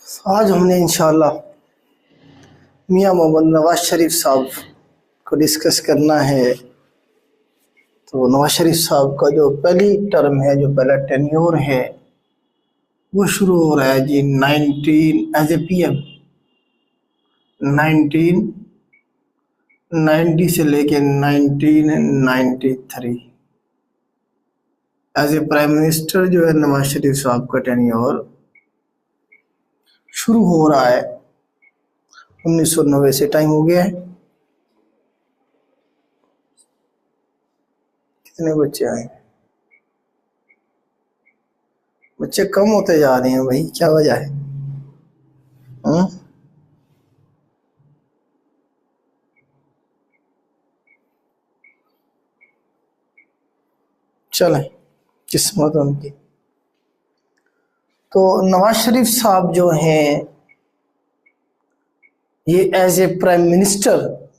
आज हमने इंशाअल्लाह मियां मोहम्मद नवाज शरीफ साहब को डिस्कस करना है। तो नवाज शरीफ साहब का जो पहली टर्म है, जो पहला टेन्योर है, वो शुरू हो रहा है जी 19 एज ए पीएम 1990 से लेके 1993। एज ए प्राइम मिनिस्टर जो है नवाज शरीफ साहब का टेन्योर शुरू हो रहा है 1990 से। टाइम हो गया है। कितने बच्चे आए? बच्चे कम होते जा रहे हैं भाई, क्या वजह है? चलें, किस्मत उनकी। तो नवाज शरीफ साहब जो हैं, ये एज ए प्राइम मिनिस्टर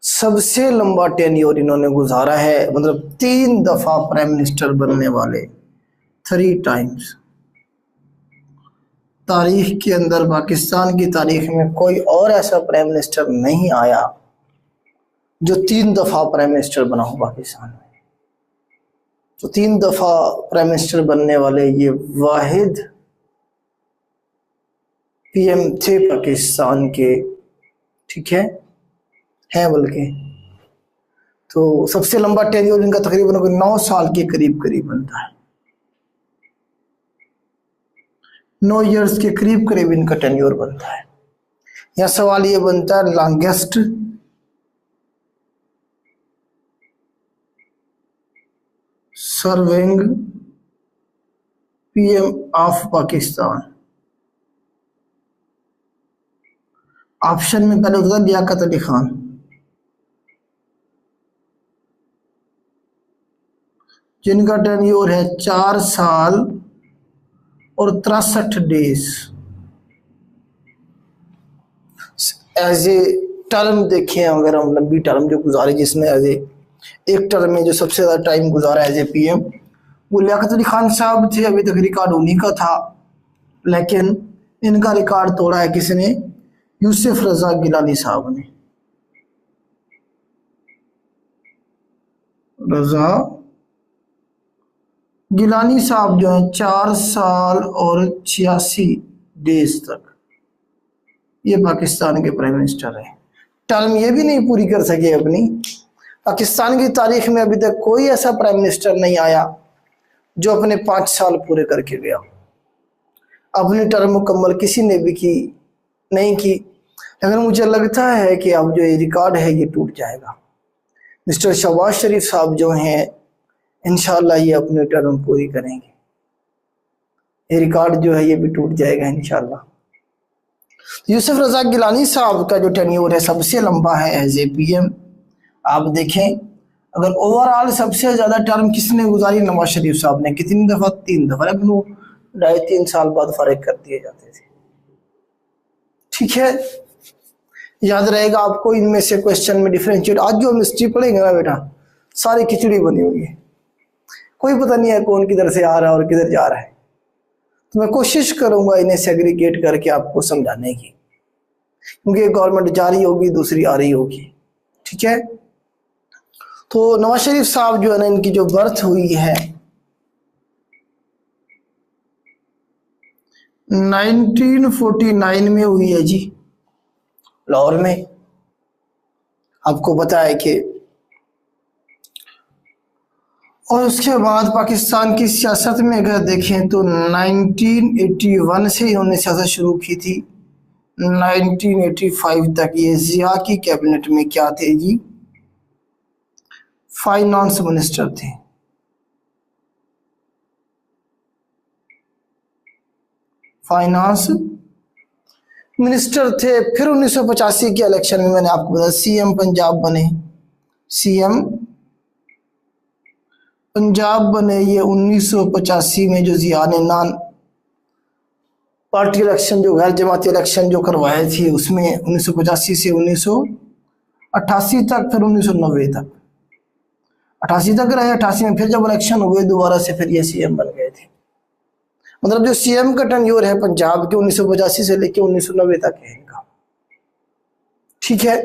सबसे लंबा टेन्योर इन्होंने गुजारा है। मतलब 3 दफा प्राइम मिनिस्टर बनने वाले, 3 टाइम्स। तारीख के अंदर, पाकिस्तान की तारीख में कोई और ऐसा प्राइम मिनिस्टर नहीं आया जो 3 दफा प्राइम मिनिस्टर बना हो पाकिस्तान में। तो 3 दफा प्राइम मिनिस्टर बनने वाले ये वाहिद पीएम थे पाकिस्तान के, ठीक है बल्कि। तो सबसे लंबा टेन्योर इनका तकरीबन 9 साल के करीब करीब बनता है। 9 इयर्स के करीब करीब इनका टेन्योर बनता है। यह सवाल ये बनता है, longest serving PM of Pakistan. Option में पहले होता है लियाकत अली खान, जिनका टेन्योर है 4 साल और 63 डेज। एज ए टर्म देखें, अगर हम लंबी टर्म जो गुजारे, जिसमें एज ए एक टर्म में जो सबसे ज़्यादा टाइम गुजारा एज ए पीएम, वो लियाकत अली खान साहब थे। अभी तक रिकॉर्ड उन्हीं का था, लेकिन इनका रिकॉर्ड तोड़ा है किसने? यूसुफ रजा गिलानी साहब ने। रजा गिलानी साहब जो है 4 साल और 86 डेज तक ये पाकिस्तान के प्राइम मिनिस्टर है। टर्म ये भी नहीं पूरी कर सके अपनी। पाकिस्तान की तारीख में अभी तक कोई ऐसा प्राइम मिनिस्टर नहीं आया जो अपने 5 साल पूरे करके गया। अपनी टर्म मुकम्मल किसी ने भी नहीं की। लेकिन मुझे लगता है कि अब जो ये रिकॉर्ड है ये टूट जाएगा। मिस्टर शहबाज शरीफ साहब जो हैं, इंशाल्लाह ये अपनी टर्म पूरी करेंगे। ये रिकॉर्ड जो है ये भी टूट जाएगा इंशाल्लाह। यूसुफ रजा गिलानी साहब का जो टेन्योर है सबसे लंबा है एज ए पीएम। आप देखें, अगर ओवरऑल सबसे ज्यादा टर्म किसने गुजारी? नवाज शरीफ साहब ने। कितनी दफा? 3 दफा। लेकिन वो 2.5-3 साल बाद फर्क कर दिए जाते थे, ठीक है। याद रहेगा आपको, इनमें से क्वेश्चन में डिफरेंशिएट, आज जो हम हिस्ट्री पढ़ेंगे ना बेटा, सारी खिचड़ी बनी हुई है। कोई पता नहीं है कौन किधर से आ रहा है और किधर जा रहा है। तो मैं कोशिश करूंगा इन्हें सेग्रीगेट करके आपको समझाने की, क्योंकि गवर्नमेंट जा रही होगी, दूसरी आ रही होगी, ठीक है। तो नवाज शरीफ साहब जो है ना, इनकी जो बर्थ हुई है 1949 में हुई है जी, लाहौर में। आपको पता है कि और उसके बाद पाकिस्तान की सियासत में अगर देखें तो 1981 से इन्होंने सियासत शुरू की थी। 1985 तक ये जिया की कैबिनेट में क्या थे जी? फाइनेंस मिनिस्टर थे। फाइनेंस मिनिस्टर थे। फिर 1985 के इलेक्शन में मैंने आपको बताया सीएम पंजाब बने। सीएम पंजाब बने ये 1985 में, जो जिया ने नॉन पार्टी इलेक्शन, जो गैर जमाती इलेक्शन जो करवाए थे, उसमें 1985 से 1988 तक, फिर 1990 तक, 88 तक रहे। 88 में फिर जब इलेक्शन हुए दोबारा से, फिर ये सीएम बन गए थे। मतलब जो सीएम का टेन्योर है पंजाब के 1985 से लेकर 1990 तक है इनका। ठीक है,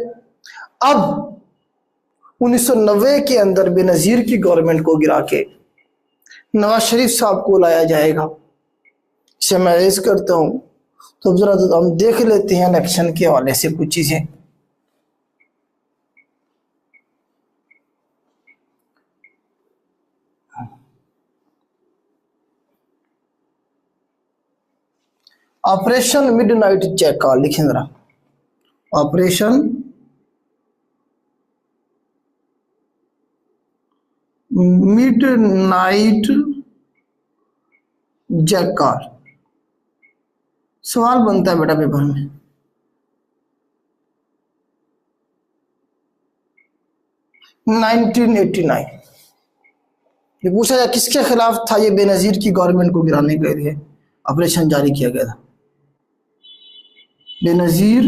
अब 1990 के अंदर बेनजीर की गवर्नमेंट को गिरा के नवाज शरीफ साहब को लाया जाएगा। इसे मैं रेज करता हूं, तो जरा तो हम देख लेते हैं इलेक्शन के हवाले से कुछ चीजें। ऑपरेशन मिडनाइट जैकल लिखें जरा, ऑपरेशन मिडनाइट जैकल। सवाल बनता है बेटा पेपर में, नाइनटीन 89 ये पूछा जाए किसके खिलाफ था ये बेनजीर की गवर्नमेंट को गिराने के लिए ऑपरेशन जारी किया गया था। बेनजीर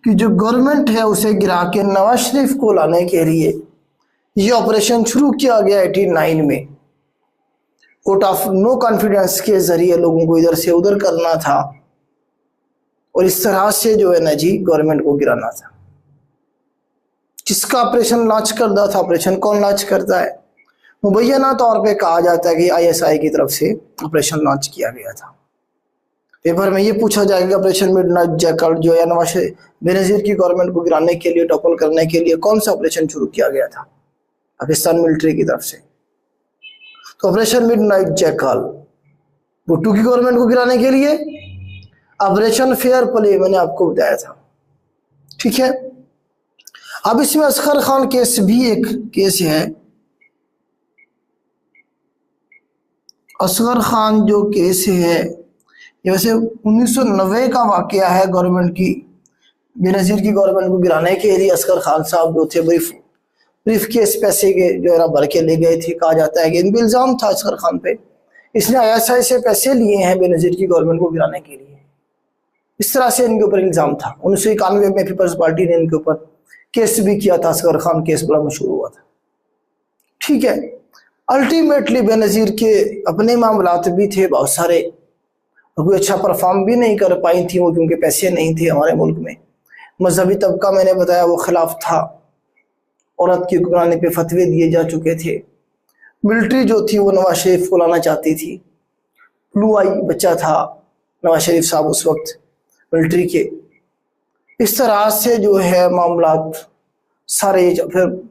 की जो गवर्नमेंट है उसे गिरा के नवाज शरीफ को लाने के लिए ये ऑपरेशन शुरू किया गया 89 में। वोट ऑफ नो कॉन्फिडेंस के जरिए लोगों को इधर से उधर करना था और इस तरह से जो है ना जी गवर्नमेंट को गिराना था। किसका ऑपरेशन लॉन्च करता था, ऑपरेशन कौन लॉन्च करता है? मुबैना तौर पे कहा जाता है कि आईएसआई की तरफ से ऑपरेशन लॉन्च किया गया था। पेपर में ये पूछा जाएगा ऑपरेशन मिडनाइट जैकल जो है नवाज बेनजीर की गवर्नमेंट को गिराने के लिए, टॉपल करने के लिए कौन सा ऑपरेशन शुरू किया गया था पाकिस्तान मिलिट्री की तरफ से। तो ऑपरेशन मिडनाइट जैकल भुट्टो की गवर्नमेंट को गिराने के लिए, ऑपरेशन फेयर प्ले मैंने आपको बताया था। ठीक है, अब इसमें असगर खान केस भी एक केस है। असगर खान जो केस है ये वैसे 1990 का वाकया है। गवर्नमेंट की बेनजीर की गवर्नमेंट को गिराने के लिए असगर खान साहब जो थे ब्रीफ केस पैसे के जो है ना भर के ले गए थे। कहा जाता है कि इन पर इल्जाम था असगर खान पे, इसने आईएसआई से पैसे लिए हैं बेनजीर की गवर्नमेंट को गिराने के लिए। इस तरह से इनके ऊपर इल्जाम था। 1991 में पीपल्स पार्टी ने इनके ऊपर केस भी किया था। असगर खान केस बड़ा मशहूर हुआ था। ठीक है, अल्टीमेटली बेनजीर के अपने मामलात भी थे बहुत सारे, कोई अच्छा परफॉर्म भी नहीं कर पाई थी वो, क्योंकि पैसे नहीं थे हमारे मुल्क में। मजहबी तबका मैंने बताया वो खिलाफ था, औरत की हुक्मरानी पे फतवे दिए जा चुके थे। मिलिट्री जो थी वो नवाज शरीफ को लाना चाहती थी। ब्लू आई बच्चा था नवाज शरीफ साहब उस वक्त मिलिट्री के। इस तरह से जो है मामलात सारे। फिर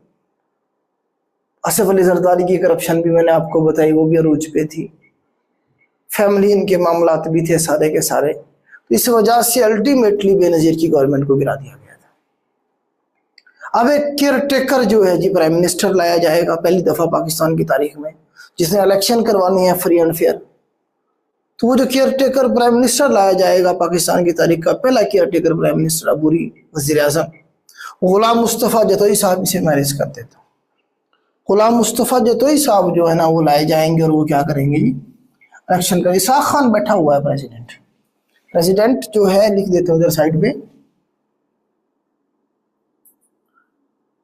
आसिफ अली जरदारी की करप्शन भी मैंने आपको बताई, वो भी अरूज पे थी। फैमिली इनके मामलात भी थे सारे के सारे। तो इस वजह से अल्टीमेटली बेनजीर की गवर्नमेंट को गिरा दिया गया था। अब एक केयर टेकर जो है जी प्राइम मिनिस्टर लाया जाएगा पहली दफा पाकिस्तान की तारीख में, जिसने इलेक्शन करवानी है फ्री एंड फेयर। तो वो जो केयर टेकर प्राइम मिनिस्टर लाया जाएगा पाकिस्तान की तारीख का पहला केयर टेकर प्राइम मिनिस्टर अबूरी वजीर आजम गुलाम मुस्तफ़ा जतोई साहब से मैरिज कर देता हूँ। गुलाम मुस्तफ़ा जतोई साहब जो है ना वो लाए जाएंगे और वो क्या करेंगे जी इलेक्शन कर। इसाक खान बैठा हुआ है प्रेसिडेंट जो है, लिख देते हैं उधर साइड पे,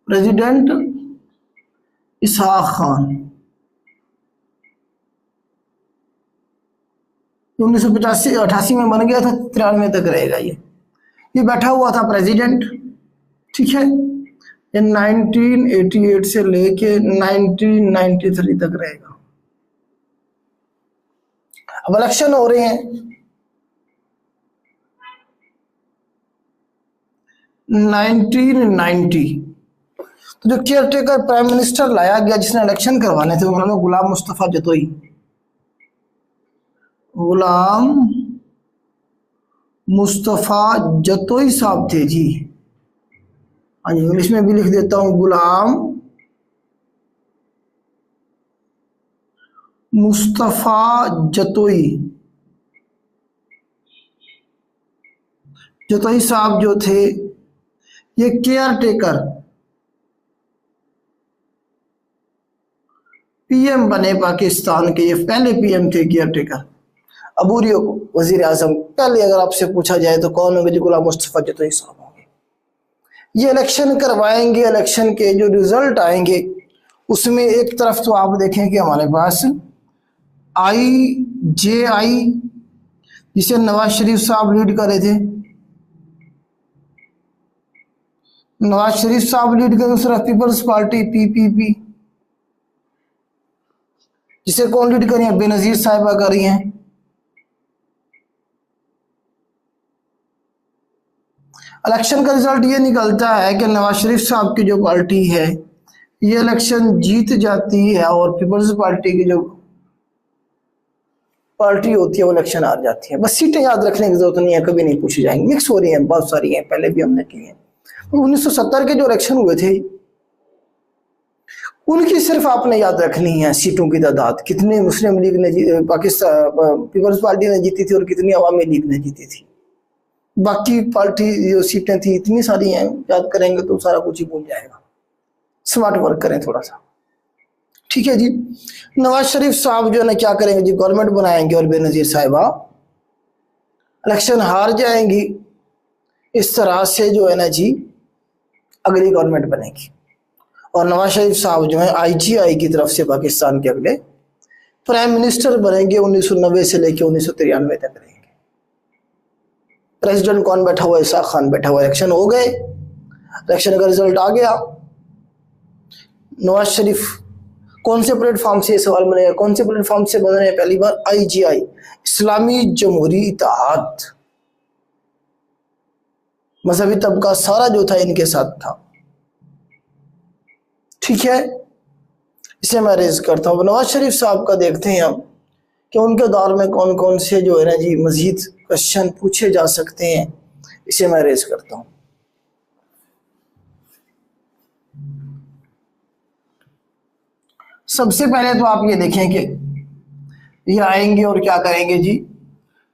प्रेसिडेंट इसाक खान। 1985-88 में बन गया था, 93 तक रहेगा ये बैठा हुआ था प्रेसिडेंट। ठीक है, ये 1988 से लेके 1993 तक रहेगा। अब इलेक्शन हो रहे हैं 1990। तो जो केयर टेकर प्राइम मिनिस्टर लाया गया जिसने इलेक्शन करवाने थे उनका नाम गुलाम मुस्तफ़ा जतोई। गुलाम मुस्तफ़ा जतोई साहब थे जी। हाँ जी, इंग्लिश में भी लिख देता हूं, गुलाम मुस्तफ़ा जतोई साहब जो थे ये केयर टेकर पीएम बने पाकिस्तान के। ये पहले पीएम थे केयर टेकर। अबूरी वजीर आजम पहले अगर आपसे पूछा जाए तो कौन होंगे? गुलाम मुस्तफ़ा जतोई साहब होंगे। ये इलेक्शन करवाएंगे, इलेक्शन के जो रिजल्ट आएंगे उसमें एक तरफ तो आप देखें कि हमारे पास JI, जिसे नवाज शरीफ साहब लीड कर रहे थे, नवाज शरीफ साहब लीड कर, दूसरा पीपल्स पार्टी PPP, जिसे कौन लीड कर रही है, बेनजीर साहिबा कर रही हैं। इलेक्शन का रिजल्ट ये निकलता है कि नवाज शरीफ साहब की जो पार्टी है ये इलेक्शन जीत जाती है और पीपल्स पार्टी की जो पार्टी होती है वो इलेक्शन हार जाती है। बस सीटें याद रखने की जरूरत नहीं है, कभी नहीं पूछी जाएंगी, मिक्स हो रही हैं, बहुत सारी हैं, पहले भी हमने की हैं। 1970 के जो इलेक्शन हुए थे उनकी सिर्फ आपने याद रखनी है सीटों की तादाद, कितने मुस्लिम लीग ने पाकिस्तान पीपल्स पार्टी ने जीती थी और कितनी अवामी लीग ने जीती थी। बाकी पार्टी जो सीटें थी इतनी सारी हैं, याद करेंगे तो सारा कुछ ही भूल जाएगा। स्मार्ट वर्क करें थोड़ा सा, ठीक है जी। नवाज शरीफ साहब जो है ना क्या करेंगे जी, गवर्नमेंट बनाएंगे और बेनजीर साहिबा इलेक्शन हार जाएंगी। इस तरह से जो है ना जी अगली गवर्नमेंट बनेगी और नवाज शरीफ साहब जो है IGI की तरफ से पाकिस्तान के अगले प्राइम मिनिस्टर बनेंगे। 1990 से लेकर 1993 तक रहेंगे। प्रेसिडेंट कौन बैठा हुआ है, इसाक खान बैठा हुआ। इलेक्शन हो गए, इलेक्शन का रिजल्ट आ गया। नवाज शरीफ कौन से प्लेटफॉर्म से, सवाल बनेगा कौन से प्लेटफॉर्म से बन रहे हैं, पहली बार IGI, इस्लामी जमहूरी इत्तेहाद, मजहबी तबका सारा जो था इनके साथ था, ठीक है। इसे मैं रेज करता हूँ। नवाज शरीफ साहब का देखते हैं हम कि उनके दौर में कौन कौन से जो है ना जी मजीद क्वेश्चन पूछे जा सकते हैं, इसे मैं रेज करता हूँ। सबसे पहले तो आप ये देखें कि ये आएंगे और क्या करेंगे जी,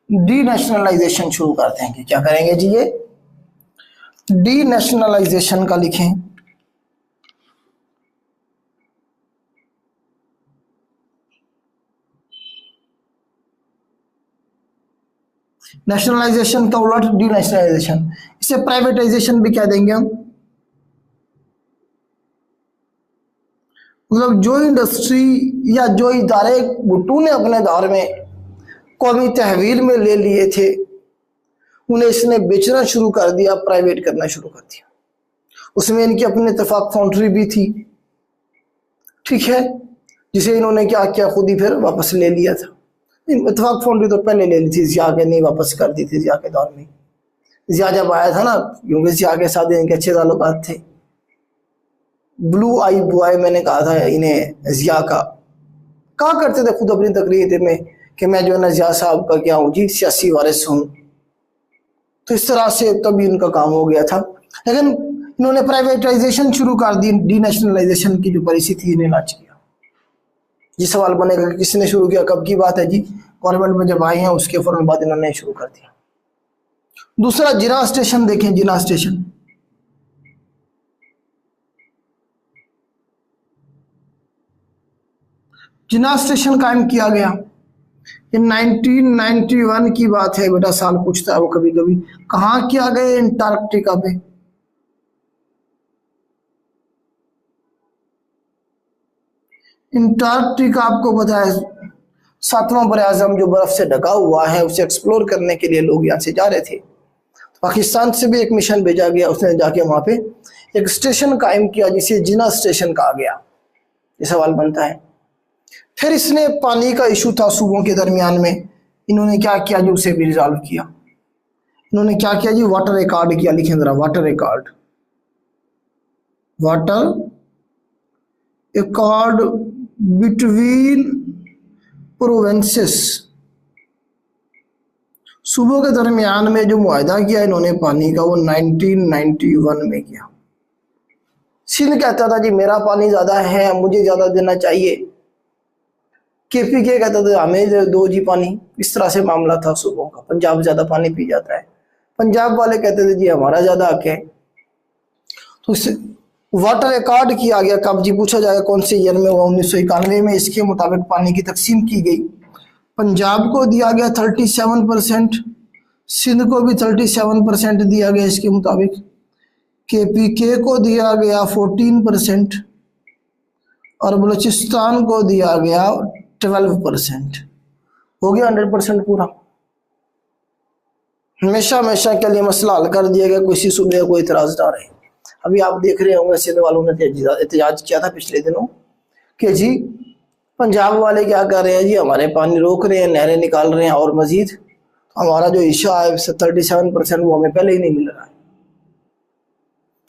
डीनेशनलाइजेशन शुरू करते हैं। कि क्या करेंगे जी, ये डीनेशनलाइजेशन का लिखें। नेशनलाइजेशन का उलट डीनेशनलाइजेशन, इसे प्राइवेटाइजेशन भी कह देंगे हम। मतलब जो इंडस्ट्री या जो इदारे भुट्टो ने अपने दौर में कौमी तहवील में ले लिए थे उन्हें इसने बेचना शुरू कर दिया, प्राइवेट करना शुरू कर दिया। उसमें इनकी अपनी इत्तेफाक फाउंड्री भी थी, ठीक है, जिसे इन्होंने क्या किया, खुद ही फिर वापस ले लिया था। इत्तेफाक फाउंड्री तो पहले ले ली थी, जिया के नहीं वापस कर दी थी। जिया के दौर में, जिया जब आया था ना, क्योंकि जिया के साथ इनके अच्छे ताल्लुकात थे। ब्लू आई बॉय मैंने कहा था इन्हें, जिया का कहा करते थे खुद अपनी तकरीर में कि मैं जो है ना जिया साहब का क्या हूँ जी, सियासी वारिस हूँ। तो इस तरह से तभी इनका काम हो गया था। लेकिन इन्होंने प्राइवेटाइजेशन शुरू कर दी, डीनेशनलाइजेशन की जो पॉलिसी थी इन्हें लॉन्च किया। ये सवाल बनेगा कि किसने शुरू किया, कब की बात है जी, गवर्नमेंट में जब आए हैं उसके फौरन बाद इन्होंने शुरू कर दिया। दूसरा जिना स्टेशन देखें, जिना स्टेशन, जिना स्टेशन कायम किया गया। ये 1991 की बात है बेटा, साल पूछता है वो कभी कभी। कहाँ किया गया, अंटार्कटिका पे। अंटार्कटिका आपको पता है 7वां बड़े आजम जो बर्फ से ढका हुआ है, उसे एक्सप्लोर करने के लिए लोग यहाँ से जा रहे थे। पाकिस्तान से भी एक मिशन भेजा गया, उसने जाके वहां पे एक स्टेशन कायम किया जिसे जिना स्टेशन कहा गया। ये सवाल बनता है। फिर इसने पानी का इशू था सूबों के दरमियान में, इन्होंने क्या किया जी, उसे भी रिजॉल्व किया। इन्होंने क्या किया जी, वाटर रिकॉर्ड किया। लिखें जरा, water record, water record between provinces, सूबों के दरमियान में जो मुआहदा किया इन्होंने पानी का, वो 1991 में किया। सिंध कहता था जी मेरा पानी ज्यादा है, मुझे ज्यादा देना चाहिए। KPK कहता था हमें दो जी पानी। इस तरह से मामला था सूबों का। पंजाब ज्यादा पानी पी जाता है, पंजाब वाले कहते थे जी हमारा ज्यादा हक है। तो इससे वाटर रिकॉर्ड किया गया। कब जी पूछा जाएगा कौन से ईयर में हुआ, 1991 में। इसके मुताबिक पानी की तकसीम की गई। पंजाब को दिया गया 37%, सिंध को भी 37% दिया गया इसके मुताबिक। KPK को दिया गया 14% और बलूचिस्तान को दिया गया 12%। हो गया 100% पूरा, हमेशा हमेशा के लिए मसला हल कर दिया गया, किसी सूबे कोई इतराज ना रहे। अभी आप देख रहे होंगे सिंध वालों ने एहतजाज किया था पिछले दिनों कि जी पंजाब वाले क्या कर रहे हैं जी, हमारे पानी रोक रहे हैं, नहरें निकाल रहे हैं, और मजीद हमारा जो इशा है 37% वो हमें पहले ही नहीं मिल रहा है।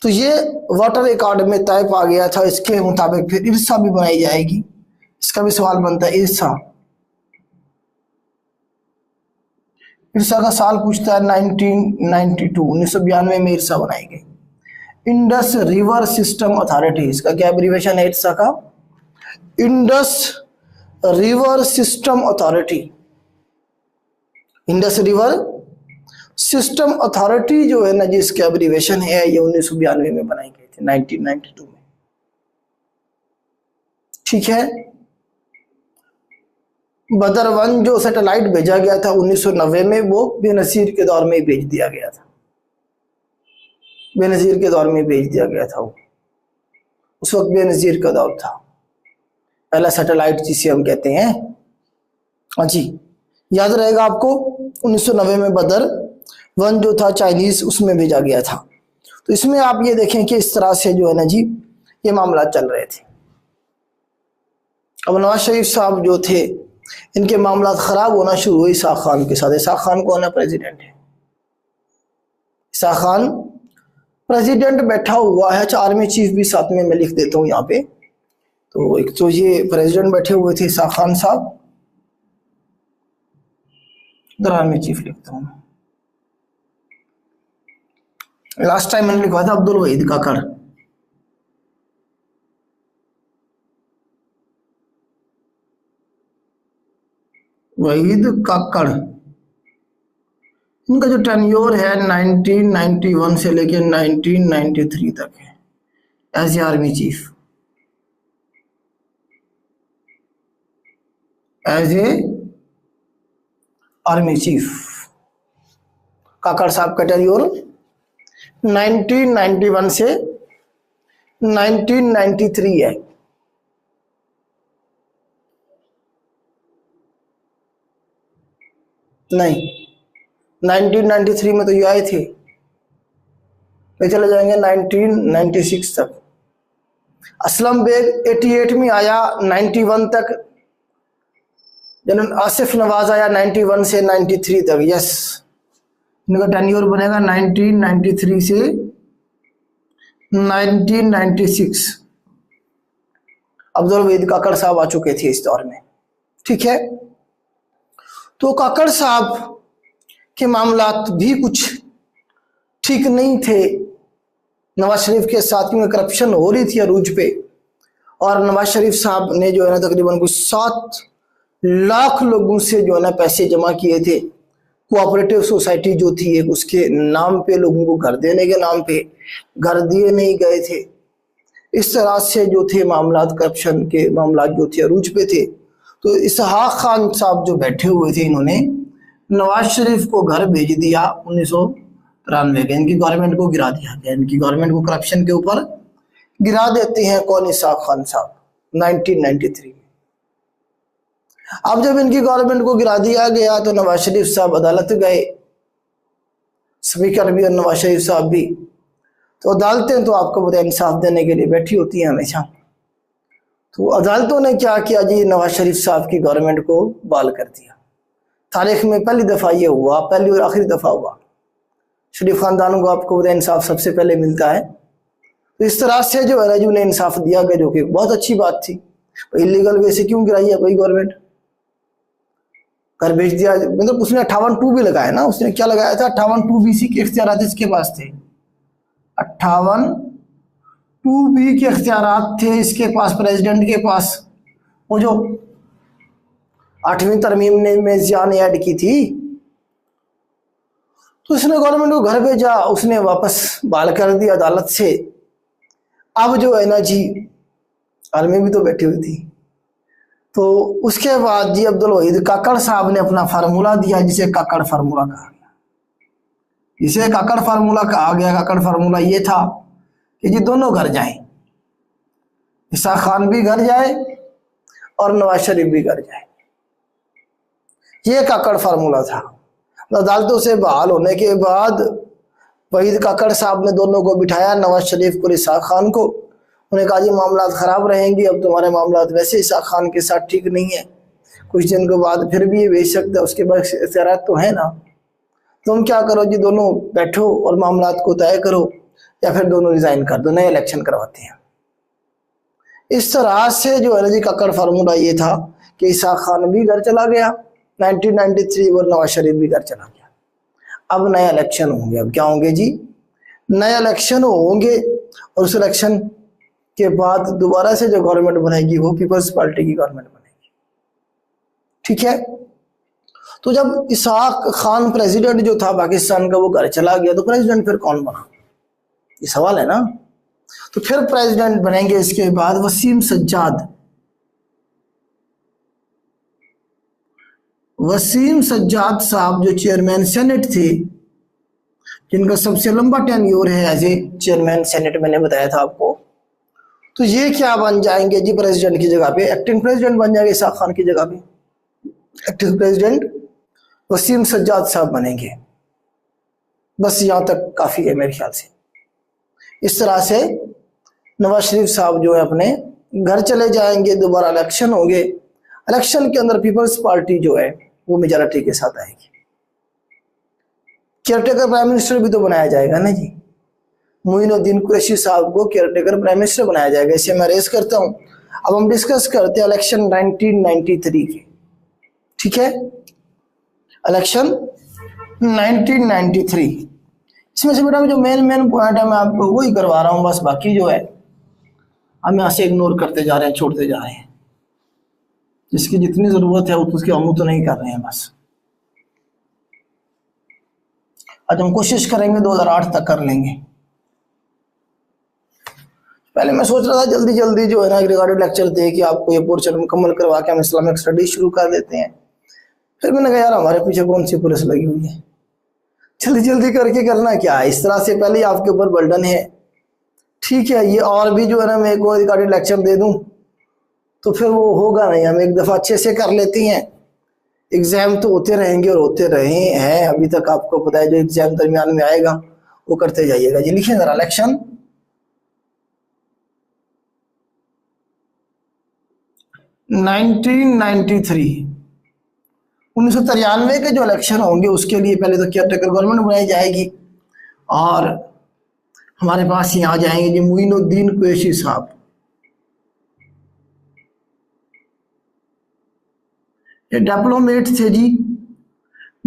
तो ये वाटर रिकॉर्ड में तय पा गया था, इसके मुताबिक फिर इरसा भी बनाई जाएगी। इसका भी सवाल बनता है, इरसा का साल पूछता है 1992 में इरसा बनाई गई। इंडस रिवर सिस्टम अथॉरिटी, इसका क्या एब्रीविएशन है इरसा का? Indus river system authority. Indus river system authority जो है ना, जिसका एब्रीविएशन है, ये 1992 में बनाई गई थी, 1992 में। ठीक है। बदर 1 जो सैटेलाइट भेजा गया था 1990 में, वो बेनजीर के दौर में भेज दिया गया था, बेनजीर के दौर में भेज दिया गया था। वो उस वक्त बेनजीर का दौर था, पहला सैटेलाइट जिसे हम कहते हैं। हाँ जी, याद रहेगा आपको, 1990 में बदर 1 जो था चाइनीज, उसमें भेजा गया था। तो इसमें आप ये देखें कि इस तरह से जो है ना जी ये मामला चल रहे थे। अब नवाज शरीफ साहब जो थे, इनके मामला खराब होना शुरू हुए इसाक खान के साथ। इसाक खान कौन है? प्रेसिडेंट है। इसाक खान प्रेसिडेंट बैठा हुआ है, आर्मी चीफ भी साथ में मैं लिख देता हूँ यहाँ पे। तो एक तो ये प्रेसिडेंट बैठे हुए थे इसाक खान साहब, इधर आर्मी चीफ लिखता हूँ। लास्ट टाइम मैंने लिखा था अब्दुल वहीद काकड़। वहीद काकड़, इनका जो टेन्योर है 1991 से लेकर 1993 तक है as a army chief, as a army chief. Kakar साहब का टेन्योर 1991 से 1993 है। नहीं, 1993 में तो ये आए थे, ये चले जाएंगे 1996 तक। असलम बेग 88 में आया, 91 तक। जनरल आसिफ नवाज आया 91 से 93 तक। यस, इनका टेन्योर बनेगा 1993 से 1996। अब्दुल वहीद काकड़ साहब आ चुके थे इस दौर में। ठीक है। तो काकड़ साहब के मामलात भी कुछ ठीक नहीं थे। नवाज शरीफ के साथ में करप्शन हो रही थी अरूज पे, और नवाज शरीफ साहब ने जो है ना तकरीबन कुछ 7 लाख लोगों से जो है ना पैसे जमा किए थे। कोऑपरेटिव सोसाइटी जो थी एक, उसके नाम पे, लोगों को घर देने के नाम पे घर दिए नहीं गए थे। इस तरह से जो थे मामलात, करप्शन के मामलात जो थे अरूज पे थे। तो इसहाक खान साहब जो बैठे हुए थे, इन्होंने नवाज शरीफ को घर भेज दिया 1993 के। इनकी गवर्नमेंट को गिरा दिया गया, इनकी गवर्नमेंट को करप्शन के ऊपर गिरा देते हैं। कौन? इसहाक खान साहब 1993 में। अब जब इनकी गवर्नमेंट को गिरा दिया गया तो नवाज शरीफ साहब अदालत गए, स्पीकर भी और नवाज शरीफ साहब भी। तो अदालतें तो आपको पता है इंसाफ देने के लिए बैठी होती हैं हमेशा। तो अदालतों ने क्या किया जी, नवाज शरीफ साहब की गवर्नमेंट को बाल कर दिया। तारीख में पहली दफ़ा ये हुआ, पहली और आखिरी दफ़ा हुआ। शरीफ खानदानों को आपको पता है इंसाफ सबसे पहले मिलता है। तो इस तरह से जो है उन्हें इंसाफ दिया गया, जो कि बहुत अच्छी बात थी। इलीगल वे से क्यों गिराई है कोई गवर्नमेंट? घर भेज दिया। मतलब उसने 58(2) भी लगाया ना, उसने क्या लगाया था? 58(2) BC के इख्तियारात इसके पास थे। 58(2) के इख्तियारात थे इसके पास, प्रेसिडेंट के पास। वो जो 8वीं तरमीम ने में जिया ने ऐड की थी, तो उसने गवर्नमेंट को घर भेजा, उसने वापस बाल कर दिया अदालत से। अब जो है ना जी आर्मी भी तो बैठी हुई थी। तो उसके बाद जी अब्दुल वहीद काकड़ साहब ने अपना फार्मूला दिया, जिसे काकड़ फार्मूला कहा गया। इसे काकड़ फार्मूला कहा गया। काकड़ फार्मूला ये था कि जी दोनों घर जाएं, इसहाक खान भी घर जाए और नवाज शरीफ भी घर जाए। ये काकड़ फार्मूला था। अदालतों से बहाल होने के बाद वहीद काकड़ साहब ने दोनों को बिठाया, नवाज शरीफ को, इसाक खान को। उन्हें कहा जी मामला खराब रहेंगे, अब तुम्हारे मामला वैसे इसाक खान के साथ ठीक नहीं है, कुछ दिन के बाद फिर भी ये भेज सकते हैं, उसके बाद इख्तियारात तो है ना, तुम क्या करो जी, दोनों बैठो और मामला को तय करो, या फिर दोनों रिजाइन कर दो, नए इलेक्शन करवाते हैं। इस तरह से जो है ना जी काकड़ फार्मूला ये था कि इसाक खान भी घर चला गया 1993 और नवाज शरीफ भी घर चला गया। अब नया इलेक्शन होंगे। अब क्या होंगे जी, नया इलेक्शन होंगे और उस इलेक्शन के बाद दोबारा से जो गवर्नमेंट बनेगी वो पीपल्स पार्टी की गवर्नमेंट बनेगी। ठीक है, तो जब इसाक खान प्रेसिडेंट जो था पाकिस्तान का वो घर चला गया, तो प्रेसिडेंट फिर कौन बना, ये सवाल है ना। तो फिर प्रेसिडेंट बनेंगे इसके बाद वसीम सज्जाद। वसीम सज्जाद साहब जो चेयरमैन सेनेट थे, जिनका सबसे लंबा टेन्योर है एज ए चेयरमैन सेनेट, मैंने बताया था आपको, तो ये क्या बन जाएंगे जी, प्रेसिडेंट की जगह पे एक्टिंग प्रेसिडेंट बन जाएंगे। इसाक खान की जगह पे एक्टिंग प्रेसिडेंट वसीम सज्जाद साहब बनेंगे। बस यहां तक काफी है मेरे ख्याल से। इस तरह से नवाज शरीफ साहब जो है अपने घर चले जाएंगे, दोबारा इलेक्शन होंगे, इलेक्शन के अंदर पीपल्स पार्टी जो है वो मेजॉरिटी के साथ आएगी। केयरटेकर प्राइम मिनिस्टर भी तो बनाया जाएगा ना जी, मोइनुद्दीन कुरैशी साहब को केयरटेकर प्राइम मिनिस्टर बनाया जाएगा। इसे मैं रेस करता हूं। अब हम डिस्कस करते हैं इलेक्शन 1993 के। ठीक है, इलेक्शन 1993, इसमें से बेटा जो मेन पॉइंट है मैं आपको वही करवा रहा हूं, बस बाकी जो है हम यहां से इग्नोर करते जा रहे हैं, छोड़ते जा रहे हैं। जिसकी जितनी जरूरत है उसकी हम तो नहीं कर रहे हैं। बस आज हम कोशिश करेंगे 2008 तक कर लेंगे। पहले मैं सोच रहा था जल्दी जल्दी जो है ना रिकॉर्डेड लेक्चर दे कि आपको ये पोर्शन मुकम्मल करवा के हम इस्लामिक स्टडी शुरू कर देते हैं। फिर मैंने कहा यार हमारे पीछे कौन सी पुलिस लगी हुई है, जल्दी जल्दी करके करना क्या है। इस तरह से पहले ही आपके ऊपर बर्डन है। ठीक है, ये और भी जो है ना मैं एक और रिकॉर्डेड लेक्चर दे दूं तो फिर वो होगा नहीं। हम एक दफा अच्छे से कर लेते हैं, एग्जाम तो होते रहेंगे और होते रहे हैं अभी तक, आपको पता है। जो एग्जाम दरमियान में आएगा वो करते जाइएगा जी। लिखिए जरा इलेक्शन 1993, 1993 के जो इलेक्शन होंगे उसके लिए पहले तो केयरटेकर गवर्नमेंट बनाई जाएगी और हमारे पास यहाँ आ जाएंगे जी मोइनुद्दीन कुरैशी साहब। ये डिप्लोमेट थे जी,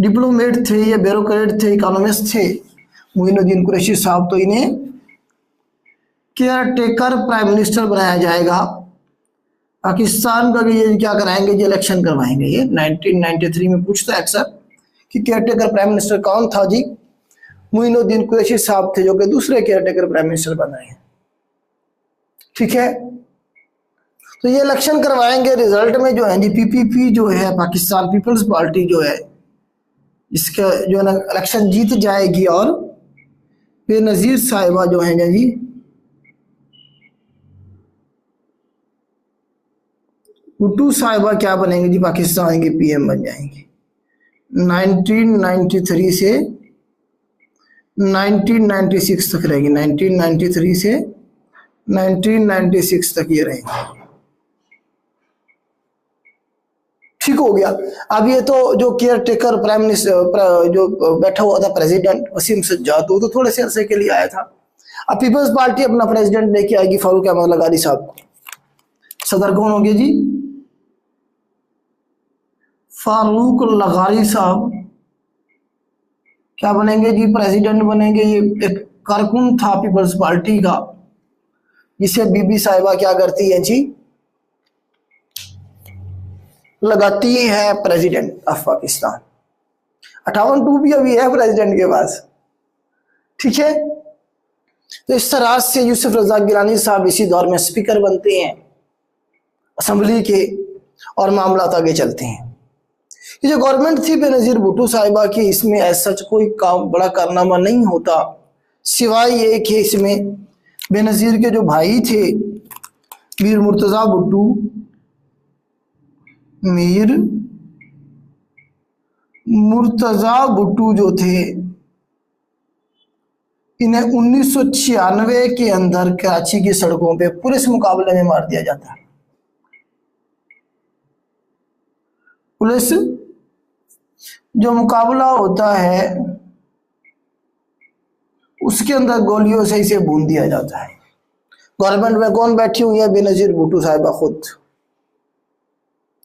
डिप्लोमेट थे, ये ब्यूरोक्रेट थे, इकोनॉमिस्ट थे मोइनुद्दीन कुरैशी साहब। तो इन्हें केयरटेकर प्राइम मिनिस्टर बनाया जाएगा पाकिस्तान का। ये क्या कराएंगे जी, इलेक्शन करवाएंगे। ये 1993 में पूछता है अक्सर कि केयरटेकर प्राइम मिनिस्टर कौन था जी, मोइनुद्दीन कुरैशी साहब थे, जो कि दूसरे केयरटेकर प्राइम मिनिस्टर बन रहे हैं। ठीक है, तो ये इलेक्शन करवाएंगे। रिजल्ट में जो है जी पीपीपी जो है पाकिस्तान पीपल्स पार्टी जो है इसका जो है ना इलेक्शन जीत जाएगी और बेनजीर साहिबा जो है जी भुट्टो साहिबा क्या बनेंगे जी, पाकिस्तान के पीएम बन जाएंगे। 1993 से 1996 तक रहेगी, 1993 से 1996 तक ये रहेंगे। ठीक हो गया। अब ये तो जो केयरटेकर प्राइम मिनिस्टर जो बैठा हुआ था प्रेसिडेंट वसीम सज्जाद, वो तो थोड़े से अरसे के लिए आया था। अब पीपल्स पार्टी अपना प्रेसिडेंट लेके आएगी फारूक अहमद लगारी साहब को। सदर कौन होंगे जी, फारूक लगारी साहब क्या बनेंगे जी, प्रेसिडेंट बनेंगे। ये एक कारकुन था पीपल्स पार्टी का, जिसे बीबी साहिबा क्या करती है जी, लगाती है प्रेसिडेंट ऑफ पाकिस्तान। 58 भी अभी है प्रेसिडेंट के पास। ठीक है, तो इस तरह से यूसुफ रजा गिलानी साहब इसी दौर में स्पीकर बनते हैं असेंबली के और मामला आगे चलते हैं। ये जो गवर्नमेंट थी बेनजीर भुट्टो साहिबा की, इसमें ऐसा कोई काम बड़ा कारनामा नहीं होता, सिवाय ये कि इसमें बेनजीर के जो भाई थे मीर मुर्तजा भुट्टो, मीर मुर्तजा भुट्टो जो थे, इन्हें 1996 के अंदर कराची की सड़कों पे पुलिस मुकाबले में मार दिया जाता है। पुलिस जो मुकाबला होता है उसके अंदर गोलियों से इसे भून दिया जाता है। गवर्नमेंट में कौन बैठी हुई है? बेनजीर भुट्टो साहिबा खुद।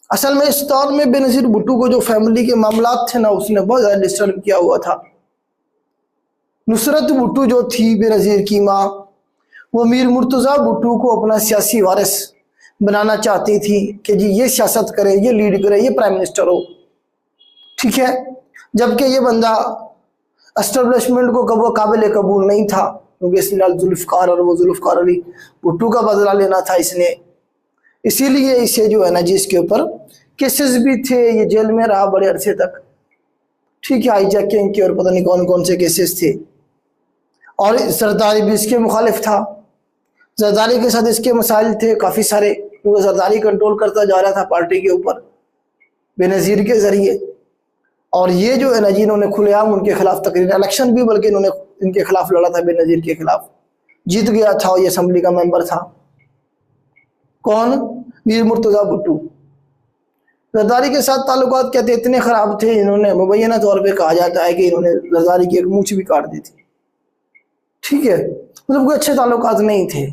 असल में इस दौर में बेनजीर भुट्टो को जो फैमिली के मामलात थे ना, उसने बहुत ज्यादा डिस्टर्ब किया हुआ था। नुसरत भुट्टो जो थी बेनजीर की माँ, वो मीर मुर्तजा भुट्टो को अपना सियासी वारिस बनाना चाहती थी कि जी ये सियासत करे, ये लीड करे, ये प्राइम मिनिस्टर हो, ठीक है। जबकि ये बंदा एस्टेब्लिशमेंट को कबो काबिल कबूल नहीं था, क्योंकि इसने जुल्फकार और वो जुल्फकार अली भुट्टो का बदला लेना था इसने, इसीलिए इसे जो है ना जी इसके ऊपर केसेस भी थे, ये जेल में रहा बड़े अरसे तक, ठीक है, हाईजैकिंग के और पता नहीं कौन कौन से केसेस थे। और जरदारी भी इसके मुखालिफ था, जरदारी के साथ इसके मसाइल थे काफ़ी सारे, क्योंकि जरदारी कंट्रोल करता जा रहा था पार्टी के ऊपर बेनज़ीर के ज़रिए। और ये जो है ना जी इन्होंने खुलेआम उनके खिलाफ तकरीर, इलेक्शन भी बल्कि इन्होंने इनके खिलाफ लड़ा था, बेनज़ीर के खिलाफ, जीत गया था, ये असम्बली का मेंबर था। कौन? मीर मुर्तजा भुट्टो। जरदारी के साथ ताल्लुकात कहते इतने ख़राब थे, इन्होंने मुबैना तौर पे कहा जाता है कि इन्होंने जरदारी की एक मूंछ भी काट दी थी, ठीक है, मतलब कोई अच्छे ताल्लुकात नहीं थे।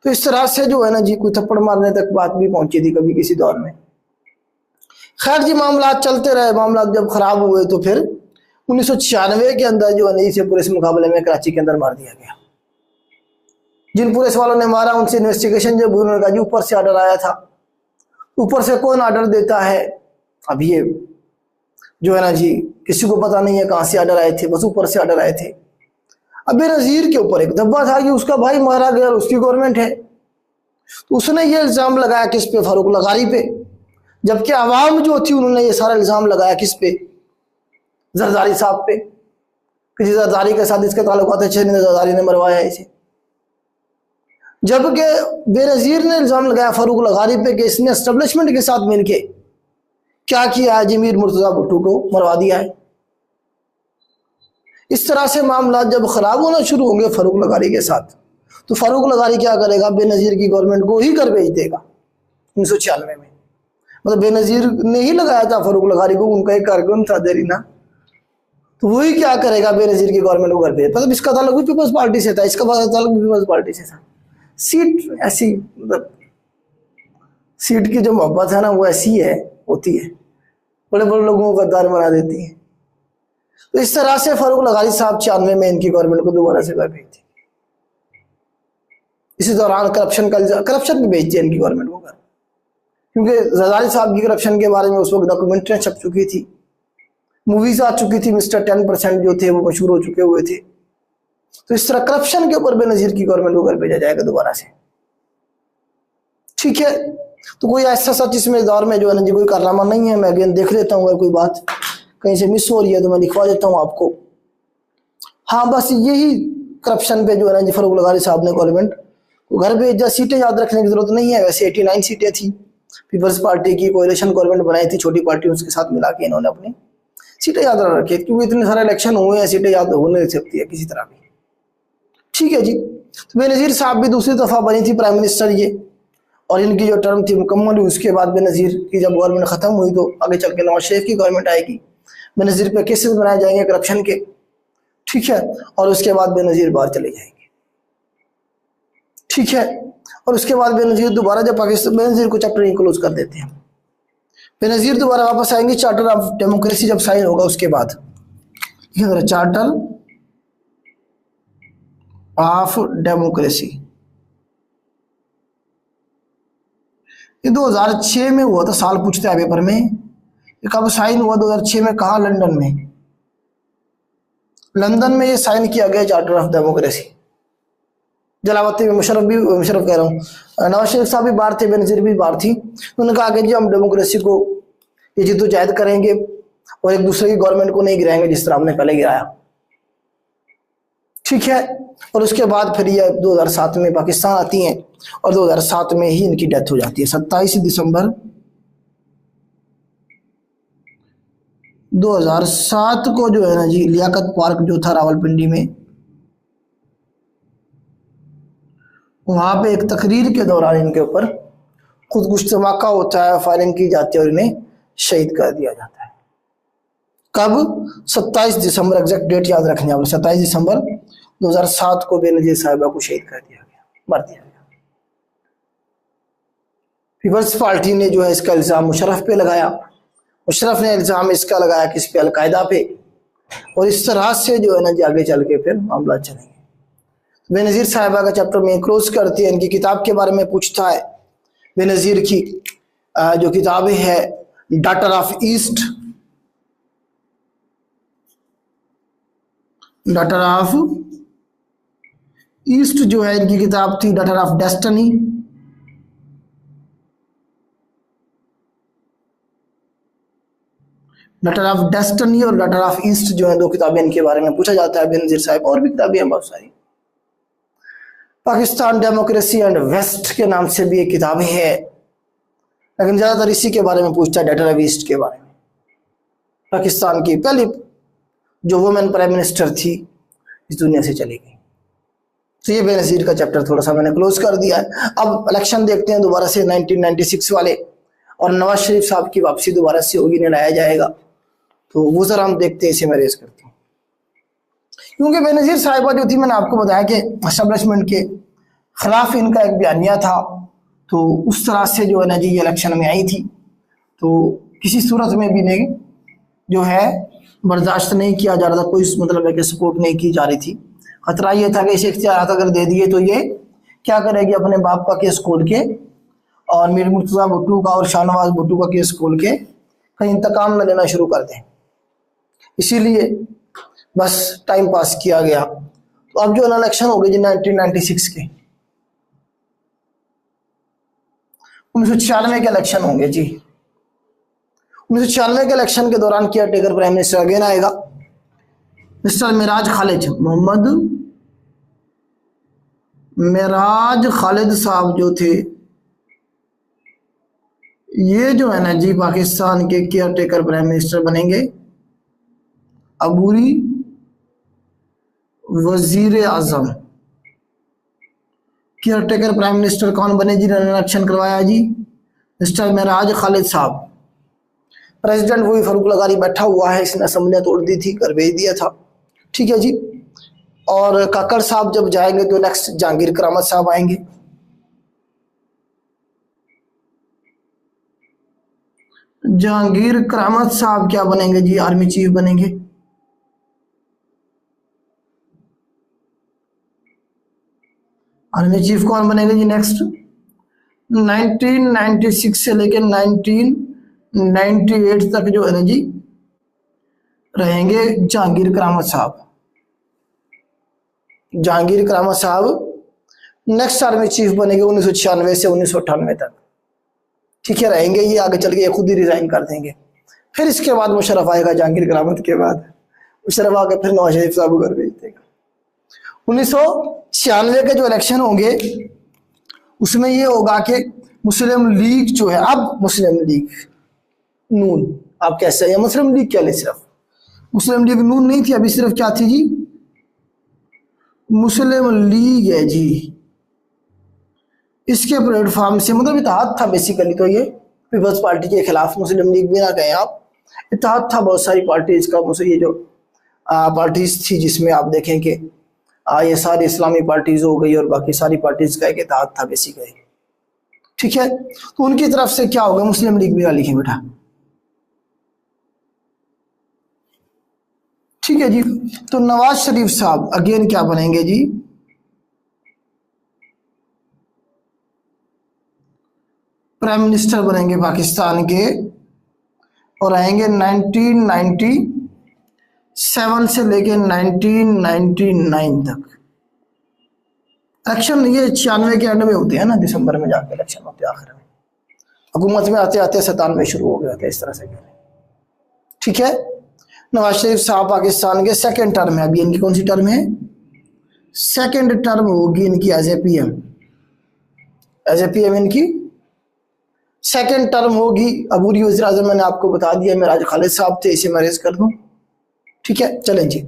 तो इस तरह से जो है ना जी कोई थप्पड़ मारने तक बात भी पहुंची थी कभी किसी दौर में। खैर जी मामला चलते रहे, मामला जब खराब हुए तो फिर 1996 के अंदर जो है ना इसे पुलिस मुकाबले में कराची के अंदर मार दिया गया। जिन पुलिस वालों ने मारा उनसे इन्वेस्टिगेशन जब उन्होंने कहा जी ऊपर से ऑर्डर आया था, ऊपर से कौन ऑर्डर देता है, अब ये जो है ना जी किसी को पता नहीं है कहाँ से ऑर्डर आए थे, बस ऊपर से ऑर्डर आए थे। अब बेनज़ीर के ऊपर एक धब्बा था कि उसका भाई मारा गया और उसकी गवर्नमेंट है, तो उसने ये इल्ज़ाम लगाया किस पे? फारूक लगारी पे। जबकि आवाम जो थी उन्होंने ये सारा इल्ज़ाम लगाया किस पे? जरदारी साहब पे, किसी जरदारी के साथ इसके ताल्लुकात अच्छे नहीं, जरदारी ने मरवाया इसे। जबकि बेनज़ीर ने इल्ज़ाम लगाया फारूक लगारी पे कि इसने एस्टेब्लिशमेंट के साथ मिलके क्या किया है, मीर मुर्तजा भुट्टो को मरवा दिया है। इस तरह से मामला जब खराब होना शुरू होंगे फारूक लगारी के साथ, तो फारूक लगारी क्या करेगा? बेनज़ीर की गवर्नमेंट को ही घर भेज देगा 1996 में। मतलब बेनज़ीर ने ही लगाया था फारूक लगारी को, उनका एक कारकुन था देरीना, तो वही क्या करेगा? बेनज़ीर की गवर्नमेंट को घर भेज। मतलब इसका ताल्लुक भी पीपल्स पार्टी से था, इसका ताल्लुक भी पीपल्स पार्टी से था। सीट ऐसी, मतलब सीट की जो मोहब्बत है ना वो ऐसी है, होती है, बड़े बड़े लोगों को गद्दार बना देती है। तो इस तरह से फारूक लगारी साहब 96 में इनकी गवर्नमेंट को दोबारा से घर भेज दी। इसी दौरान करप्शन भी भेज दिया इनकी गवर्नमेंट को घर, क्योंकि जरदारी साहब की करप्शन के बारे में उस वक्त डॉक्यूमेंट्रियाँ छप चुकी थी, मूवीज आ चुकी थी, मिस्टर 10% जो थे वो मशहूर हो चुके हुए थे। तो इस तरह करप्शन के ऊपर बेनज़ीर की गवर्नमेंट को घर भेजा जाएगा दोबारा से, ठीक है। तो कोई ऐसा सच इसमें दौर में जो है ना जी कोई कारनामा नहीं है। मैं अगेन देख लेता हूँ, अगर कोई बात कहीं से मिस हो रही है तो मैं लिखवा देता हूँ आपको। हाँ, बस यही करप्शन पे जो है ना जी फारूक लगारी साहब ने गवर्नमेंट को घर भेजा। सीटें याद रखने की जरूरत नहीं है, वैसे 89 सीटें थी। पीपल्स पार्टी की कोalition गवर्नमेंट बनाई थी, छोटी पार्टी उसके साथ मिला के इन्होंने अपनी सीटें याद रखी, क्योंकि इतने सारे इलेक्शन हुए हैं, सीटें याद हो नहीं सकती है किसी तरह भी, ठीक है जी। तो बेनज़ीर साहब भी दूसरी दफ़ा बनी थी प्राइम मिनिस्टर ये, और इनकी जो टर्म थी मुकम्मल हुई। उसके बाद बेनज़ीर की जब गवर्नमेंट ख़त्म हुई तो आगे चल के नवाज शरीफ की गवर्नमेंट आएगी, बेनज़ीर पे केसेस बनाए जाएंगे करप्शन के, ठीक है, और उसके बाद बेनज़ीर बाहर चले जाएंगे, ठीक है। और उसके बाद बेनज़ीर दोबारा जब पाकिस्तान, बेनज़ीर को चैप्टर ही क्लोज कर देते हैं, बेनज़ीर दोबारा वापस आएंगे। चार्टर ऑफ डेमोक्रेसी जब साइन होगा उसके बाद, चार्टर ऑफ डेमोक्रेसी ये 2006 में हुआ था। साल पूछते हैं पेपर में, ये कब साइन हुआ? 2006 में। कहाँ? लंदन में। लंदन में ये साइन किया गया चार्टर ऑफ डेमोक्रेसी। जलावती में मुशर्रफ कह रहा हूँ, नवाज शरीफ साहब भी बाहर थे, बेनज़ीर भी बाहर थी। उन्होंने कहा कि जी हम डेमोक्रेसी को ये जिद्दोजहद करेंगे और एक दूसरे की गवर्नमेंट को नहीं गिराएंगे जिस तरह हमने पहले गिराया, ठीक है। और उसके बाद फिर ये 2007 में पाकिस्तान आती हैं और 2007 में ही इनकी डेथ हो जाती है। 27 दिसंबर 2007 को जो है ना जी लियाकत पार्क जो था रावलपिंडी में, वहां पे एक तकरीर के दौरान इनके ऊपर खुदकुश धमाका होता है, फायरिंग की जाती है और इन्हें शहीद कर दिया जाता है। कब? 27 दिसंबर, एग्जैक्ट डेट याद रखने वाले, 27 दिसंबर 2007 को बेनजीर साहिबा को शहीद कर दिया गया, मार दिया गया। पीपल्स पार्टी ने जो है इसका इल्जाम मुशर्रफ पे लगाया, मुशर्रफ ने इल्जाम इसका लगाया किस पे? अलकायदा पे, और इस तरह से जो है ना जी आगे चल के फिर मामला चलेंगे। बेनजीर साहिबा का चैप्टर में क्लोज करते हैं, इनकी किताब के बारे में पूछता है। बेनजीर की जो किताबें है daughter of east, daughter of east जो है इनकी किताब थी, daughter of destiny, daughter of destiny और डॉटर ऑफ ईस्ट जो है दो किताबें इनके बारे में पूछा जाता है बेनजीर साहिब। और भी किताबें हैं बहुत सारी। पाकिस्तान डेमोक्रेसी एंड वेस्ट के नाम से भी एक किताब है, लेकिन ज्यादातर इसी के बारे में पूछता है, डॉटर ऑफ ईस्ट के बारे में। पाकिस्तान की पहली जो वुमेन प्राइम मिनिस्टर थी इस दुनिया से चली गई। तो ये बेनजीर का चैप्टर थोड़ा सा मैंने क्लोज कर दिया है। अब इलेक्शन देखते हैं दोबारा से 1996 वाले, और नवाज शरीफ साहब की वापसी दोबारा से होगी, इन्हें लाया जाएगा, तो वो जरा हम देखते हैं, इसे मैं रेज करता हूँ। क्योंकि बेनजीर साहिबा जो थी, मैंने आपको बताया कि एस्टेब्लिशमेंट के खिलाफ इनका एक बयानिया था, तो उस तरह से जो है ना जी ये इलेक्शन में आई थी, तो किसी सूरत में भी नहीं जो है बर्दाश्त नहीं किया जा रहा था, कोई मतलब है कि सपोर्ट नहीं की जा रही थी। खतरा ये था कि इसे इख्तियार अगर दे दिए तो ये क्या करेगी, अपने बाप का केस खोल के और मीर मुर्तज़ा भुट्टो का और शाहनवाज भुट्टो का केस खोल के कहीं इंतकाम न लेना शुरू कर दें। इसीलिए बस टाइम पास किया गया। तो अब जो इलेक्शन हो गए जी 1996 के, 1996 के इलेक्शन होंगे जी। 1996 के इलेक्शन के दौरान care taker prime minister again आएगा, मिस्टर मिराज खालिद, मोहम्मद मिराज खालिद साहब जो थे, ये जो है ना जी पाकिस्तान के केयर टेकर प्राइम मिनिस्टर बनेंगे। अबूरी वजीर आजम, केयर टेकर प्राइम मिनिस्टर कौन बने जी, इलेक्शन करवाया जी मिस्टर मिराज खालिद साहब। प्रेसिडेंट वही फारूक लगारी बैठा हुआ है, इसने असम्बलियां तोड़ दी थी, कर भेज दिया था, ठीक है जी। और काकड़ साहब जब जाएंगे तो नेक्स्ट जहांगीर करामत साहब आएंगे। जहांगीर करामत साहब क्या बनेंगे जी, आर्मी चीफ बनेंगे। आर्मी चीफ कौन बनेंगे जी नेक्स्ट? 1996 से लेकर 1998 तक जो है ना जी रहेंगे जहांगीर करामत साहब। जहांगीर करामत साहब नेक्स्ट आर्मी चीफ बनेंगे 1996 से 1998 तक, ठीक है, रहेंगे। ये आगे चल के खुद ही रिजाइन कर देंगे। फिर इसके बाद मुशर्रफ आएगा, जहांगीर करामत के बाद मुशर्रफ आके फिर नवाज शरीफ साहब को घर भेज देगा। 1996 के जो इलेक्शन होंगे उसमें ये होगा कि मुस्लिम लीग जो है, अब मुस्लिम लीग नून, आप कैसे या मुस्लिम लीग क्या ले, सिर्फ मुस्लिम लीग नून नहीं थी, अभी सिर्फ क्या थी जी, मुस्लिम लीग है जी। इसके प्लेटफॉर्म से मतलब इत्तेहाद था बेसिकली, तो ये पीपल्स पार्टी के खिलाफ मुस्लिम लीग भी ना कहें आप, इत्तेहाद था बहुत सारी पार्टीज का। ये जो पार्टीज थी जिसमें आप देखें कि ये सारी इस्लामी पार्टीज हो गई और बाकी सारी पार्टीज का एक इत्तेहाद था बेसिकली, ठीक है। तो उनकी तरफ से क्या होगा, मुस्लिम लीग भी लिखें बेटा, ठीक है जी। तो नवाज शरीफ साहब अगेन क्या बनेंगे जी, प्राइम मिनिस्टर बनेंगे पाकिस्तान के, और आएंगे 1997 से लेके 1999 तक। इलेक्शन ये 96 के एंड में होते हैं ना, दिसंबर में जाके इलेक्शन होते हैं आखिर में। हुकूमत में आते आते 97 शुरू हो गया था, इस तरह से, ठीक है। नवाज शरीफ साहब पाकिस्तान के सेकंड टर्म है, अभी इनकी कौन सी टर्म है, सेकंड टर्म होगी इनकी as a PM, as a PM इनकी सेकंड टर्म होगी अबूरी वज़ीर आज़म, मैंने आपको बता दिया मिराज खालिद साहब थे, इसे मैं रेज कर दूं। ठीक है, चलें जी।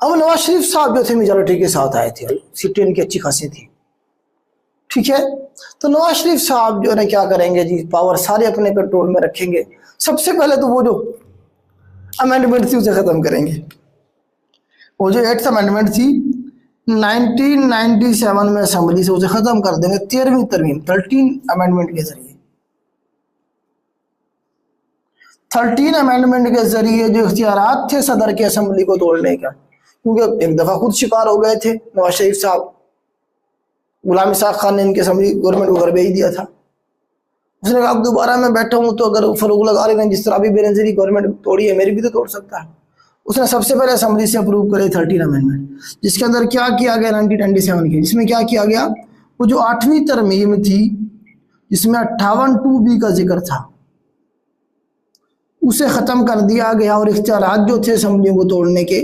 अब नवाज शरीफ साहब जो थे मेजॉरिटी के साथ आए थे, सीटें इनकी अच्छी खासी थी। ठीक है, तो नवाज शरीफ साहब जो है क्या करेंगे जी, पावर सारे अपने कंट्रोल में रखेंगे। सबसे पहले तो वो जो अमेंडमेंट थी उसे खत्म करेंगे। वो जो 8th अमेंडमेंट थी 1997 में असेंबली से, उसे खत्म कर देंगे 13वीं तरमीम 13 अमेंडमेंट के जरिए। 13 अमेंडमेंट के जरिए जो इख्तियारात थे सदर के असेंबली को तोड़ने का, क्योंकि एक दफा खुद शिकार हो गए थे नवाज शरीफ साहब। गुलाम इसाक खान ने इनके असेंबली गवर्नमेंट को घर भेज दिया था। उसने कहा अब दोबारा मैं बैठा हूँ तो अगर फरूक लगा रहे हैं जिस तरह अभी बेनजीर गवर्नमेंट तोड़ी है, मेरी भी तो तोड़ सकता है। उसने सबसे पहले असेंबली से अप्रूव करे 13 अमेंडमेंट, जिसके अंदर क्या किया गया 1997 के, जिसमें क्या किया गया, वो जो 8वीं तरमीम थी जिसमें 58(2)B का जिक्र था, उसे खत्म कर दिया गया और इख्तियारात जो थे असेंबली को तोड़ने के,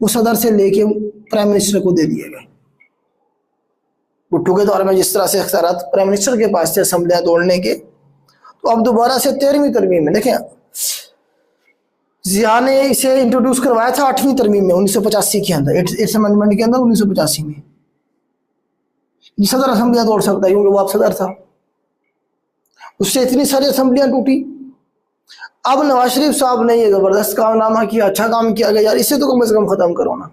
वो सदर से लेके प्राइम मिनिस्टर को दे दिए गए। भुट्टो के दौर में जिस तरह से इख्तियारात प्राइम मिनिस्टर के पास थे असेंबलियां तोड़ने के, तो अब दोबारा से 13वीं तरमीम में देखें, जिया ने इसे इंट्रोड्यूस करवाया था 8वीं तरमीम में 1985 के अंदर, 8th अमेंडमेंट के अंदर 1985 में। सदर असेंबलियां तोड़ सकता है क्योंकि वो आप सदर था, उससे इतनी सारी असेंबलियां टूटी। अब नवाज शरीफ साहब ने ये जबरदस्त कारनामा किया, अच्छा काम किया गया यार, इसे तो कम से कम खत्म करो ना।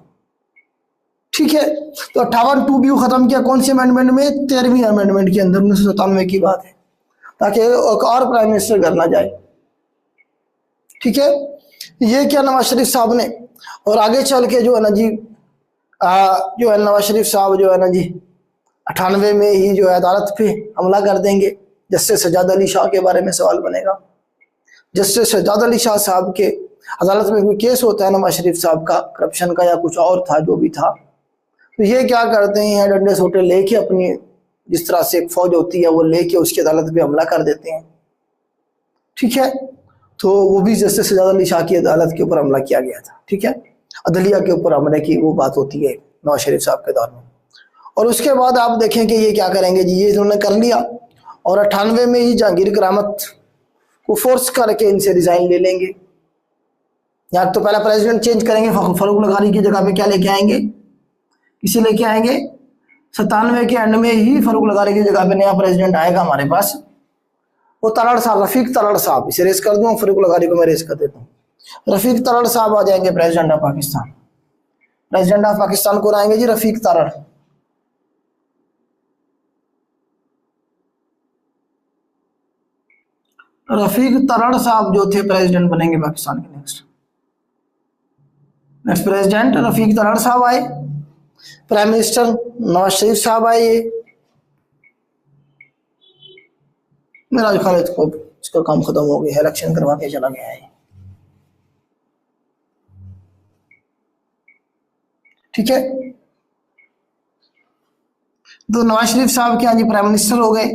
ठीक है, तो 58(2)B खत्म किया कौन सी अमेंडमेंट में, 13वीं अमेंडमेंट के अंदर, 1997 की बात है, ताकि एक और प्राइम मिनिस्टर घर ना जाए। ठीक है, ये क्या नवाज शरीफ साहब ने, और आगे चल के जो है ना जी जो है नवाज शरीफ साहब जो है ना जी 98 में ही जो है अदालत पे हमला कर देंगे। जस्टिस सज्जाद अली शाह के बारे में सवाल बनेगा। जस्टिस सज्जाद अली शाह साहब के अदालत में कोई केस होता है नवाज शरीफ साहब का, करप्शन का या कुछ और था जो भी था, तो ये क्या करते हैं, डंडे सोटे लेके अपनी जिस तरह से एक फौज होती है वो लेके उसकी अदालत पे हमला कर देते हैं। ठीक है, तो वो भी जस्टिस सज्जाद अली शाह की अदालत के ऊपर हमला किया गया था। ठीक है, अदलिया के ऊपर हमले की वो बात होती है नवाज शरीफ साहब के दौर में। और उसके बाद आप देखें कि ये क्या करेंगे जी, ये इन्होंने कर लिया और 98 में ही जहांगीर करामत को फोर्स करके इनसे रिजाइन ले लेंगे। या तो पहला प्रेसिडेंट चेंज करेंगे, फरूक लगारी की जगह पे क्या लेके आएंगे, किसी लेके आएंगे, 97 के एंड में ही फरूक लगारी की जगह पे नया प्रेसिडेंट आएगा हमारे पास, वो तलड़ साहब, रफीक तलड़ साहब, इसे रेस कर दूं, फरूक लगारी को मैं रेस कर देता हूँ। रफीक तलड़ साहब आ जाएंगे president of Pakistan. President of Pakistan को आएंगे जी रफीक तलड़। रफीक तलड़ साहब जो थे प्रेसिडेंट बनेंगे पाकिस्तान के नेक्स्ट प्रेसिडेंट रफीक तलड़ साहब आए। प्राइम मिनिस्टर नवाज शरीफ साहब आए। ये मिराज खालिद को इसका काम खत्म हो गया, इलेक्शन करवा के चला गया है। ठीक है, तो नवाज शरीफ साहब के हाँ जी प्राइम मिनिस्टर हो गए।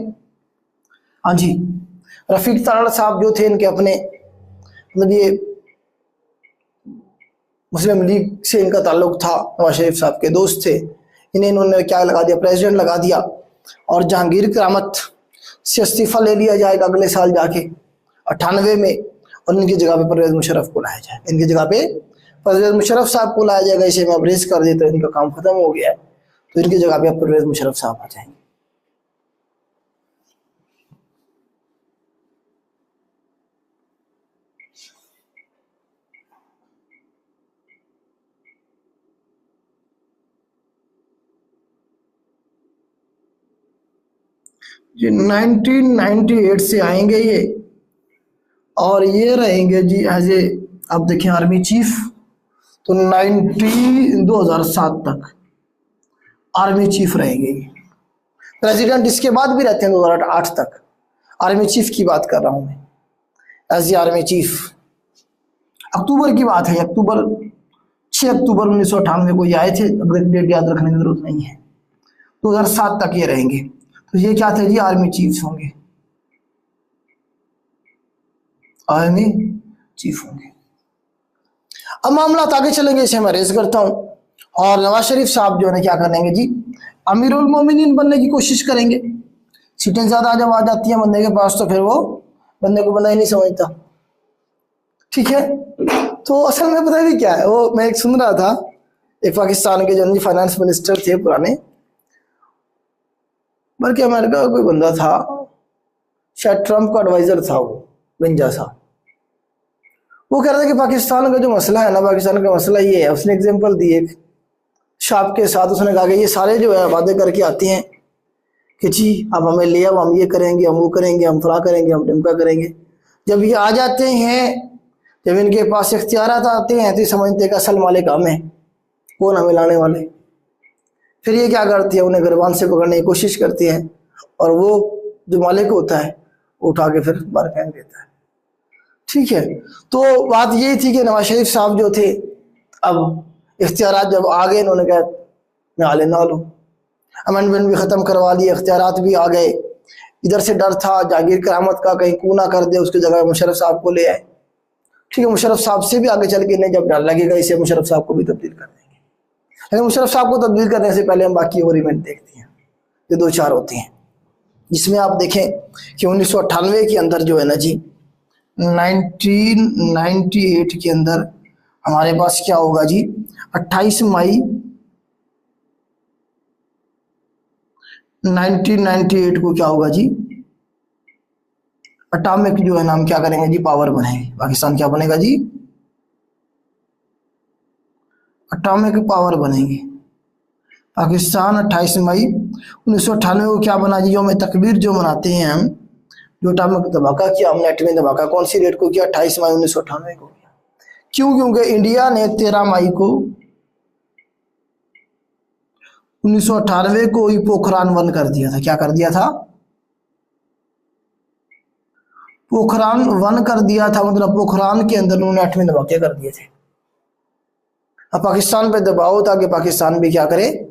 हाँ जी, रफीक तलड़ साहब जो थे इनके अपने मतलब ये मुस्लिम लीग से इनका ताल्लुक था, नवाज शरीफ साहब के दोस्त थे। इन्होंने क्या लगा दिया, प्रेसिडेंट लगा दिया और जहांगीर करामत से इस्तीफा ले लिया जाएगा अगले साल जाके 98 में, और इनकी जगह पे परवेज मुशर्रफ को लाया जाए। इनकी जगह पे परवेज मुशर्रफ साहब को लाया जाएगा। इसे मैं अब्रेज कर देता हूँ, इनका काम खत्म हो गया है, तो इनकी जगह पे अब परवेज मुशर्रफ साहब आ जाएंगे। जी 1998 से आएंगे ये, और ये रहेंगे जी एज ए, आप देखें आर्मी चीफ, तो 2007 तक आर्मी चीफ रहेंगे ये। प्रेसिडेंट इसके बाद भी रहते हैं 2008 तक। आर्मी चीफ की बात कर रहा हूं मैं, एज ए आर्मी चीफ। अक्टूबर की बात है, अक्टूबर 6 अक्टूबर 1998 को ये आए थे, डेट याद रखने की जरूरत नहीं है। 2007 तक ये रहेंगे। तो ये क्या थे जी, आर्मी चीफ होंगे, आर्मी चीफ होंगे। अब मामला आगे चलेंगे, इसे मैं रेज करता हूं। और नवाज शरीफ साहब जो है क्या करेंगे जी, अमीरुल मोमिनीन बनने की कोशिश करेंगे। सीटें ज्यादा जब आ जाती हैं बंदे के पास तो फिर वो बंदे को बंदा ही नहीं समझता। ठीक है, तो असल में पता है क्या है, वो मैं एक सुन रहा था, एक पाकिस्तान के जो फाइनेंस मिनिस्टर थे पुराने, बल्कि अमेरिका का कोई बंदा था, शायद ट्रम्प का एडवाइजर था वो, गंजा सा। वो कह रहा था कि पाकिस्तान का जो मसला है ना, पाकिस्तान का मसला ये है, उसने एग्जांपल दी एक शॉप के साथ। उसने कहा कि ये सारे जो है वादे करके आते हैं कि जी अब हमें ले आओ, हम ये करेंगे, हम वो करेंगे, हम फला करेंगे, हम ढिमका करेंगे। जब ये आ जाते हैं, जब इनके पास इख्तियारात आते हैं तो समझते हैं कि असल मालिक हम हैं, कौन हमें लाने वाले। फिर ये क्या करती है, उन्हें गिरबान से पकड़ने की कोशिश करती है, और वो जो मालिक होता है उठा के फिर बाहर फेंक देता है। ठीक है, तो बात यही थी कि नवाज शरीफ साहब जो थे, अब इख्तियारात जब आ गए, इन्होंने कहा मैं आले ना लूँ, अमेंडमेंट भी ख़त्म करवा लिए, इख्तियारात भी आ गए। इधर से डर था जागीर करामत का, कहीं कूं ना कर दे, उसकी जगह मुशर्रफ साहब को ले आए। ठीक है, मुशर्रफ साहब से भी आगे चल के नहीं, जब डर लगेगा इसे मुशर्रफ साहब को भी तब्दील कर देंगे। लेकिन मुशर्रफ साहब को तब्दील करने से पहले हम बाकी और इवेंट देखते हैं, जो 2-4 होते हैं, जिसमें आप देखें कि 1998 के अंदर जो है ना जी, 1998 के अंदर हमारे पास क्या होगा जी, 28 मई 1998 को क्या होगा जी, एटॉमिक जो है ना, हम क्या करेंगे जी, पावर बनेंगे। पाकिस्तान क्या बनेगा जी, एटॉमिक पावर बनेंगे। पाकिस्तान 28 मई 1998 को क्या बना जी, यौम तकबीर जो मनाते हैं हम, जो एटॉमिक धमाका किया हमने, एटमी धमाका कौन सी डेट को किया, 28 मई 1998 को किया। क्यों? क्योंकि इंडिया ने 13 मई को 1998 को ही पोखरान 1 कर दिया था। क्या कर दिया था? पोखरान 1 कर दिया था, मतलब पोखरान के अंदर उन्होंने एटमी धमाके कर दिए थे। अब पाकिस्तान पे दबाव था कि पाकिस्तान भी क्या करे,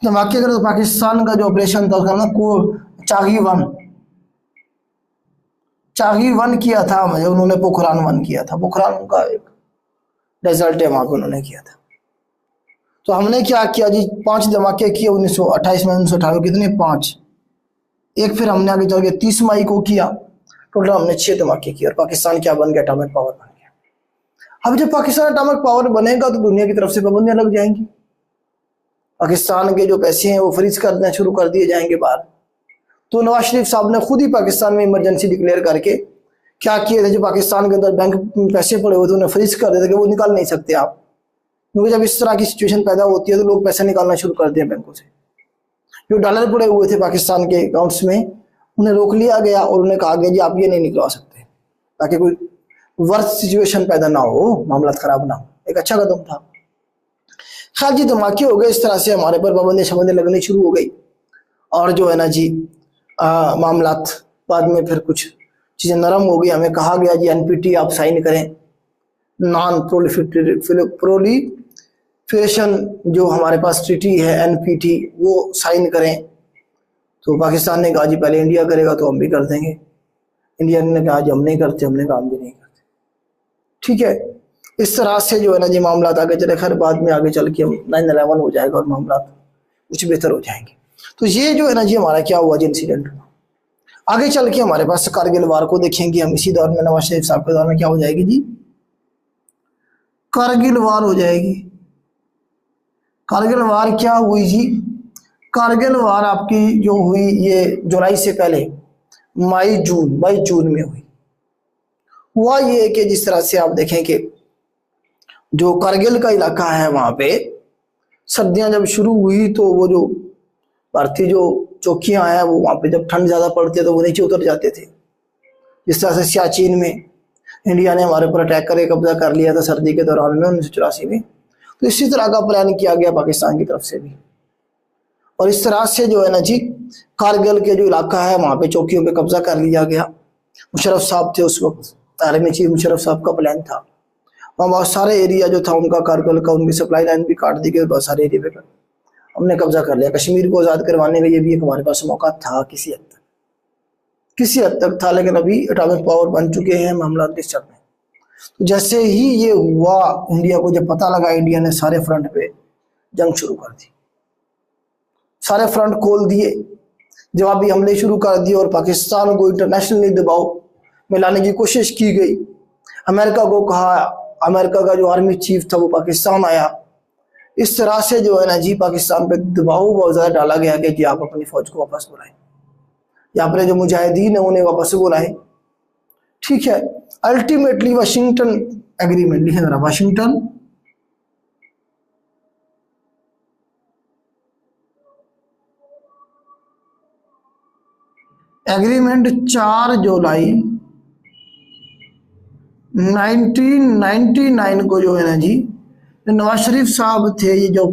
धमाके करे। तो पाकिस्तान का जो ऑपरेशन था उसका नाम चागी वन किया था, उन्होंने पोखरान 1 किया था। पोखरान का एक रिजल्ट है, वहां पे उन्होंने किया था। तो हमने क्या किया जी, 5 धमाके किए 1928 में, 1998 कितने, 5। एक फिर हमने आगे चल के 30 मई को किया, टोटल हमने 6 धमाके किए, और पाकिस्तान क्या बन गया, एटॉमिक पावर बन गया। अब जब पाकिस्तान एटॉमिक पावर बनेगा तो दुनिया की तरफ से पाबंदियां लग जाएंगी, पाकिस्तान के जो पैसे हैं वो फ्रीज करने शुरू कर दिए जाएंगे बाहर। तो नवाज शरीफ साहब ने खुद ही पाकिस्तान में इमरजेंसी डिक्लेयर करके क्या किए थे, जो पाकिस्तान के अंदर बैंक में पैसे पड़े हुए थे उन्हें फ्रीज कर देते कि वो निकाल नहीं सकते आप, क्योंकि जब इस तरह की सिचुएशन पैदा होती है तो लोग पैसे निकालना शुरू कर दिए बैंकों से। जो डॉलर पड़े हुए थे पाकिस्तान के अकाउंट्स में, उन्हें रोक लिया गया और उन्हें कहा गया जी आप ये नहीं निकलवा सकते, ताकि कोई वर्स्ट सिचुएशन पैदा ना हो, मामला खराब ना हो। एक अच्छा कदम था। खैर जी, धमाके हो गए, इस तरह से हमारे पर पाबंदी शबंदी लगनी शुरू हो गई, और जो है ना जी मामलात बाद में फिर कुछ चीज़ें नरम हो गई। हमें कहा गया जी एनपीटी आप साइन करें, नॉन प्रोलिफरेशन जो हमारे पास ट्रीटी है एनपीटी, वो साइन करें। तो पाकिस्तान ने कहा जी पहले इंडिया करेगा तो हम भी कर देंगे। इंडिया ने कहा जी हम नहीं करते, हमने कहा हम भी नहीं करते। ठीक है, इस तरह से जो है ना जी मामला आगे चले। खैर बाद में आगे चल के 9/11 हो जाएगा और मामला कुछ बेहतर हो जाएंगे। तो ये जो है ना जी हमारा क्या हुआ जी इंसिडेंट। आगे चल के हमारे पास कारगिल वार को देखेंगे हम। इसी दौर में नवाज शरीफ साहब के दौर में क्या हो जाएगी जी, कारगिल वार हो जाएगी। कारगिल वार क्या हुई जी, कारगिल वार आपकी जो हुई ये जुलाई से पहले मई जून में हुई। हुआ ये कि जिस तरह से आप देखें कि जो कारगिल का इलाका है वहां पे सर्दियां जब शुरू हुई तो वो जो भारतीय जो चौकियां हैं वो वहां पे जब ठंड ज्यादा पड़ती है तो वो नीचे उतर जाते थे। जिस तरह से सियाचिन में इंडिया ने हमारे ऊपर अटैक करके कब्जा कर लिया था सर्दी के दौरान में 1984 में, तो इसी तरह का प्लान किया गया पाकिस्तान की तरफ से भी। और इस तरह से जो है ना जी कारगिल के जो इलाका है वहां पे चौकियों पे कब्जा कर लिया गया। मुशर्रफ साहब थे उस वक्त, आर्मी चीफ मुशर्रफ साहब का प्लान था। वहाँ बहुत सारे एरिया जो था उनका कारगिल का, उनकी सप्लाई लाइन भी काट दी गई, बहुत सारे एरिया पे हमने कब्जा कर लिया। कश्मीर को आज़ाद करवाने का ये भी एक हमारे पास मौका था, किसी हद तक था। लेकिन अभी एटॉमिक पावर बन चुके हैं, मामला डिस्टर्ब है। तो जैसे ही ये हुआ, इंडिया को जब पता लगा, इंडिया ने सारे फ्रंट पे जंग शुरू कर दी, सारे फ्रंट खोल दिए। जवाबी हमले शुरू कर दिए और पाकिस्तान को इंटरनेशनली दबाव में लाने की कोशिश की गई। अमेरिका को कहा, अमेरिका का जो आर्मी चीफ था वो पाकिस्तान आया। इस तरह से जो है ना जी पाकिस्तान पे दबाव बहुत ज़्यादा डाला गया कि जी आप अपनी फौज को वापस बुलाएं, या अपने जो मुजाहिदीन है उन्हें वापस बुलाएं। ठीक है, अल्टीमेटली वाशिंगटन एग्रीमेंट लिखे जरा, वाशिंगटन एग्रीमेंट 4 जुलाई 1999 को जो है ना जी नवाज शरीफ साहब थे, ये जो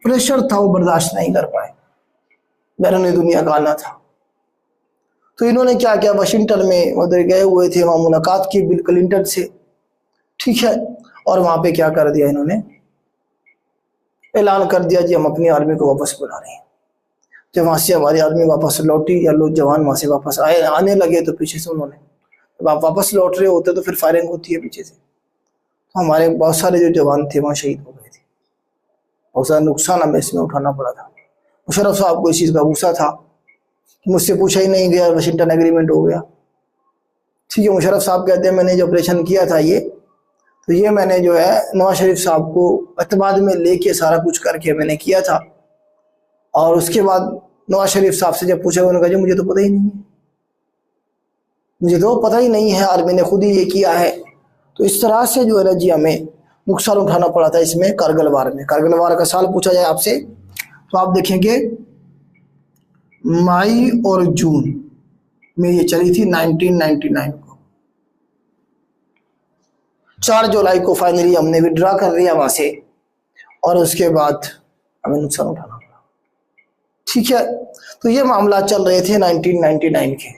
प्रेशर था वो बर्दाश्त नहीं कर पाए, बैरूनी दुनिया का आना था। तो इन्होंने क्या किया, वाशिंगटन में उधर गए हुए थे, वहां मुलाकात की बिल क्लिंटन से। ठीक है, और वहां पे क्या कर दिया इन्होंने, ऐलान कर दिया जी हम अपनी आर्मी को वापस बुला रहे हैं। जब वहां से हमारी आर्मी वापस लौटी या लोग जवान वहां से वापस आने लगे तो पीछे से उन्होंने, जब आप वापस लौट रहे होते तो फिर फायरिंग होती है पीछे से, तो हमारे बहुत सारे जो जवान थे वहाँ शहीद हो गए थे। बहुत सारा नुकसान हमें इसमें उठाना पड़ा था। मुशर्रफ साहब को इस चीज़ का गुस्सा था कि मुझसे पूछा ही नहीं गया, वाशिंगटन एग्रीमेंट हो गया। ठीक है, मुशर्रफ साहब कहते हैं मैंने जो ऑपरेशन किया था ये मैंने जो है नवाज शरीफ साहब को एतमाद में लेके सारा कुछ करके मैंने किया था। और उसके बाद नवाज शरीफ साहब से जब पूछा उन्होंने कहा जी मुझे तो पता ही नहीं है, मुझे तो पता ही नहीं है, आर्मी ने खुद ही ये किया है। तो इस तरह से जो है ना जी हमें नुकसान उठाना पड़ा था इसमें कारगिल वार में। कारगिल वार का साल पूछा जाए आपसे तो आप देखेंगे मई और जून में ये चली थी 1999 को। 4 जुलाई को फाइनली हमने विड्रॉ कर लिया वहां से और उसके बाद हमें नुकसान उठाना पड़ा। ठीक है, तो ये मामला चल रहे थे 1999 के।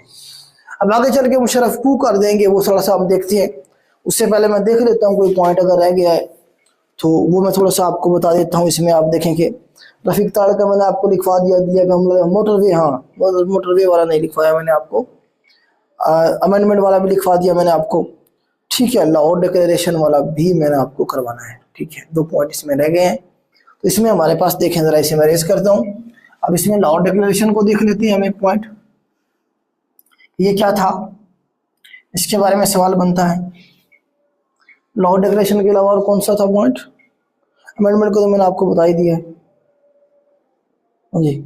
अब आगे चल के मुशर्रफ को कर देंगे, वो थोड़ा सा हम देखते हैं। उससे पहले मैं देख लेता हूँ कोई पॉइंट अगर रह गया है तो वो मैं थोड़ा सा आपको बता देता हूँ। इसमें आप देखेंगे रफीक ताड़ का मैंने आपको लिखवा दिया कि हम मोटरवे, हाँ मोटरवे वाला नहीं लिखवाया मैंने आपको, अमेंडमेंट वाला भी लिखवा दिया मैंने आपको। ठीक है, लाहौर डिक्लेरेशन वाला भी मैंने आपको करवाना है। ठीक है, 2 पॉइंट इसमें रह गए हैं। तो इसमें हमारे पास देखें जरा, इसे मैं रेज करता हूँ। अब इसमें लाहौर डिक्लेरेशन को देख लेते हैं हम एक पॉइंट, ये क्या था इसके बारे में सवाल बनता है। लाहौर डिक्लेरेशन के अलावा और कौन सा था पॉइंट, अमेंडमेंट को तो मैंने आपको बता ही दिया है जी।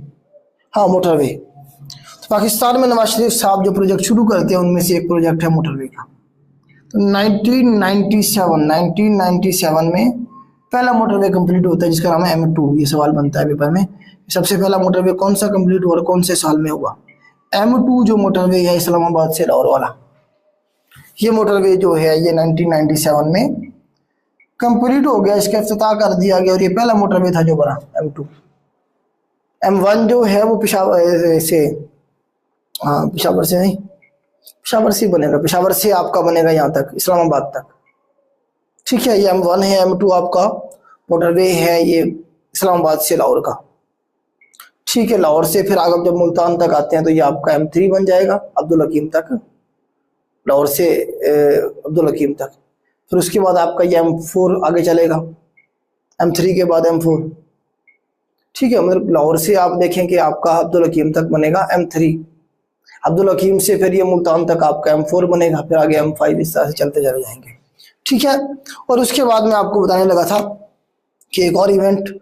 हाँ, मोटरवे। तो पाकिस्तान में नवाज शरीफ साहब जो प्रोजेक्ट शुरू करते हैं उनमें से एक प्रोजेक्ट है मोटरवे का। तो 1997 में पहला मोटरवे कंप्लीट होता है जिसका नाम है M2। ये सवाल बनता है पेपर में, सबसे पहला मोटरवे कौन सा कंप्लीट हुआ और कौन से साल में हुआ। M2 जो मोटरवे है इस्लामाबाद से लाहौर वाला, ये मोटरवे जो है ये 1997 में कंप्लीट हो गया, इसका इफ्तिताह कर दिया गया। और ये पहला मोटरवे था जो बना M2। M1 जो है वो पेशावर से, हाँ पेशावर से नहीं, पेशावर से बनेगा, पेशावर से आपका बनेगा यहाँ तक इस्लामाबाद तक। ठीक है, ये M1 है। M2 आपका मोटरवे है ये इस्लामाबाद से लाहौर का। ठीक है, लाहौर से फिर आगे जब मुल्तान तक आते हैं तो ये आपका M3 बन जाएगा, अब्दुल हकीम तक, लाहौर से अब्दुल हकीम तक। फिर उसके बाद आपका ये M4 आगे चलेगा, M3 के बाद M4। ठीक है, मतलब लाहौर से आप देखें कि आपका अब्दुल हकीम तक बनेगा M3, अब्दुल हकीम से फिर ये मुल्तान तक आपका M4 बनेगा, फिर आगे M5, इस तरह से चलते चले जाएंगे। ठीक है, और उसके बाद मैं आपको बताने लगा था कि एक और इवेंट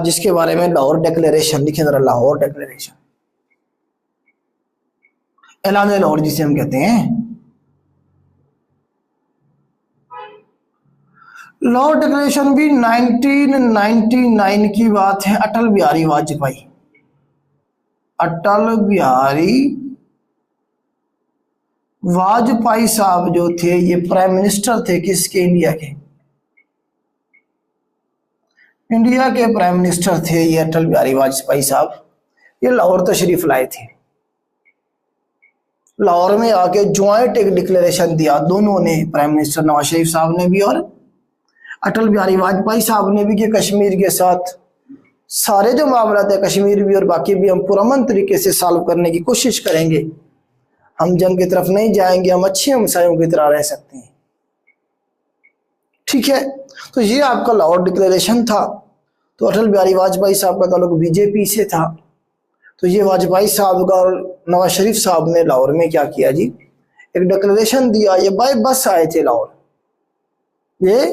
जिसके बारे में लाहौर डिक्लेरेशन, लिखे जरा लाहौर डिक्लेरेशन, ऐलान लाहौर जिसे हम कहते हैं। लाहौर डिक्लेरेशन भी 1999 की बात है। अटल बिहारी वाजपेयी, अटल बिहारी वाजपेयी साहब जो थे ये प्राइम मिनिस्टर थे किसके, इंडिया के, इंडिया के प्राइम मिनिस्टर थे ये अटल बिहारी वाजपेयी साहब। ये लाहौर तशरीफ लाए थे, लाहौर में आके ज्वाइंट एक डिक्लेरेशन दिया दोनों ने, प्राइम मिनिस्टर नवाज शरीफ साहब ने भी और अटल बिहारी वाजपेयी साहब ने भी, कि कश्मीर के साथ सारे जो मामला है कश्मीर भी और बाकी भी हम पुरअमन तरीके से सॉल्व करने की कोशिश करेंगे। हम जंग की तरफ नहीं जाएंगे, हम अच्छे हमसायों की तरह रह सकते हैं। ठीक है, तो ये आपका लाहौर डिक्लेरेशन था। तो अटल बिहारी वाजपेयी साहब का ताल्लुक बीजेपी से था तो ये वाजपेयी साहब और नवाज शरीफ साहब ने लाहौर में क्या किया जी, एक डिक्लेरेशन दिया। ये बाय बस आए थे लाहौर, ये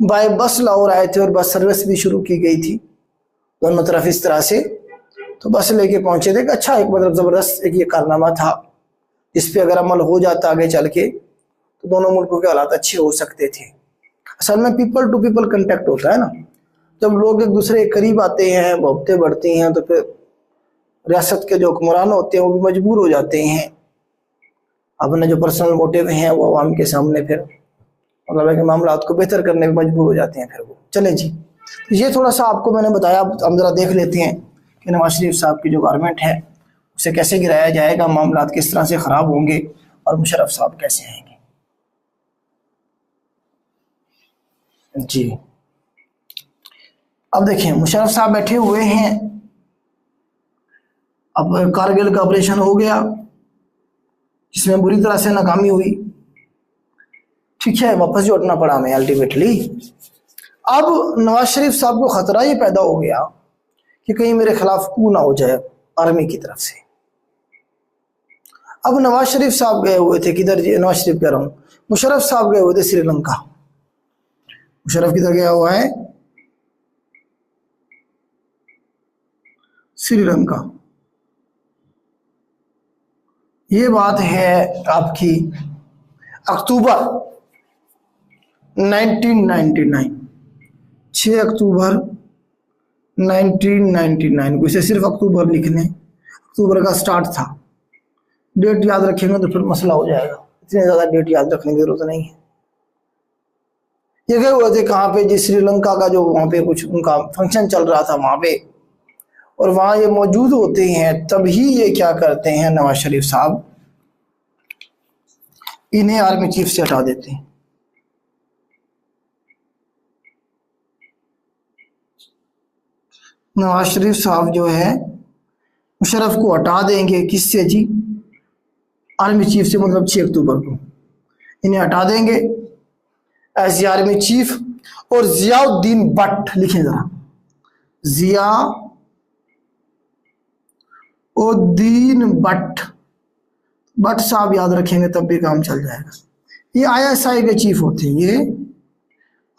बाय बस लाहौर आए थे और बस सर्विस भी शुरू की गई थी दोनों तरफ इस तरह से। तो बस लेके पहुंचे थे कि अच्छा एक मतलब जबरदस्त एक ये कारनामा था, इस पे अगर अमल हो जाता आगे चल के तो दोनों मुल्कों के हालात अच्छे हो सकते थे। असल में पीपल टू पीपल कंटेक्ट होता है ना, जब लोग एक दूसरे के करीब आते हैं, मोहब्बतें बढ़ती हैं, तो फिर रियासत के जो हुक्मरान होते हैं वो भी मजबूर हो जाते हैं अपने जो पर्सनल मोटिव हैं वो आवाम के सामने फिर मतलब है कि मामला को बेहतर करने में मजबूर हो जाते हैं फिर वो। चले जी, ये थोड़ा सा आपको मैंने बताया, हम जरा देख लेते हैं कि नवाज शरीफ साहब की जो गवर्नमेंट है उसे कैसे गिराया जाएगा, मामला किस तरह से ख़राब होंगे और मुशर्रफ साहब कैसे आएंगे। जी अब देखें, मुशर्रफ साहब बैठे हुए हैं, अब कारगिल का ऑपरेशन हो गया जिसमें बुरी तरह से नाकामी हुई, ठीक है, वापस लौटना पड़ा हमें अल्टीमेटली। अब नवाज शरीफ साहब को खतरा ये पैदा हो गया कि कहीं मेरे खिलाफ कू ना हो जाए आर्मी की तरफ से। अब नवाज शरीफ साहब गए हुए थे किधर, नवाज शरीफ कह रहा हूं, मुशर्रफ साहब गए हुए थे श्रीलंका। मुशर्रफ किधर गया हुआ है, श्रीलंका। ये बात है आपकी अक्टूबर 1999, 6 अक्टूबर 1999 को, इसे सिर्फ अक्टूबर लिख लें, अक्टूबर का स्टार्ट था। डेट याद रखेंगे तो फिर मसला हो जाएगा, इतने ज़्यादा डेट याद रखने की जरूरत नहीं है। ये गए हुए थे कहाँ पे जी, श्रीलंका का जो वहाँ पे कुछ उनका फंक्शन चल रहा था वहाँ पे, और वहाँ ये मौजूद होते हैं। तभी ये क्या करते हैं, नवाज शरीफ साहब इन्हें आर्मी चीफ से हटा देते हैं। नवाज शरीफ साहब जो है मुशर्रफ को हटा देंगे, किससे जी, आर्मी चीफ से, मतलब 6 अक्टूबर को इन्हें हटा देंगे एज आर्मी चीफ। और जियाउद्दीन भट्ट लिखें जरा, जियाउद्दीन भट्ट, भट्ट साहब याद रखेंगे तब भी काम चल जाएगा। ये आईएसआई के चीफ होते हैं, ये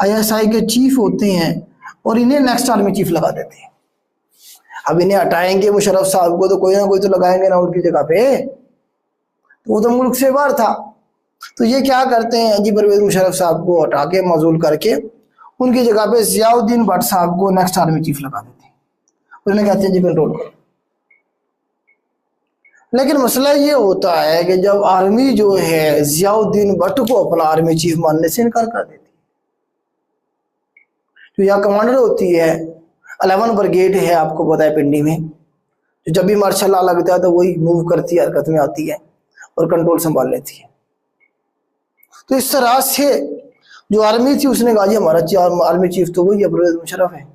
आईएसआई के चीफ होते हैं और इन्हें नेक्स्ट आर्मी चीफ लगा देते हैं। अब इन्हें हटाएंगे मुशर्रफ साहब को तो कोई ना कोई तो लगाएंगे ना उनकी जगह पे, तो वो तो मुल्क से बाहर था। तो ये क्या करते हैं जी, परवेज मुशर्रफ साहब को हटा के मौजूल करके उनकी जगह पे जियाउद्दीन भट्ट साहब को नेक्स्ट आर्मी चीफ लगा देते हैं, उन्हें कहते हैं जी कंट्रोल करो। लेकिन मसला ये होता है कि जब आर्मी जो है जियाउद्दीन भट्ट को अपना आर्मी चीफ मानने से इनकार कर देती है, तो यहाँ कमांडर होती है 11 ब्रिगेड है, आपको पता है पिंडी में, तो जब भी मार्शल लॉ लगता है तो वही मूव करती है, हरकत में आती है और कंट्रोल संभाल लेती है। तो इस तरह से जो आर्मी थी उसने कहा जी हमारा आर्मी चीफ तो वही परवेज मुशर्रफ है,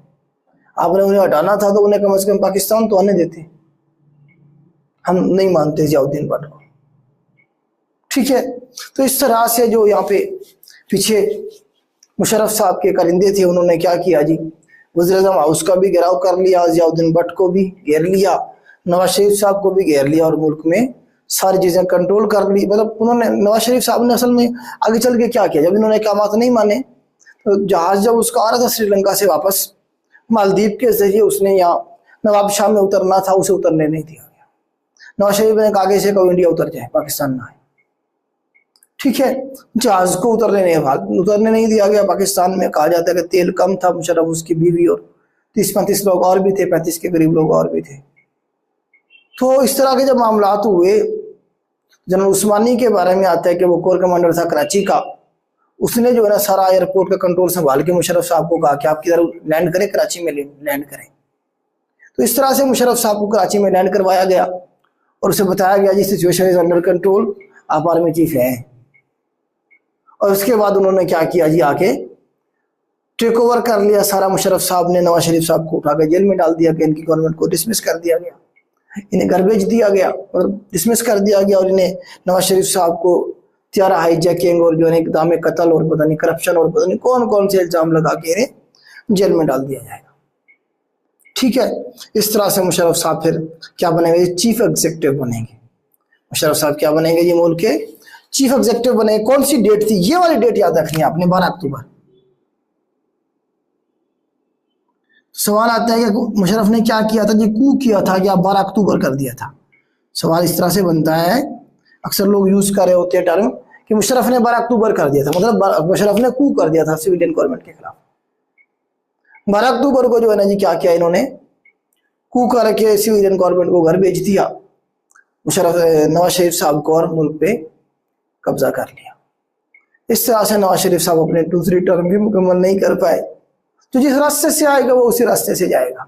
आपने उन्हें हटाना था तो उन्हें कम से कम पाकिस्तान तो आने देते, हम नहीं मानते जियाउद्दीन भट्ट को, ठीक है। तो इस तरह से जो यहाँ पे पीछे मुशर्रफ साहब के करिंदे थे उन्होंने क्या किया जी, वज़ीर-ए-आज़म हाउस का भी घेराव कर लिया, जियाउद्दीन भट्ट को भी घेर लिया, नवाज शरीफ साहब को भी घेर लिया और मुल्क में सारी चीज़ें कंट्रोल कर ली। मतलब उन्होंने, नवाज शरीफ साहब ने असल में आगे चल के क्या किया, जब इन्होंने अहकामात नहीं माने तो जहाज़ जब उसका आ रहा था श्रीलंका से वापस, मालदीव के जरिए उसने यहाँ नवाब शाह में उतरना था, उसे उतरने नहीं दिया गया। नवाज शरीफ ने आगे से कहो इंडिया उतर जाए, पाकिस्तान ना आए, ठीक है। जहाज को उतरने नहीं दिया गया पाकिस्तान में। कहा जाता है कि तेल कम था, मुशर्रफ, उसकी बीवी और 30-35 लोग और भी थे, 35 के करीब लोग और भी थे। तो इस तरह के जब मामलात हुए, जनरल उस्मानी के बारे में आता है कि वो कोर कमांडर था कराची का, उसने जो है ना सारा एयरपोर्ट का कंट्रोल संभाल के मुशर्रफ साहब को कहा कि आप किधर लैंड करें, कराची में लैंड करें। तो इस तरह से मुशर्रफ साहब को कराची में लैंड करवाया गया और उसे बताया गया जी सिचुएशन इज अंडर कंट्रोल, आप आर्मी चीफ हैं। और उसके बाद उन्होंने क्या किया जी, आके टेक ओवर कर लिया सारा। मुशर्रफ साहब ने नवाज शरीफ साहब को उठाकर जेल में डाल दिया कि इनकी गवर्नमेंट को डिसमिस कर दिया गया, इन्हें घर भेज दिया गया और डिसमिस कर दिया गया, और इन्हें नवाज शरीफ साहब को त्यारा हाईजैकिंग और जो है इक़दाम कत्ल और पता नहीं करप्शन और पता नहीं कौन कौन से इल्जाम लगा के इन्हें जेल में डाल दिया जाएगा, ठीक है, इस तरह से मुशर्रफ साहब फिर क्या बनेंगे, चीफ एग्जीक्यूटिव बनेंगे। मुशर्रफ साहब क्या बनेंगे, ये मुल्क के चीफ एग्जीक्यूटिव बनेंगे। कौन सी डेट थी, ये वाली डेट याद रखनी है आपने, 12 अक्टूबर। सवाल आता है कि मुशर्रफ ने क्या किया था जी, कू किया था या 12 अक्टूबर कर दिया था। सवाल इस तरह से बनता है, अक्सर लोग यूज कर रहे होते हैं टर्म कि मुशर्रफ ने 12 अक्टूबर कर दिया था, मतलब मुशर्रफ ने कू कर दिया था सिविलियन गवर्नमेंट के खिलाफ। 12 अक्टूबर को जो है ना जी क्या किया इन्होंने, कू करके सिविलियन गवर्नमेंट को घर भेज दिया, मुशर्रफ नवाज शरीफ साहब को, और मुल्क पे कब्जा कर लिया। इस तरह से नवाज शरीफ साहब अपने दूसरी टर्म भी मुकम्मल नहीं कर पाए। तो जिस रास्ते से आएगा वो उसी रास्ते से जाएगा,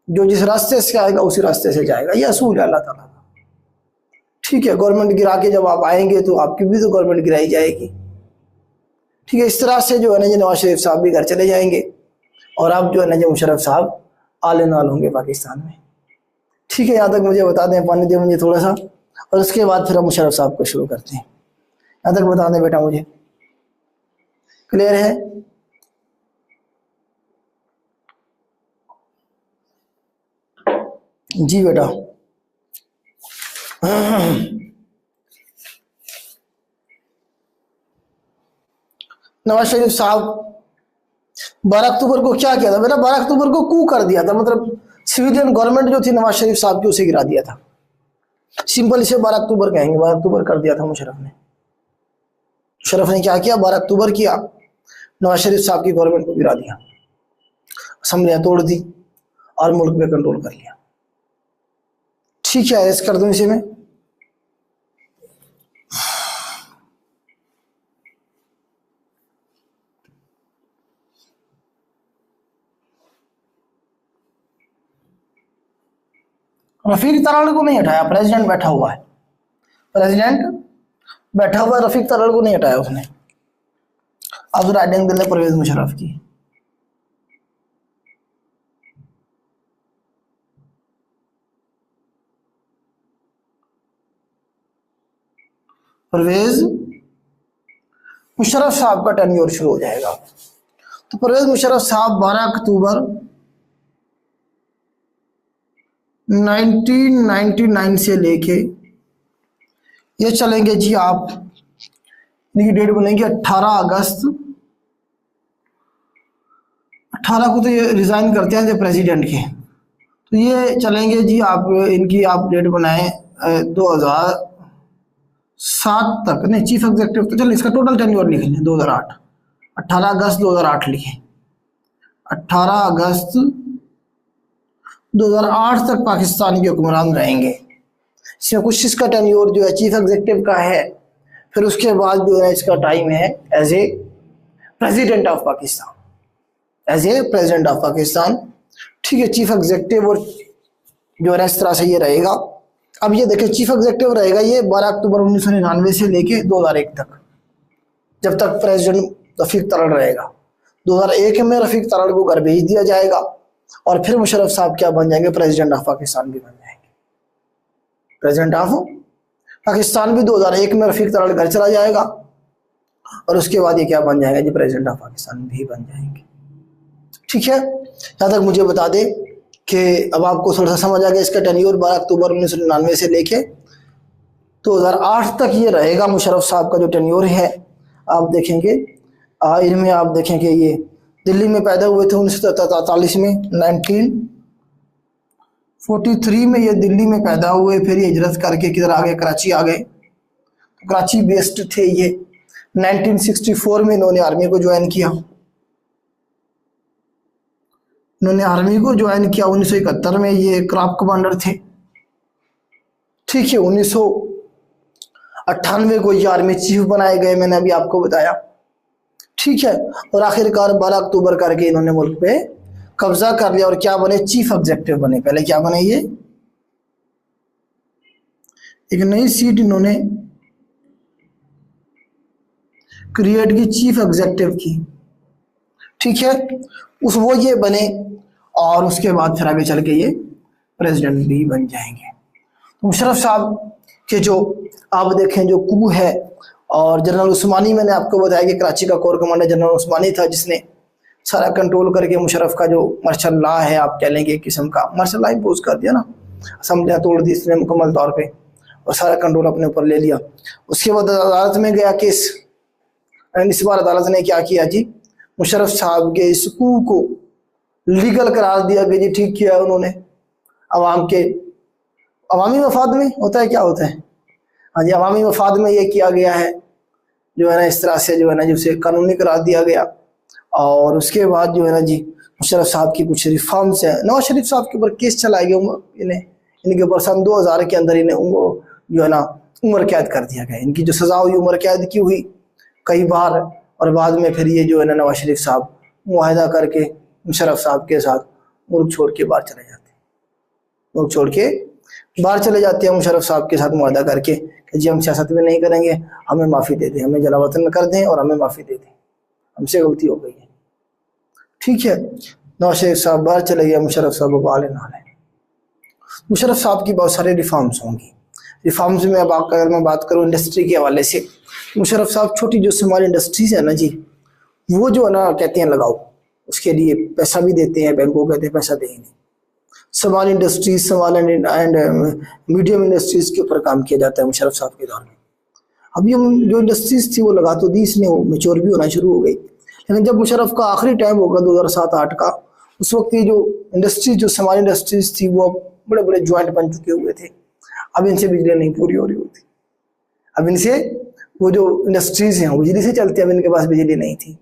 जो जिस रास्ते से आएगा उसी रास्ते से जाएगा, ये असूल है अल्लाह ताला का। ठीक है, गवर्नमेंट गिरा के जब आप आएंगे तो आपकी भी तो गवर्नमेंट गिराई जाएगी। ठीक है, इस तरह से जो है ना जी नवाज शरीफ साहब भी घर चले जाएंगे और आप जो है ना जी मुशर्रफ साहब आले नाल होंगे पाकिस्तान में। ठीक है, यहाँ तक मुझे बता दें, पानी दे मुझे थोड़ा सा, और उसके बाद फिर हम मुशर्रफ साहब को शुरू करते हैं। यहाँ तक बता दें बेटा मुझे, क्लियर है? जी बेटा। नवाज शरीफ साहब 12 अक्टूबर को क्या किया था बेटा, 12 अक्टूबर को कू कर दिया था, मतलब सिविलियन गवर्नमेंट जो थी नवाज शरीफ साहब की उसे गिरा दिया था। सिंपल इसे 12 अक्टूबर कहेंगे, 12 अक्टूबर कर दिया था मुशर्रफ ने। मुशर्रफ ने क्या किया, 12 अक्टूबर किया, नवाज शरीफ साहब की गवर्नमेंट को गिरा दिया, असम्बलियां तोड़ दी और मुल्क पे कंट्रोल कर लिया। ठीक है, अरेस्ट कर दूं इसे मैं। रफीक तराड़ को नहीं हटाया, प्रेसिडेंट बैठा हुआ है, प्रेसिडेंट बैठा हुआ है, रफीक तराड़ को नहीं हटाया उसने। अब राइटिंग दिल परवेज मुशर्रफ की। परवेज मुशर्रफ साहब का टेन्योर शुरू हो जाएगा। तो परवेज मुशर्रफ साहब 12 अक्टूबर 1999 से लेके ये चलेंगे जी, आप इनकी डेट बनेगी 18 अगस्त। 18 को तो ये रिजाइन करते हैं प्रेसिडेंट के, तो ये चलेंगे जी आप, इनकी आप डेट बनाएं 2007 तक, नहीं चीफ एग्जीक्यूटिव तो चल, इसका टोटल टेन्योर लिख लें 2008, 18 अगस्त 2008 लिखें, 18 अगस्त 2008 तक पाकिस्तान के हुक्मरान रहेंगे। इसमें कुछ इसका टेन्योर जो है चीफ एग्जीक्यूटिव का है, फिर उसके बाद जो है इसका टाइम है as a president of Pakistan, as a president of Pakistan. ठीक है, चीफ एग्जीक्यूटिव और जो है इस तरह से ये रहेगा। अब ये देखिए चीफ एग्जीक्यूटिव रहेगा ये 12 अक्टूबर 1999 से लेके 2001 तक, जब तक प्रेसिडेंट रफीक तराड़ रहेगा। 2001 में रफीक तराड़ को घर भेज दिया जाएगा और फिर मुशर्रफ साहब क्या बन जाएंगे, प्रेसिडेंट ऑफ पाकिस्तान भी बन जाएंगे। प्रेसिडेंट ऑफ पाकिस्तान भी 2001 में रफीक तराड़ घर चला जाएगा और उसके बाद ये क्या बन जाएगा जी, प्रेसिडेंट ऑफ पाकिस्तान भी बन जाएंगे। ठीक है, यहाँ तक मुझे बता दे कि अब आपको थोड़ा सा समझ आ गया इसका टेन्योर 12 अक्टूबर 1999 से लेके 2008 तक ये रहेगा। मुशर्रफ साहब का जो टेन्योर है आप देखेंगे, इनमें आप देखेंगे ये दिल्ली में पैदा हुए थे 1943 में, 1943 में ये दिल्ली में पैदा हुए, फिर ये हिजरत करके किधर आ गए, कराची आ गए, कराची बेस्ड थे ये। 1964 में इन्होंने आर्मी को ज्वाइन किया, इन्होंने आर्मी को ज्वाइन किया। 1971 में ये क्राफ्ट कमांडर थे। ठीक है, 1998 को ये आर्मी चीफ बनाए गए, मैंने अभी आपको बताया। ठीक है, और आखिरकार 12 अक्टूबर करके इन्होंने मुल्क पे कब्जा कर लिया और क्या बने, चीफ एग्जीक्यूटिव बने। पहले क्या बने, ये एक नई सीट इन्होंने क्रिएट की, चीफ एग्जीक्यूटिव की। ठीक है, वो ये बने और उसके बाद फिर आगे चल के ये प्रेसिडेंट भी बन जाएंगे। तो मुशर्रफ साहब के जो आप देखें जो कू है, और जनरल उस्मानी, मैंने आपको बताया कि कराची का कोर कमांडर जनरल उस्मानी था जिसने सारा कंट्रोल करके मुशर्रफ का जो मार्शल लॉ है, आप कह लेंगे एक किस्म का मार्शल लॉ इम्पोज कर दिया ना, असम्बलियाँ तोड़ दी इसने मुकम्मल तौर पे और सारा कंट्रोल अपने ऊपर ले लिया। उसके बाद अदालत में गया केस, इस बार अदालत ने क्या किया जी, मुशर्रफ साहब के इस कू को लीगल करार दिया कि जी ठीक किया उन्होंने, अवाम के अवामी मफाद में होता है, क्या होता है, हाँ जी, अवामी मफाद में ये किया गया है जो है ना, इस तरह से जो है ना जिसे कानूनी करार दिया गया। और उसके बाद जो है ना जी मुशर्रफ साहब की कुछ रिफॉर्म्स है, नवाज शरीफ साहब के ऊपर केस चलाया गया, इन्हें इनके ऊपर सन 2000 के अंदर इन्हें जो है ना उम्र कैद कर दिया गया, इनकी जो सजा हुई उम्र कैद की हुई कई बार। और बाद में फिर ये जो है ना नवाज शरीफ साहब मुआहदा करके मुशर्रफ साहब के साथ मुल्क छोड़ के बाहर चले जाते हैं, मुल्क छोड़ के बाहर चले जाते हैं मुशर्रफ साहब के साथ मुआहदा करके कि जी हम सियासत में नहीं करेंगे, हमें माफ़ी दे दें, हमें जलावतन कर दें और हमें माफ़ी दे दें, हमसे गलती हो गई है। ठीक है, नवाज शरीफ साहब बाहर चले गए, मुशर्रफ साहब वाले नाले। मुशर्रफ साहब की बहुत सारे रिफॉर्म्स होंगी। रिफॉर्म्स में अब अगर मैं बात करूँ इंडस्ट्री के हवाले से, मुशर्रफ साहब छोटी जो स्मॉल इंडस्ट्रीज है ना जी, वो जो है ना कहते हैं लगाओ, उसके लिए पैसा भी देते हैं, बैंकों कहते हैं पैसा देंगे नहीं। Small industries, small and medium industries के ऊपर काम किया जाता है मुशर्रफ साहब के दौर में। अभी हम जो इंडस्ट्रीज थी वो लगा तो दी इसने, वो मेच्योर भी होना शुरू हो गई, लेकिन जब मुशर्रफ का आखिरी टाइम होगा 2007-8 का, उस वक्त की जो इंडस्ट्रीज, जो स्मॉल इंडस्ट्रीज थी वो बड़े बड़े ज्वाइंट बन चुके हुए थे। अब इनसे बिजली नहीं पूरी हो रही होती, अब इनसे वो जो इंडस्ट्रीज हैं वो बिजली से चलती है, अब इनके पास बिजली नहीं थी।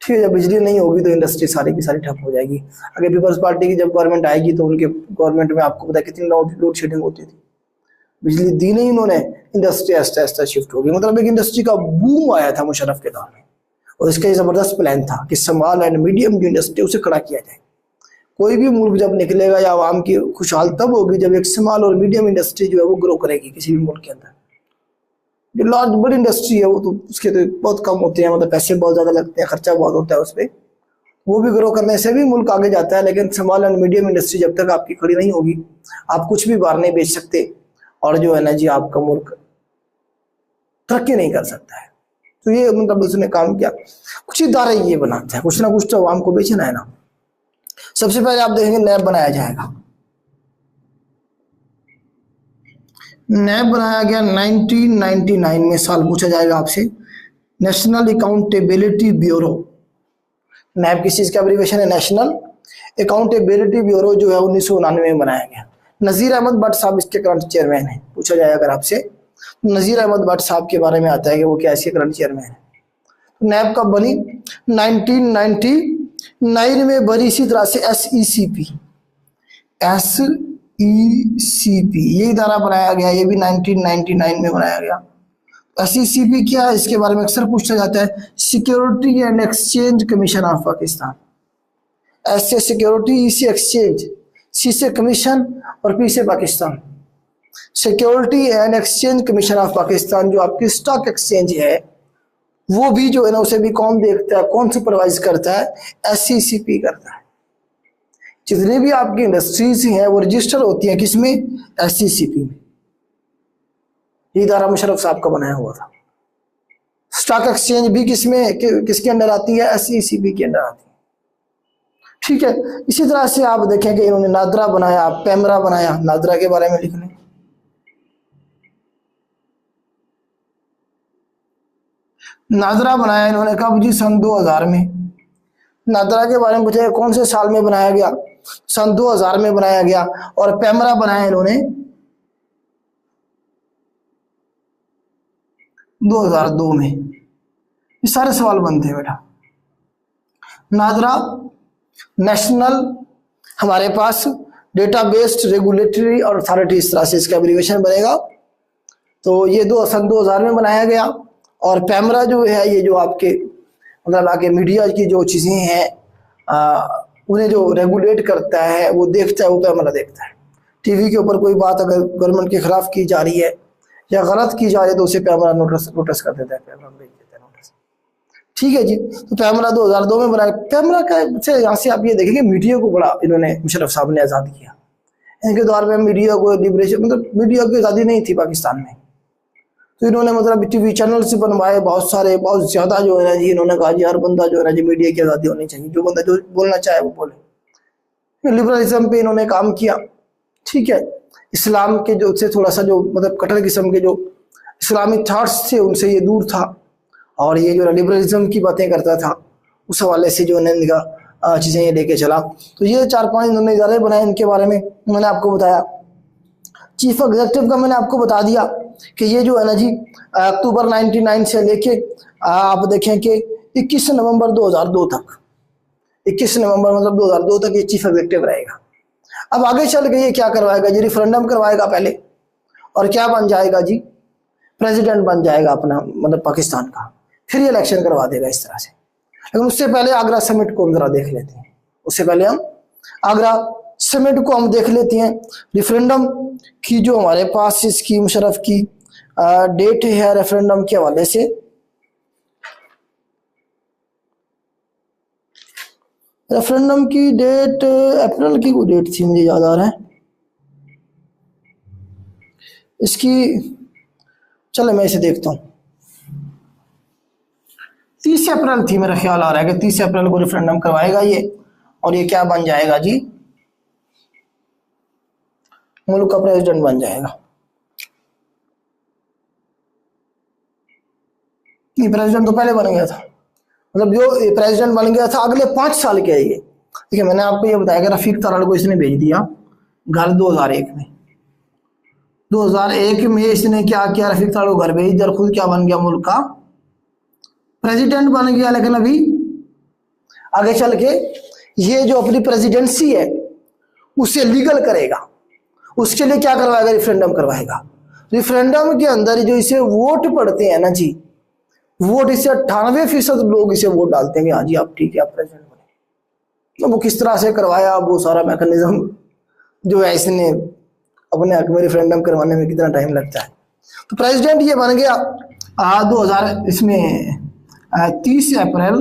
ठीक है, जब बिजली नहीं होगी तो इंडस्ट्री सारी की सारी ठप हो जाएगी। अगर पीपल्स पार्टी की जब गवर्नमेंट आएगी तो उनके गवर्नमेंट में आपको पता है कितनी लोड शेडिंग होती थी, बिजली दी नहीं उन्होंने, इंडस्ट्री आस्ते आस्ते शिफ्ट हो गई। मतलब एक इंडस्ट्री का बूम आया था मुशर्रफ के दौर में, और इसका जबरदस्त प्लान था कि स्मॉल एंड मीडियम जो इंडस्ट्री उसे खड़ा किया जाए। कोई भी मुल्क जब निकलेगा या आवाम की खुशहाल तब होगी जब एक स्मॉल और मीडियम इंडस्ट्री जो है वो ग्रो करेगी किसी भी मुल्क के अंदर। जो लार्ज बड़ी इंडस्ट्री है वो तो उसके तो बहुत कम होते हैं, मतलब पैसे बहुत ज़्यादा लगते हैं, खर्चा बहुत होता है उस पर, वो भी ग्रो करने से भी मुल्क आगे जाता है। लेकिन स्मॉल एंड मीडियम इंडस्ट्री जब तक आपकी खड़ी नहीं होगी, आप कुछ भी बाहर नहीं बेच सकते, और जो है ना जी आपका मुल्क तरक्की नहीं कर सकता है। तो ये मतलब उसने काम किया, कुछ इदारे ये बनाते हैं, कुछ ना कुछ तो आवाम को बेचना है ना। सबसे पहले आप देखेंगे नैब बनाया जाएगा, नैब बनाया गया 1999 में, साल पूछा जाएगा आपसे, नेशनल अकाउंटेबिलिटी ब्यूरो। नैब किस चीज़ का एब्रीविएशन है, नेशनल अकाउंटेबिलिटी ब्यूरो जो है 1999 में बनाया गया। नज़ीर अहमद भट्ट साहब इसके करंट चेयरमैन हैं। पूछा जाएगा अगर आपसे, नज़ीर अहमद भट्ट साहब के बारे में आता है कि वो क्या इसके करंट चेयरमैन है। नैब कब बनी, 1999 में बनी। इसी तरह से SECP ये इदारा बनाया गया, ये भी 1999 में बनाया गया। SECP क्या है, इसके बारे में अक्सर पूछा जाता है, security and exchange commission of Pakistan. S से सिक्योरिटी, ई से एक्सचेंज, सी से कमीशन और पी से Pakistan. Security and exchange commission of Pakistan जो आपकी स्टॉक एक्सचेंज है वो भी जो है ना उसे भी कौन देखता है, कौन सुपरवाइज करता है, SECP करता है। जितनी भी आपकी इंडस्ट्रीज हैं वो रजिस्टर होती हैं किसमें, SECP में। ये इदारा मुशर्रफ साहब का बनाया हुआ था। स्टॉक एक्सचेंज भी किसमें, किसके अंडर आती है, SECP के अंडर आती है। ठीक है, इसी तरह से आप देखें कि इन्होंने नादरा बनाया, पैमरा बनाया। नादरा के बारे में लिख लें, नादरा बनाया इन्होंने कब जी, सन 2000 में। नादरा के बारे में पूछा कौन से साल में बनाया गया, सन 2000 में बनाया गया। और पैमरा बनाया इन्होंने 2002 में। ये सारे सवाल बनते हैं बेटा। नादरा नेशनल हमारे पास डेटाबेस्ड रेगुलेटरी अथॉरिटी, इस तरह से इसका एब्रीविएशन बनेगा। तो ये सन 2000 में बनाया गया। और पैमरा जो है ये जो आपके मतलब आगे मीडिया की जो चीज़ें हैं उन्हें जो रेगुलेट करता है वो देखता है, वो पैमरा देखता है। टीवी के ऊपर कोई बात अगर गवर्नमेंट के खिलाफ की जा रही है या गलत की जा रही है तो उसे पैमरा नोटिस कर देता है, पैमरा भेज देता है नोटिस। ठीक है जी, तो पैमरा 2002 में बनाया। पैमरा का से यहाँ से आप ये देखेंगे मीडिया को बड़ा इन्होंने मुशर्रफ साहब ने आज़ाद किया। इनके दौर में मीडिया को लिबरेशन, मतलब मीडिया की आज़ादी नहीं थी पाकिस्तान में। तो इन्होंने मतलब टीवी चैनल्स बनवाए बहुत सारे, बहुत ज्यादा जो है ना जी, इन्होंने कहा जी हर बंदा जो है ना जी मीडिया की आज़ादी होनी चाहिए, जो बंदा जो बोलना चाहे वो बोले। लिबरलिज्म पे इन्होंने काम किया, ठीक है। इस्लाम के जो से थोड़ा सा जो मतलब कट्टर किस्म के जो इस्लामिक थॉट्स थे उनसे ये दूर था, और ये जो लिबरलिज्म की बातें करता था, उस हवाले से जो इन्होंने चीज़ें ये लेके चला। तो ये 4-5 इन्होंने इदारे बनाए, इनके बारे में मैंने आपको बताया। चीफ एग्जीक्यूटिव का मैंने आपको बता दिया कि ये जो है ना जी अक्टूबर 99 से लेके आप देखें कि 21 नवंबर 2002 तक, 21 नवंबर मतलब 2002 तक ये चीफ एग्जीक्यूटिव रहेगा। अब आगे चल के ये क्या करवाएगा जी, रेफरेंडम करवाएगा पहले, और क्या बन जाएगा जी, प्रेसिडेंट बन जाएगा अपना मतलब पाकिस्तान का, फिर ये इलेक्शन करवा देगा इस तरह से। लेकिन उससे पहले आगरा समिट को हम जरा देख लेते हैं, उससे पहले हम आगरा समिट को हम देख लेते हैं। रेफरेंडम की जो हमारे पास इसकी मुशर्रफ की डेट है रेफरेंडम के हवाले से, रेफरेंडम की डेट अप्रैल की कोई डेट थी, मुझे याद आ रहा है इसकी, चलो मैं इसे देखता हूँ। 30 अप्रैल थी, मेरा ख्याल आ रहा है कि 30 अप्रैल को रेफरेंडम करवाएगा ये, और ये क्या बन जाएगा जी, मुल्क का प्रेसिडेंट बन जाएगा। नहीं, प्रेसिडेंट तो पहले बन गया था, मतलब जो प्रेसिडेंट बन गया था अगले 5 साल के है ये। ठीक है, मैंने आपको ये बताया कि रफीक ताराड़ को इसने भेज दिया घर 2001 में। 2001 में इसने क्या किया, रफीक ताराड़ को घर भेज दिया, खुद क्या बन गया, मुल्क का प्रेसिडेंट बन गया। लेकिन अभी आगे चल के ये जो अपनी प्रेसिडेंसी है उसे लीगल करेगा, उसके लिए क्या करवाएगा, रेफरेंडम करवाएगा। रेफरेंडम के अंदर जो इसे वोट पड़ते हैं ना जी, वोट इसे 98% लोग इसे वोट डालते हैं कि हाँ जी आप ठीक है, आप प्रेसिडेंट बने। तो वो किस तरह से करवाया, वो सारा मैकेनिज्म जो है इसने अपने हक में रेफरेंडम करवाने में कितना टाइम लगता है। तो प्रेसिडेंट ये बन गया 2000 इसमें 30 अप्रैल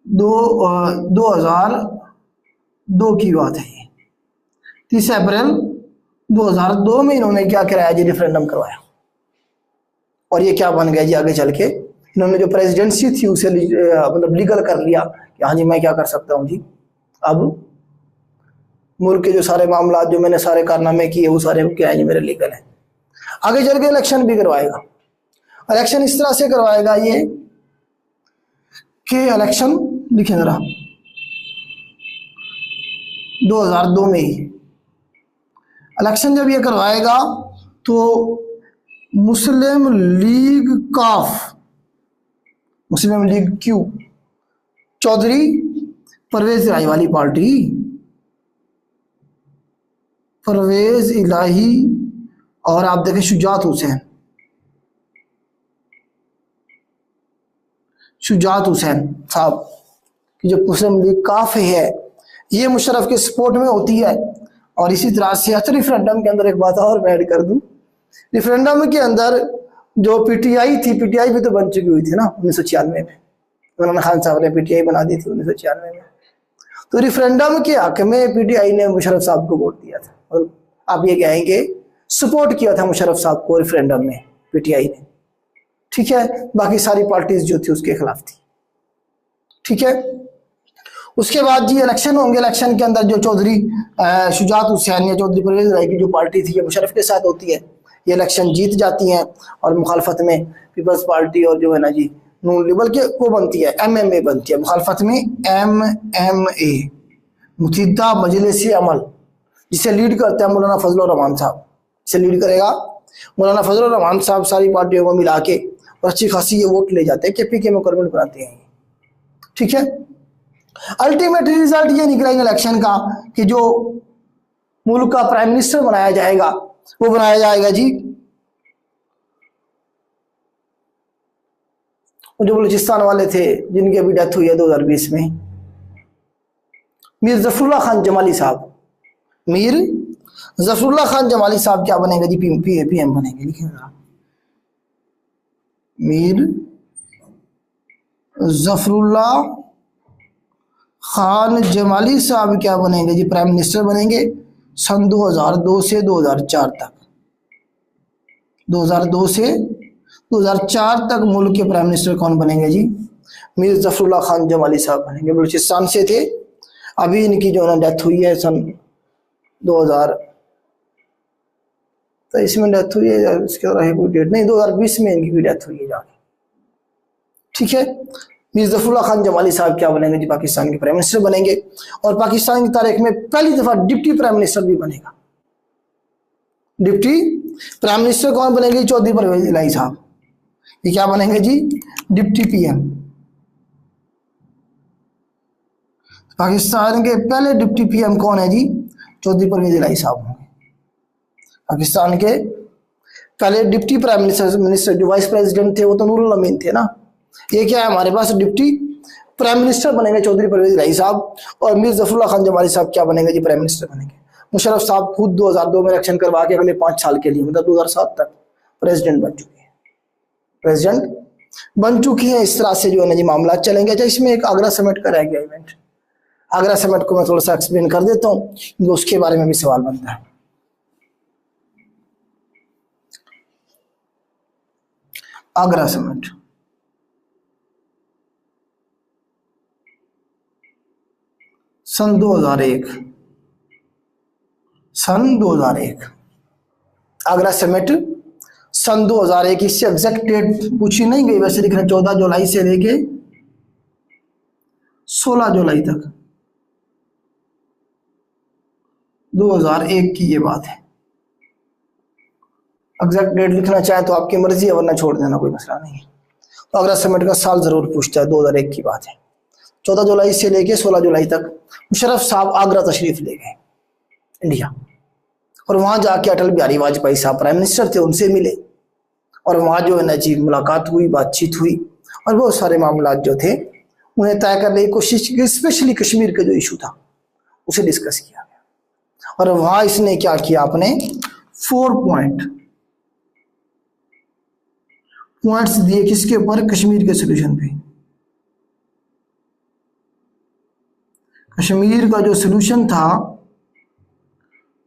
2002 की बात है ये। 30 अप्रैल 2002 में इन्होंने क्या कराया जी, रेफरेंडम करवाया, और ये क्या बन गया जी, आगे चल के इन्होंने जो प्रेसिडेंसी थी उसे मतलब लीगल कर लिया कि हाँ जी मैं क्या कर सकता हूँ जी, अब मुल्क के जो सारे मामला जो मैंने सारे कारनामे किए वो सारे क्या है जी मेरे लीगल है। आगे चल के इलेक्शन भी करवाएगा। इलेक्शन इस तरह से करवाएगा ये कि इलेक्शन लिखे जरा 2002 में ही इलेक्शन जब ये करवाएगा तो मुस्लिम लीग काफ, मुस्लिम लीग क्यू, चौधरी परवेज इलाही वाली पार्टी, परवेज इलाही, और आप देखें शुजात हुसैन, शुजात हुसैन साहब की जो मुस्लिम लीग काफ है ये मुशर्रफ के सपोर्ट में होती है। और इसी तरह से रेफरेंडम के अंदर एक बात और मैं ऐड कर दूं, रेफरेंडम के अंदर जो पीटीआई थी, पीटीआई भी तो बन चुकी हुई थी ना 1996 में, इमरान खान साहब ने पीटीआई बना दी थी 1996 में। तो रेफरेंडम के हक में पीटीआई ने मुशर्रफ साहब को वोट दिया था, और आप ये कहेंगे सपोर्ट किया था मुशर्रफ साहब को रेफरेंडम में पीटीआई ने, ठीक है। बाकी सारी पार्टीज जो थी उसके खिलाफ थी, ठीक है। उसके बाद जी इलेक्शन होंगे, इलेक्शन के अंदर जो चौधरी शुजात हुसैन या चौधरी परवेज इलाही की जो पार्टी थी ये मुशर्रफ के साथ होती है, ये इलेक्शन जीत जाती हैं, और मुखालफत में पीपल्स पार्टी और जो है ना जी नून लिबरल के वो बनती है, एमएमए बनती है, मुखालफत में एमएमए, मुत्तहिदा मजलिस अमल, जिसे लीड करते हैं मौलाना फजल रहमान साहब, इसे लीड करेगा मौलाना फजल रहमान साहब। सारी पार्टियों को मिला के और अच्छी खासी ये वोट ले जाते हैं, के पी के में गवर्नमेंट बनाते हैं, ठीक है। अल्टीमेट रिजल्ट ये निकलेगा इलेक्शन का कि जो मुल्क का प्राइम मिनिस्टर बनाया जाएगा वो बनाया जाएगा जी जो बलूचिस्तान वाले थे जिनकी अभी डेथ हुई है 2020 में, मीर जफरुल्लाह खान जमाली साहब। मीर जफरुल्लाह खान जमाली साहब क्या बनेंगे जी, पीएम बनेंगे, लिखिए मीर जफरुल्लाह खान जमाली साहब क्या बनेंगे जी, प्राइम मिनिस्टर बनेंगे सन 2002 से 2004 तक, 2002 से 2004 तक मुल्क के प्राइम मिनिस्टर कौन बनेंगे जी? मीर जफरुल्लाह खान जमाली साहब बनेंगे, बलूचिस्तान से थे। अभी इनकी जो है डेथ हुई है सन 2000, तो इसमें डेथ हुई है, इसके तरह कोई डेट नहीं, 2020 में इनकी कोई डेथ हुई है जाके। ठीक है, मीर जफरुल्लाह खान जमाली साहब क्या बनेंगे जी? पाकिस्तान के प्राइम मिनिस्टर बनेंगे, और पाकिस्तान की तारीख में पहली दफा डिप्टी प्राइम मिनिस्टर भी बनेगा। डिप्टी प्राइम मिनिस्टर कौन बनेंगे? चौधरी परवेज इलाही साहब। ये क्या बनेंगे जी? Deputy PM. पाकिस्तान के पहले डिप्टी पीएम कौन है जी? चौधरी परवेज इलाही साहब होंगे। पाकिस्तान के पहले डिप्टी प्राइम मिनिस्टर जो वाइस प्रेसिडेंट थे वो तो नूरुल अमीन थे ना। ये क्या है हमारे पास? डिप्टी प्राइम मिनिस्टर बनेंगे चौधरी परवेज इलाही साहब, और मीर जफरुल्लाह खान जमाली साहब क्या बनेंगे जी? प्राइम मिनिस्टर बनेंगे। मुशर्रफ साहब खुद 2002 में इलेक्शन करवा के अगले 5 साल के लिए, मतलब 2007 तक प्रेसिडेंट बन चुके हैं, प्रेसिडेंट बन चुके हैं। इस तरह से जो है ना जी मामला चलेंगे। अच्छा, इसमें एक आगरा समिट का रह गया इवेंट। आगरा समिट को मैं थोड़ा सा एक्सप्लेन कर देता हूँ, क्योंकि उसके बारे में भी सवाल बनता है। आगरा समिट सन 2001, सन 2001 आगरा समिट सन 2001। इससे एग्जैक्ट डेट पूछी नहीं गई, वैसे लिख रहे 14 जुलाई से लेके 16 जुलाई तक 2001 की ये बात है। एग्जैक्ट डेट लिखना चाहे तो आपकी मर्जी है, वरना छोड़ देना, कोई मसला नहीं है। तो आगरा समिट का साल जरूर पूछता है, 2001 की बात है। 14 जुलाई से लेके 16 जुलाई तक मुशर्रफ साहब आगरा तशरीफ ले गए इंडिया, और वहां जाके अटल बिहारी वाजपेयी साहब प्राइम मिनिस्टर थे, उनसे मिले, और वहां जो है ना जी मुलाकात हुई, बातचीत हुई, और बहुत सारे मामला जो थे उन्हें तय करने की कोशिश की। स्पेशली कश्मीर का जो इशू था उसे डिस्कस किया गया, और वहां इसने क्या किया? अपने 4 पॉइंट्स दिए, किसके ऊपर? कश्मीर के सोल्यूशन पे। कश्मीर का जो सोल्यूशन था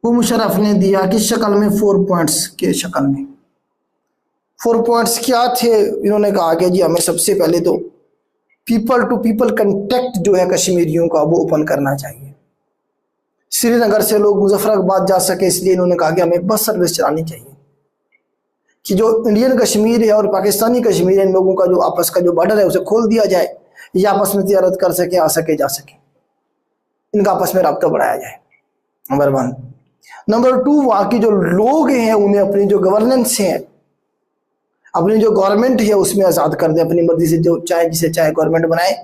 वो मुशर्रफ ने दिया किस शक्ल में? 4 पॉइंट्स के शक्ल में। 4 पॉइंट्स क्या थे? इन्होंने कहा कि जी हमें सबसे पहले तो पीपल टू पीपल कंटेक्ट जो है कश्मीरियों का वो ओपन करना चाहिए। श्रीनगर से लोग मुजफ्फराबाद जा सके, इसलिए इन्होंने कहा कि हमें बस सर्विस चलानी चाहिए, कि जो इंडियन कश्मीर है और पाकिस्तानी कश्मीर है, इन लोगों का जो आपस का जो बॉर्डर है उसे खोल दिया जाए, ये आपस में तिजारत कर सके, आ सके, जा सके, इनका आपस में रब्ता बढ़ाया जाए। नंबर 1। नंबर 2, वहां की जो लोग हैं उन्हें अपनी जो गवर्नेंस है, अपनी जो गवर्नमेंट है उसमें आज़ाद कर दे, अपनी मर्जी से जो चाहे जिसे चाहे गवर्नमेंट बनाए।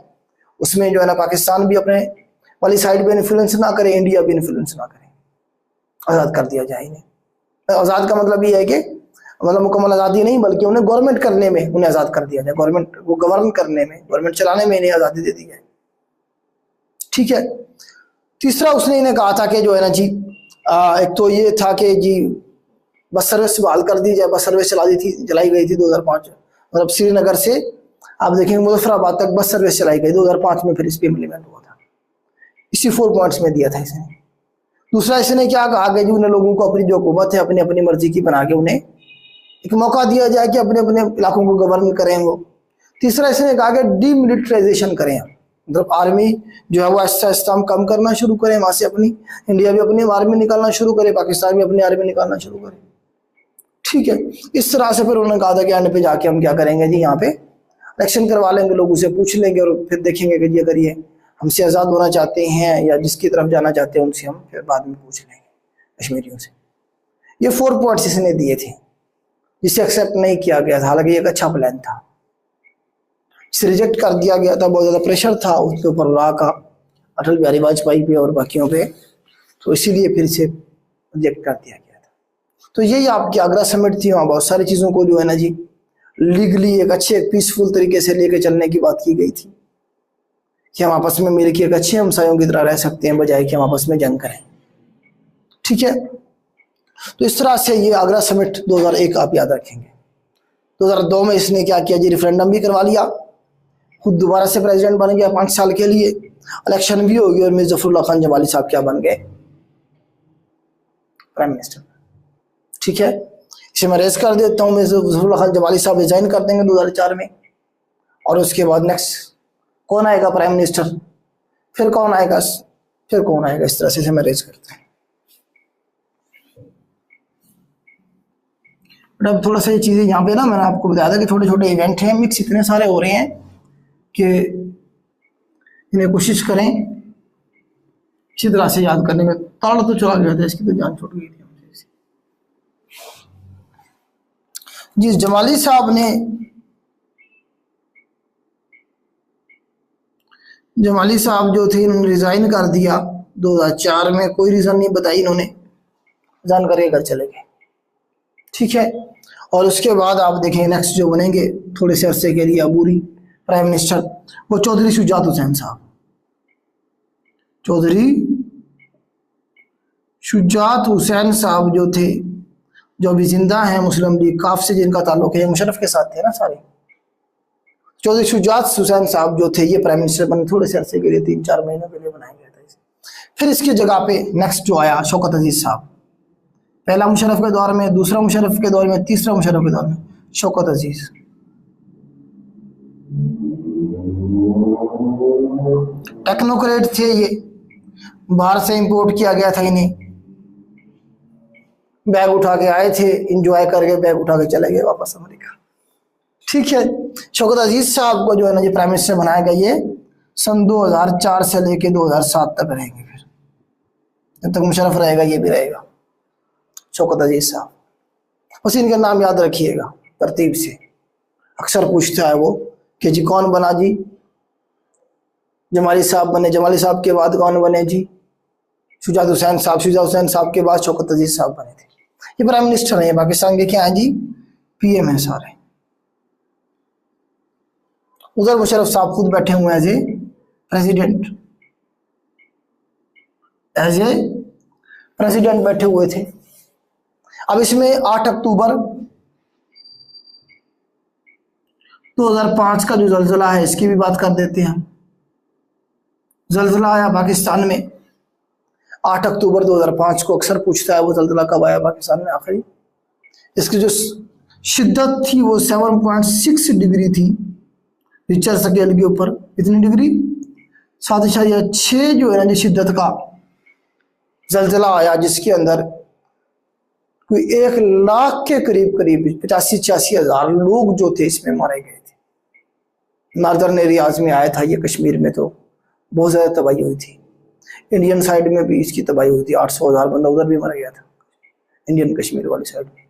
उसमें जो है ना पाकिस्तान भी अपने वाली साइड पे इन्फ्लुएंस ना करे, इंडिया भी इन्फ्लुएंस ना करे, आज़ाद कर दिया जाए इन्हें। आज़ाद का मतलब ये है कि मतलब मुकम्मल आज़ादी नहीं, बल्कि उन्हें गवर्नमेंट करने में उन्हें आज़ाद कर दिया जाए, गवर्नमेंट को गवर्न करने में, गवर्नमेंट चलाने में इन्हें आज़ादी दे दी जाए। ठीक है। तीसरा उसने इन्हें कहा था कि जो है ना जी एक तो ये था कि जी बस सर्विस बहाल कर दी जाए। बस सर्विस चलाई गई थी 2005, मतलब श्रीनगर से आप देखेंगे मुजफ्फराबाद तक बस सर्विस चलाई गई 2005 में, फिर इस पर इम्प्लीमेंट हुआ था। इसी 4 पॉइंट्स में दिया था इसने। दूसरा इसने क्या कहा कि जी उन लोगों को अपनी जो हुकूमत है अपनी अपनी मर्जी की बना के उन्हें एक मौका दिया जाए कि अपने अपने इलाकों को गवर्न करें वो। तीसरा इसने कहा कि डीमिलिटराइजेशन करें, मतलब आर्मी जो है वो आहिस्ता आहिस्ता हम कम करना शुरू करें वहां से, अपनी इंडिया भी अपनी आर्मी निकालना शुरू करे, पाकिस्तान भी अपनी आर्मी निकालना शुरू करे। ठीक है। इस तरह से फिर उन्होंने कहा था कि एंड पे जाके हम क्या करेंगे जी, यहाँ पे इलेक्शन करवा लेंगे, लोगों से पूछ लेंगे और फिर देखेंगे कि जी अगर ये हमसे आज़ाद होना चाहते हैं या जिसकी तरफ जाना चाहते हैं उनसे हम फिर बाद में पूछ लेंगे कश्मीरियों से। ये 4 पॉइंट्स इसने दिए थे जिसे एक्सेप्ट नहीं किया गया था, हालांकि एक अच्छा प्लान था, इसे रिजेक्ट कर दिया गया था। बहुत ज़्यादा प्रेशर था उसके ऊपर रहा का अटल बिहारी वाजपेयी पे और बाकियों पे, तो इसीलिए फिर इसे रिजेक्ट कर दिया गया था। तो यही आपकी आगरा समिट थी। वहाँ बहुत सारी चीज़ों को जो है ना जी लीगली एक अच्छे पीसफुल तरीके से लेके चलने की बात की गई थी कि हम आपस में मिल के एक अच्छे हमसायों की तरह रह सकते हैं, बजाय कि हम आपस में जंग करें। ठीक है। तो इस तरह से ये आगरा समिट 2001 आप याद रखेंगे। 2002 में इसने क्या किया जी, रेफरेंडम भी करवा लिया, खुद दोबारा से प्रेसिडेंट बन गया 5 साल के लिए, इलेक्शन भी हो गई और मीर जफरुल्लाह खान जमाली साहब क्या बन गए? Prime minister. ठीक है। इसे मैं रेस कर देता हूँ। मिर्ज़ा ज़फ़रुल्लाह खान जमाली साहब रिजाइन कर देंगे 2004 में, और उसके बाद नेक्स्ट कौन आएगा प्राइम मिनिस्टर, फिर कौन आएगा, फिर कौन आएगा, इस तरह से इसे मैं रेस करते हैं। बट अब थोड़ा सा ये चीज़ें यहाँ पे ना मैंने आपको बताया था कि छोटे छोटे इवेंट हैं, मिक्स इतने सारे हो रहे हैं कि इन्हें कोशिश करें इसी तरह से याद करने में। ताड़ तो चला गया था, इसकी तो जान छूट गई थी हमसे। जिस जमाली साहब ने, जमाली साहब जो थे इन्होंने रिजाइन कर दिया 2004 में, कोई रीजन नहीं बताई इन्होंने, रिजाइन करके घर चले गए, ठीक है। और उसके बाद आप देखें नेक्स्ट जो बनेंगे थोड़े से अरसे के लिए अबूरी प्राइम मिनिस्टर, वो चौधरी शुजात हुसैन साहब। चौधरी शुजात हुसैन साहब जो थे, जो अभी जिंदा हैं, मुस्लिम लीग काफ से जिनका ताल्लुक है, मुशर्रफ के साथ थे ना सारे। चौधरी शुजात हुसैन साहब जो थे ये प्राइम मिनिस्टर बने थोड़े से अरसे के लिए, 3-4 महीनों के लिए बनाया गया था इसे। फिर इसकी जगह पे नेक्स्ट जो आया शौकत अजीज साहब, पहला मुशर्रफ के दौर में, दूसरा मुशर्रफ के दौर में, तीसरा मुशर्रफ के दौर में शौकत अजीज। टेक्नोक्रेट थे ये, बाहर से इंपोर्ट किया गया था इन्हें, बैग उठा के आए थे, इंजॉय करके बैग उठा के चले गए वापस अमेरिका, ठीक है। शौकत अजीज साहब को जो है ना ये प्राइम मिनिस्टर बनाया गया, ये सन 2004 से लेके 2007 तक रहेंगे, फिर जब तक मुशर्रफ रहेगा ये भी रहेगा शौकत अजीज साहब। बस इनका नाम याद रखिएगा तरतीब से, अक्सर पूछता है वो कि जी कौन बना जी, जमाली साहब बने, जमाली साहब के बाद कौन बने जी, शुजात हुसैन साहब, शुजात हुसैन साहब के बाद शौकत अजीज साहब बने थे। ये प्राइम मिनिस्टर है पाकिस्तान के, क्या है जी, पीएम है सारे। उधर मुशर्रफ साहब खुद बैठे हुए as a president, as a president बैठे हुए थे। अब इसमें 8 अक्टूबर 2005 का जो जल्जला है इसकी भी बात कर देते हैं। जल्जला आया पाकिस्तान में 8 अक्टूबर 2005 को, अक्सर पूछता है वो जल्जला कब आया पाकिस्तान में आखिरी। इसकी जो शिद्दत थी वो 7.6 डिग्री थी रिक्टर स्केल के ऊपर। इतनी डिग्री 7.6 जो है ना शिद्दत का जल्जला आया, जिसके अंदर कोई 1 लाख के करीब 85-86 हज़ार लोग जो थे इसमें मारे गए थे। नॉर्दर्न एरियाज में आया था ये, कश्मीर में तो बहुत ज़्यादा तबाही हुई थी, इंडियन साइड में भी इसकी तबाही हुई थी, 800,000 बंदा उधर भी मर गया था इंडियन कश्मीर वाली साइड में,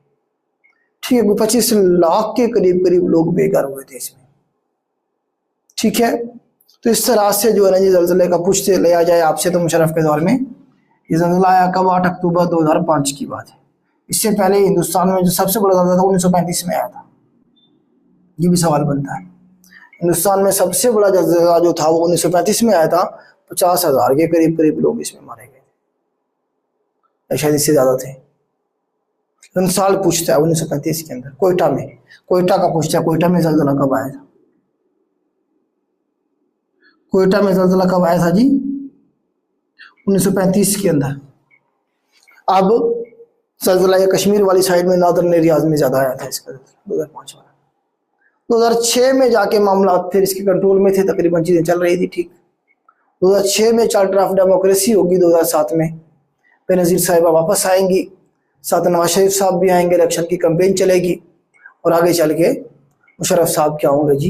ठीक है। 25 लाख के करीब लोग बेघर हुए थे इसमें, ठीक है। तो इस तरह से जो है ना ये जल्जले का पूछते लिया जाए आपसे तो मुशर्रफ के दौर में ये जल्जला आया कब, 8 अक्टूबर 2005 की बात है। इससे पहले हिंदुस्तान में जो सबसे बड़ा जल्जला था 1935 में आया था, ये भी सवाल बनता है। हिंदुस्तान में सबसे बड़ा जल्जला जो था वो 1935 में आया था, 50,000 के करीब लोग इसमें मारे गए थे, शायद इससे ज्यादा थे। साल पूछता है 1935 के अंदर कोयटा में, कोयटा का पूछता है कोयटा में जल्जला कब आया था, कोयटा में जल्जला कब आया था जी, 1935 के अंदर। अब जल्जला ये कश्मीर वाली साइड में नॉर्दर्न एरियाज में ज्यादा आया था इसका 2005 वाला। 2006 में जाके मामला फिर इसके कंट्रोल में थे, तकरीबन चीजें चल रही थी ठीक। 2006 में चार्टर ऑफ डेमोक्रेसी होगी, 2007 में बेनजीर साहिबा वापस आएंगी, साथ नवाज शरीफ साहब भी आएंगे, इलेक्शन की कैंपेन चलेगी और आगे चल के मुशर्रफ साहब क्या होंगे जी,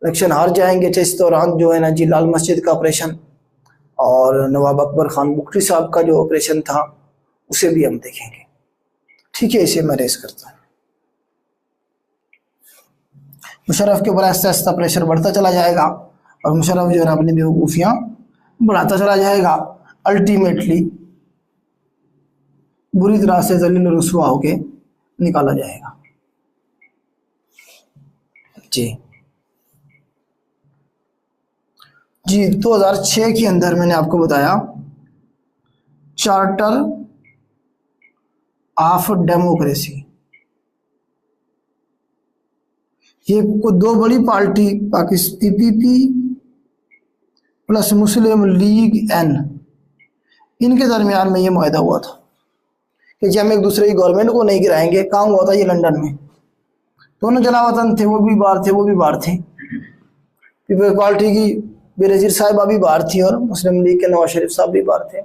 इलेक्शन हार जाएंगे। तो इस दौरान जो है ना जी लाल मस्जिद का ऑपरेशन और नवाब अकबर खान बुखरी साहब का जो ऑपरेशन था उसे भी हम देखेंगे, ठीक है। इसे मैं रेस करता हूँ। मुशर्रफ के ऊपर आहिस्ता आहिस्ता प्रेशर बढ़ता चला जाएगा और मुशर्रफ जो है ना अपनी बेवकूफ़ियाँ बढ़ाता चला जाएगा, अल्टीमेटली बुरी तरह से जलील रुसवा होके निकाला जाएगा जी 2006 के अंदर मैंने आपको बताया चार्टर ऑफ डेमोक्रेसी, ये दो बड़ी पार्टी पाकिस्तान पीपीपी प्लस मुस्लिम लीग एन, इनके दरमियान में ये मुआहदा हुआ था कि जी हम एक दूसरे की गवर्नमेंट को नहीं गिराएंगे। कहाँ हुआ था ये? लंदन में। दोनों जलावतन थे, वो भी बाहर थे, वो भी बाहर थे। पीपल्स पार्टी की बेनजीर साहिबा भी बाहर थी और मुस्लिम लीग के नवाज शरीफ साहब भी बाहर थे।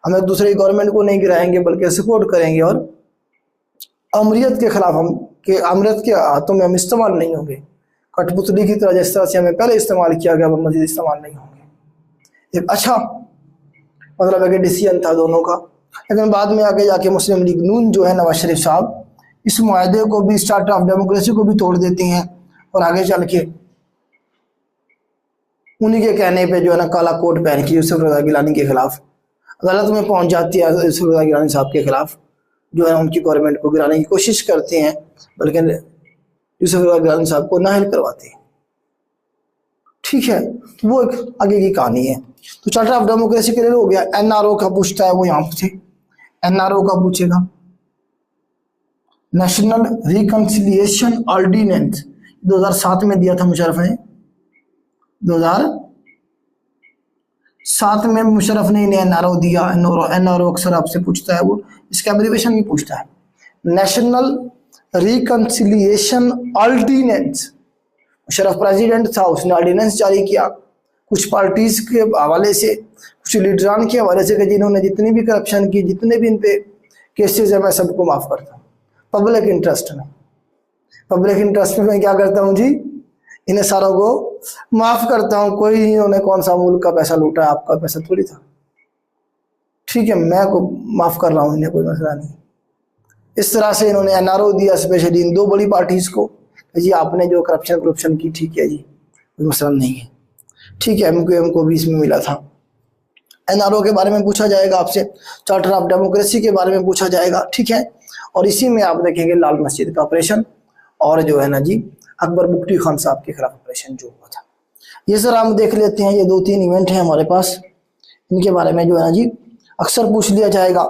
हम एक दूसरे की गवर्नमेंट को नहीं गिराएंगे बल्कि सपोर्ट करेंगे और अमरीत के खिलाफ हम के अमरीत के हाथों में हम इस्तेमाल नहीं होंगे। कठपुतली की तरह जिस तरह से हमें पहले इस्तेमाल किया गया, वो मजीद इस्तेमाल नहीं होंगे। एक अच्छा मतलब है कि डिसीजन था दोनों का। लेकिन बाद में आगे जाके मुस्लिम लीग नून जो है नवाज शरीफ साहब इस मुआहदे को भी, स्टार्ट ऑफ डेमोक्रेसी को भी तोड़ देती हैं और आगे चल के उन्हीं के कहने पे जो है ना काला कोट पहन के यूसुफ रजा गिलानी के खिलाफ अदालत में पहुंच जाती है। यूसुफ रजा गिलानी साहब के खिलाफ जो है उनकी गवर्नमेंट को गिराने की कोशिश करते हैं, बल्कि यूसुफ रजा गिलानी साहब को नाअहल करवाते हैं। ठीक है, वो एक आगे की कहानी है। तो चार्टर ऑफ डेमोक्रेसी के लिए हो गया। एनआरओ का पूछता है, वो यहाँ पे एनआरओ का पूछेगा। नेशनल रिकंसिलिएशन ऑर्डिनेंस 2007 में दिया था मुशर्रफ ने। 2007 में मुशर्रफ ने इन्हें एनआरओ दिया। एनआरओ अक्सर आपसे पूछता है, वो इसका एब्रिविएशन भी पूछता है, national reconciliation ordinance. Musharraf president था, उसने ऑर्डिनेंस जारी किया कुछ पार्टीज के हवाले से, कुछ लीडरान के हवाले से कि जिन्होंने जितनी भी करप्शन की, जितने भी इन पे केसेस है, मैं सबको माफ करता हूँ पब्लिक इंटरेस्ट में। पब्लिक इंटरेस्ट में मैं क्या करता हूँ जी, इन्हें सारों को माफ करता हूँ। कोई इन्होंने कौन सा मुल्क का पैसा लूटा है, आपका पैसा थोड़ी था। ठीक है, मैं को माफ कर रहा हूँ, इन्हें कोई मसला नहीं। इस तरह से इन्होंने एनआरओ दिया स्पेशली इन दो बड़ी पार्टीज को, जी आपने जो करप्शन की, ठीक है जी, कोई मसला नहीं है। ठीक है, एमक्यूएम को भी इसमें मिला था। एनआरओ के बारे में पूछा जाएगा आपसे, चार्टर ऑफ डेमोक्रेसी के बारे में पूछा जाएगा। ठीक है, और इसी में आप देखेंगे लाल मस्जिद का ऑपरेशन और जो है ना जी अकबर बुगटी खान साहब के खिलाफ ऑपरेशन जो हुआ था। ये सर हम देख लेते हैं, ये 2-3 इवेंट हैं हमारे पास, इनके बारे में जो है ना जी अक्सर पूछ लिया जाएगा।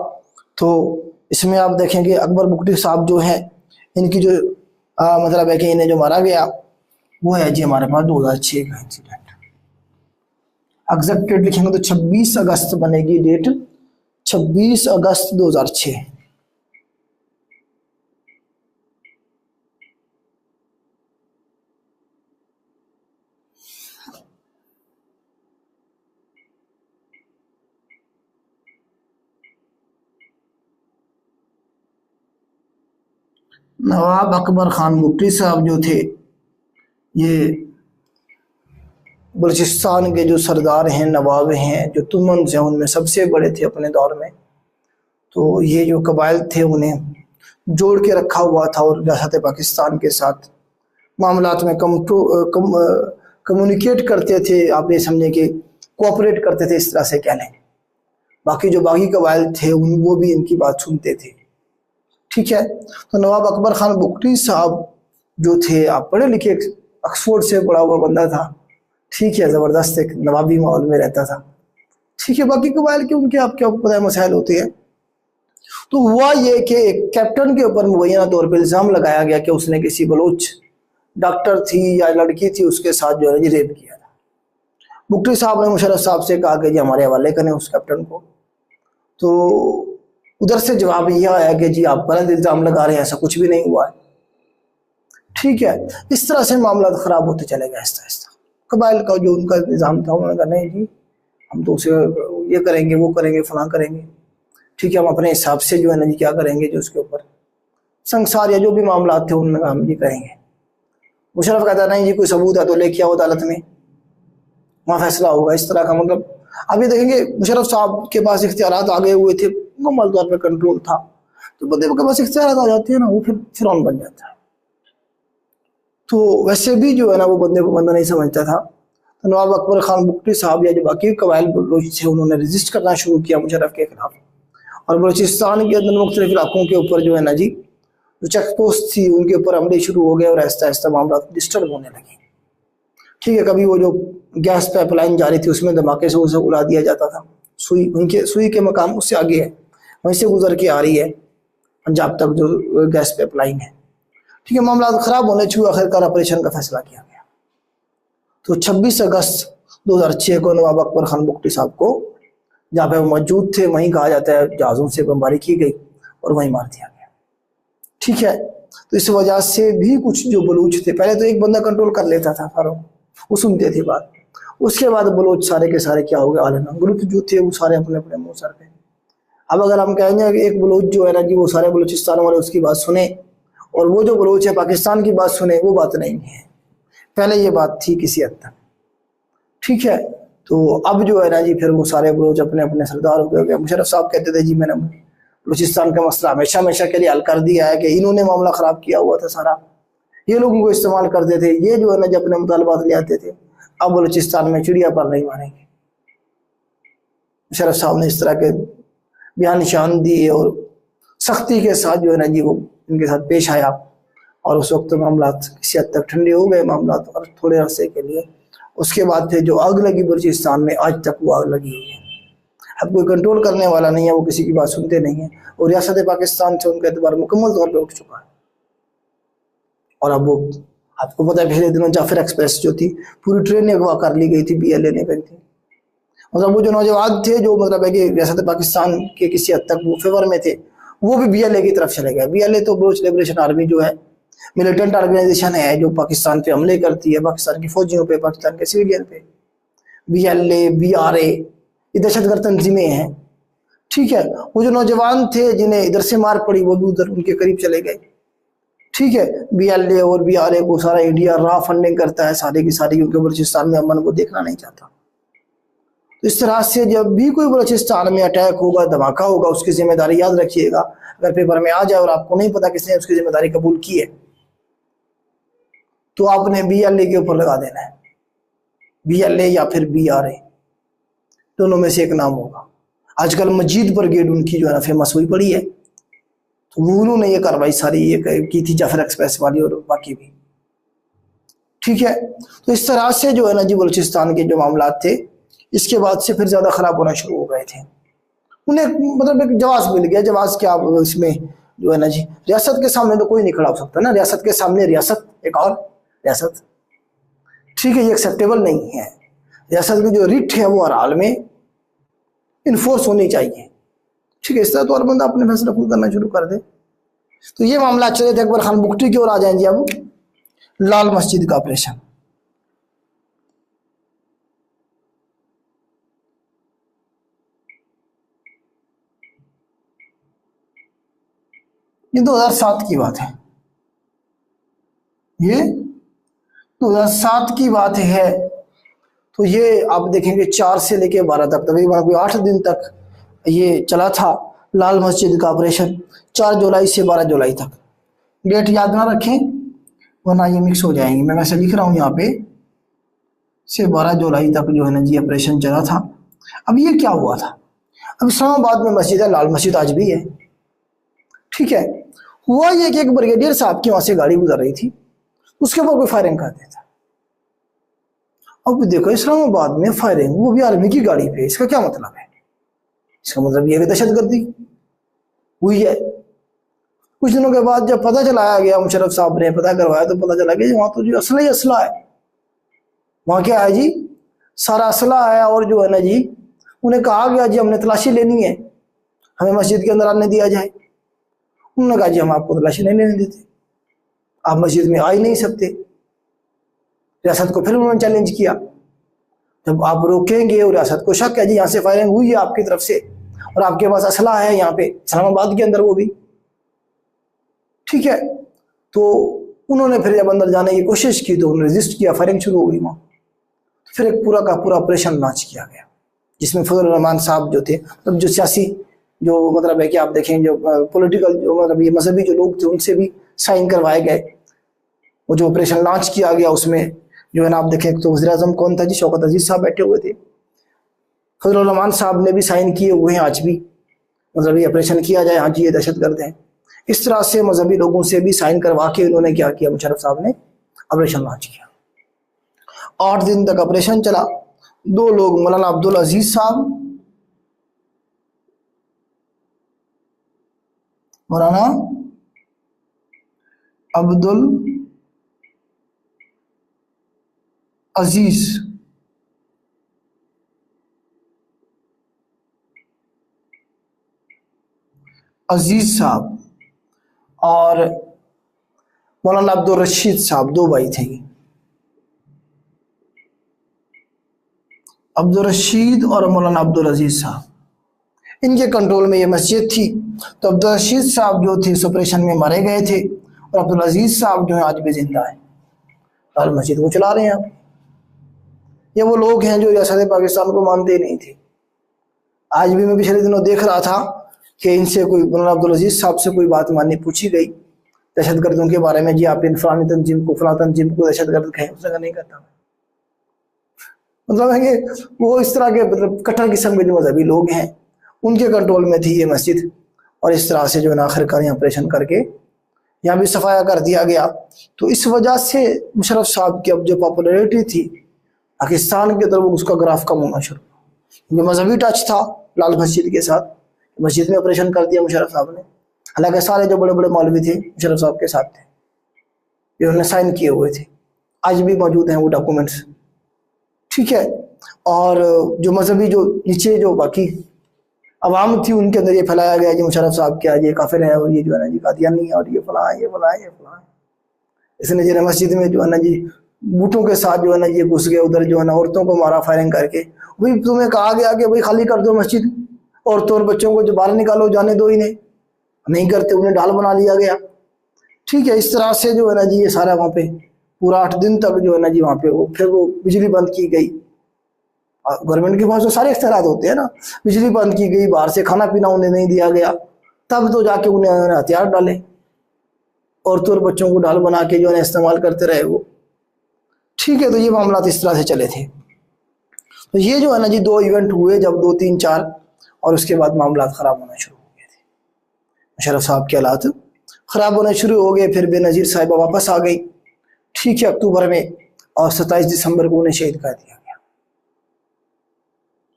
तो इसमें आप देखेंगे अकबर बुगटी साहब जो है, इनकी जो मतलब है कि इन्हें जो मारा गया वो है जी हमारे पास 2006 का इंसिडेंट। एग्जैक्ट डेट लिखेंगे तो 26 अगस्त बनेगी डेट, 26 अगस्त 2006। नवाब अकबर खान बुगटी साहब जो थे, ये बलूचिस्तान के जो सरदार हैं, नवाब हैं, जो तुमन हैं, उनमें सबसे बड़े थे अपने दौर में। तो ये जो कबाइल थे उन्हें जोड़ के रखा हुआ था और रियासत पाकिस्तान के साथ मामलात में कम्युनिकेट करते थे। आप ये समझे कि कोऑपरेट करते थे, इस तरह से कह लें। बाकी जो बागी कबाइल थे वो भी इनकी बात सुनते थे। ठीक है, तो नवाब अकबर खान बुगटी साहब जो थे, आप पढ़े लिखे, ऑक्सफोर्ड से पढ़ा हुआ बंदा था। ठीक है, ज़बरदस्त एक नवाबी माहौल में रहता था। ठीक है, बाकी कबाइल के उनके आपके पता है मसाइल होते हैं। तो हुआ ये कि एक कैप्टन के ऊपर मुबैना तौर पर इल्ज़ाम लगाया गया कि उसने किसी बलोच डॉक्टर थी या लड़की थी उसके साथ जो है जी रेप किया था। बुगटी साहब ने मुशर्रफ साहब से कहा कि जी हमारे हवाले करें उस कैप्टन को। तो उधर से जवाब यह आया कि जी आप गलत इल्ज़ाम लगा रहे हैं, ऐसा कुछ भी नहीं हुआ है। ठीक है, इस तरह से मामला ख़राब होते चले गए आहिस्ता आहिस्ता। कबाइल का जो उनका निज़ाम था, उन्होंने कहा नहीं जी हम तो उसे ये करेंगे, वो करेंगे, फलां करेंगे। ठीक है, हम अपने हिसाब से जो है ना जी क्या करेंगे, जो उसके ऊपर संसार या जो भी मामला थे उन्होंने कहा हम जी करेंगे। मुशर्रफ कहता नहीं जी कोई सबूत है तो लेके आओ अदालत में, वहाँ फैसला होगा। इस तरह का मतलब अभी देखेंगे मुशर्रफ साहब के पास इख्तियारात आ गए हुए थे, मुकम्मल तौर पर कंट्रोल था। तो बंदे के पास इख्तियारात आ जाते हैं ना, वो फिर फिरौन बन जाता है। तो वैसे भी जो है ना वो बंदे को बंदा नहीं समझता था। तो नवाब अकबर खान बुगटी साहब या जो बाकी कबाइल बलोच थे, उन्होंने रजिस्ट करना शुरू किया मुशर्रफ के खिलाफ। और बलूचिस्तान के अंदर मुख्तलिफ इलाकों के ऊपर जो है ना जी जो चेक पोस्ट थी उनके ऊपर हमले शुरू हो गए और आहिस्ता आहिस्ता मामला डिस्टर्ब होने लगे। ठीक है, कभी वो जो गैस पाइपलाइन जा रही थी उसमें धमाके से उसे उड़ा दिया जाता था। सुई के मकाम उससे आगे है, वहीं से गुजर के आ रही है पंजाब तक जो गैस पाइपलाइन है। ठीक है, मामला खराब होने छुए, आखिरकार ऑपरेशन का फैसला किया गया। तो 26 अगस्त 2006 को नवाब अकबर खान बुगटी साहब को जहाँ पे वो मौजूद थे वहीं कहा जाता है जहाज़ों से बमबारी की गई और वहीं मार दिया गया। ठीक है, तो इस वजह से भी कुछ जो बलूच थे, पहले तो एक बंदा कंट्रोल कर लेता था फारूक, वो सुनते थे बात, उसके बाद बलूच सारे के सारे क्या हो गए, आलना ग्रुप जो थे वो सारे अपने अपने मुंह सर पे। अब अगर हम कहेंगे कि एक बलूच जो है ना जी वो सारे बलूचिस्तान वाले उसकी बात सुने और वो जो बलूच है पाकिस्तान की बात सुने, वो बात नहीं है। पहले ये बात थी किसी हद तक। ठीक है, तो अब जो है ना जी फिर वो सारे बलूच अपने अपने सरदार हो गए। मुशर्रफ साहब कहते थे जी मैंने बलूचिस्तान का मसला हमेशा हमेशा के लिए हल कर दिया है, कि इन्होंने मामला खराब किया हुआ था सारा, ये लोगों को इस्तेमाल करते थे, ये जो है ना जो अपने मुतालबात ले आते थे, अब बलूचिस्तान में चिड़िया पर नहीं मारेंगे। मुशर्रफ साहब ने इस तरह के बयान निशान दिए और सख्ती के साथ जो है ना जी वो इनके साथ पेश आया, और उस वक्त मामला किसी हद तक ठंडे हो गए मामला, और थोड़े अरसे के लिए। उसके बाद फिर जो आग लगी बलूचिस्तान में, आज तक वो आग लगी हुई है। अब कोई कंट्रोल करने वाला नहीं है, वो किसी की बात सुनते नहीं है, और रियासत पाकिस्तान से उनका एतबार मुकम्मल तौर पर उठ चुका है। और अब वो आपको पता है पिछले दिनों जाफर एक्सप्रेस जो थी पूरी ट्रेन अगवा कर ली गई थी, BLA ने करी थी। मतलब वो जो नौजवान थे जो मतलब है कि रियासत पाकिस्तान के किसी हद तक वो फेवर में थे, वो भी BLA की तरफ चले गए। BLA तो बलूच लिबरेशन आर्मी जो है मिलिटेंट ऑर्गेनाइजेशन है जो पाकिस्तान पे हमले करती है, पाकिस्तान के फौजियों पे, पाकिस्तान के सिविलियन पे। BLA BRA ये दहशतगर्द तंजीमें हैं। ठीक है, वो जो नौजवान थे जिन्हें इधर से मार पड़ी वो भी उधर उनके करीब चले गए। ठीक है, BLA और BRA को सारा इंडिया रहा फंडिंग करता है सारी की सारी, क्योंकि बलूचिस्तान में अमन को देखना नहीं चाहता। तो इस तरह से जब भी कोई बलूचिस्तान में अटैक होगा, धमाका होगा, उसकी जिम्मेदारी याद रखिएगा। अगर पेपर में आ जाए और आपको नहीं पता किसने उसकी जिम्मेदारी कबूल की है, तो आपने BLA के ऊपर लगा देना है। BLA या फिर BRA, दोनों में से एक नाम होगा। आजकल मजीद ब्रिगेड उनकी जो है ना फेमस हुई पड़ी है, तो वो उन्होंने ये कार्रवाई सारी ये की थी, जाफर एक्सप्रेस वाली और बाकी भी। ठीक है, तो इस तरह से जो है ना जी बलूचिस्तान के जो मामला थे, इसके बाद से फिर ज्यादा खराब होना शुरू हो गए थे। उन्हें मतलब एक जवाब मिल गया। जवाब क्या इसमें जो है ना जी, रियासत के सामने तो कोई नहीं खड़ा हो सकता ना, रियासत के सामने रियासत एक और रियासत। ठीक है, ये एक्सेप्टेबल नहीं है। रियासत की जो रिट है वो हर हाल में इन्फोर्स होनी चाहिए। ठीक है, इस तरह तो और बंदा अपने फैसला खुद करना शुरू कर दे। तो ये मामला चले थे। अकबर खान बुगटी की ओर आ जाएंगे अब, लाल मस्जिद का ऑपरेशन। ये 2007 की बात है, ये 2007 की बात है। तो ये आप देखेंगे 4 से लेके 12 तक, तकरीबन कोई 8 दिन तक ये चला था लाल मस्जिद का ऑपरेशन, 4 जुलाई से 12 जुलाई तक। डेट याद ना रखें वरना ये मिक्स हो जाएंगे। मैं वैसे लिख रहा हूँ यहाँ पे, से 12 जुलाई तक जो है ना जी ऑपरेशन चला था। अब ये क्या हुआ था, अब इस्लामाबाद में मस्जिद है, लाल मस्जिद आज भी है। ठीक है, हुआ ये कि एक ब्रिगेडियर साहब की वहां से गाड़ी गुजर रही थी, उसके ऊपर कोई फायरिंग कर देता। अब देखो इस्लामाबाद में फायरिंग, वो भी आर्मी की गाड़ी पे, इसका क्या मतलब है? इसका मतलब ये दहशतगर्दी हुई है। कुछ दिनों के बाद जब पता चलाया गया, मुशर्रफ साहब ने पता करवाया, तो पता चला कि वहां तो जो असला ही असला है। वहां क्या है जी, सारा असला है। और जो है ना जी उन्हें कहा गया जी हमने तलाशी लेनी है, हमें मस्जिद के अंदर आने दिया जाए। उन्होंने कहा जी हम आपको तलाशी नहीं लेने देते, आप मस्जिद में आ ही नहीं सकते। रियासत को फिर उन्होंने चैलेंज किया, जब आप रोकेंगे और रियासत को शक है जी यहाँ से फायरिंग हुई है आपकी तरफ से और आपके पास असला है यहाँ पे इस्लामाबाद के अंदर वो भी। ठीक है, तो उन्होंने फिर जब अंदर जाने की कोशिश की तो उन्होंने रजिस्ट किया, फायरिंग शुरू हो गई वहाँ। फिर एक पूरा का पूरा ऑपरेशन लॉन्च किया गया, जिसमें फजल रहमान साहब जो थे, मतलब जो सियासी जो मतलब है कि आप देखें जो पॉलिटिकल जो मतलब ये मजहबी जो लोग थे उनसे भी साइन करवाए गए। वो जो ऑपरेशन लॉन्च किया गया उसमें जो है ना आप देखें तो वज़ीर आज़म कौन था जी, शौकत अजीज साहब बैठे हुए थे, फजल रहमान साहब ने भी साइन किए हुए हैं आज भी, मतलब ये ऑपरेशन किया जाए, हाँ जी ये दहशतगर्द है। इस तरह से मजहबी लोगों से भी साइन करवा के उन्होंने क्या किया, मुशर्रफ साहब ने ऑपरेशन लॉन्च किया। 8 दिन तक ऑपरेशन चला। 2 लोग मौलाना अब्दुल अजीज साहब, मौलाना अब्दुल अजीज अजीज साहब और मौलाना अब्दुल रशीद साहब, दो भाई थे। अब्दुल रशीद और मौलाना अब्दुल अजीज साहब, इनके कंट्रोल में ये मस्जिद थी। तो अब्दुल रशीद साहब जो थे ऑपरेशन में मारे गए थे और अब्दुल अजीज साहब जो है आज भी जिंदा है और मस्जिद को चला रहे हैं। अब ये वो लोग हैं जो रियासत पाकिस्तान को मानते नहीं थे। आज भी मैं पिछले दिनों देख रहा था कि इनसे कोई मौलाना अब्दुल अजीज साहब से कोई बात माननी पूछी गई दहशतगर्दों के बारे में, जी आप इन फलानी तंजीम को दहशतगर्द कहें, उसका नहीं करता। मतलब है कि वो इस तरह के मतलब कट्टर किस्म के जो मजहबी लोग हैं उनके कंट्रोल में थी ये मस्जिद, और इस तरह से जो है ना आखिरकार यहाँ ऑपरेशन करके यहाँ भी सफाया कर दिया गया। तो इस वजह से मुशर्रफ साहब की अब जो पॉपुलैरिटी थी पाकिस्तान के अंदर वो उसका ग्राफ कम होना शुरू हुआ, क्योंकि मजहबी टच था लाल मस्जिद के साथ। मस्जिद में ऑपरेशन कर दिया मुशर्रफ साहब ने, हालांकि सारे जो बड़े बड़े मौलवी थे मुशर्रफ साहब के साथ थे, इन्होंने साइन किए हुए थे, आज भी मौजूद हैं वो डॉक्यूमेंट्स, ठीक है। और जो मजहबी जो नीचे जो बाकी अवाम थी उनके अंदर ये फैलाया गया कि मुशर्रफ साहब क्या ये काफिर है और ये जो है ना जी कादियानी है और ये फला है, ये फला है, ये फला है। इसने जो मस्जिद में जो है ना जी बूटों के साथ जो है ना ये घुस गए, उधर जो है ना औरतों को मारा फायरिंग करके। भाई तुम्हें कहा गया कि भाई खाली कर दो मस्जिद, औरतों और बच्चों को जो बाहर निकालो, जाने दो इन्हें, नहीं करते, उन्हें ढाल बना लिया गया, ठीक है। इस तरह से जो है ना जी ये सारा वहाँ पे पूरा 8 दिन तक जो है ना जी वहाँ पे वो फिर वो बिजली बंद की गई। गवर्नमेंट के पास तो सारे इख्तियारात होते हैं ना, बिजली बंद की गई, बाहर से खाना पीना उन्हें नहीं दिया गया, तब तो जाके उन्हें हथियार डाले, औरतों और बच्चों को ढाल बना के जो है इस्तेमाल करते रहे वो, ठीक है। तो ये मामला इस तरह से चले थे। तो ये जो है ना जी 2 इवेंट हुए, जब 2, 3, 4, और उसके बाद मामला ख़राब होना शुरू हो गए थे। मुशर्रफ साहब के हालात ख़राब होने शुरू हो गए। फिर बेनज़ीर साहिबा वापस आ गई, ठीक है, अक्टूबर में, और 27 दिसंबर को उन्हें शहीद कर दिया गया।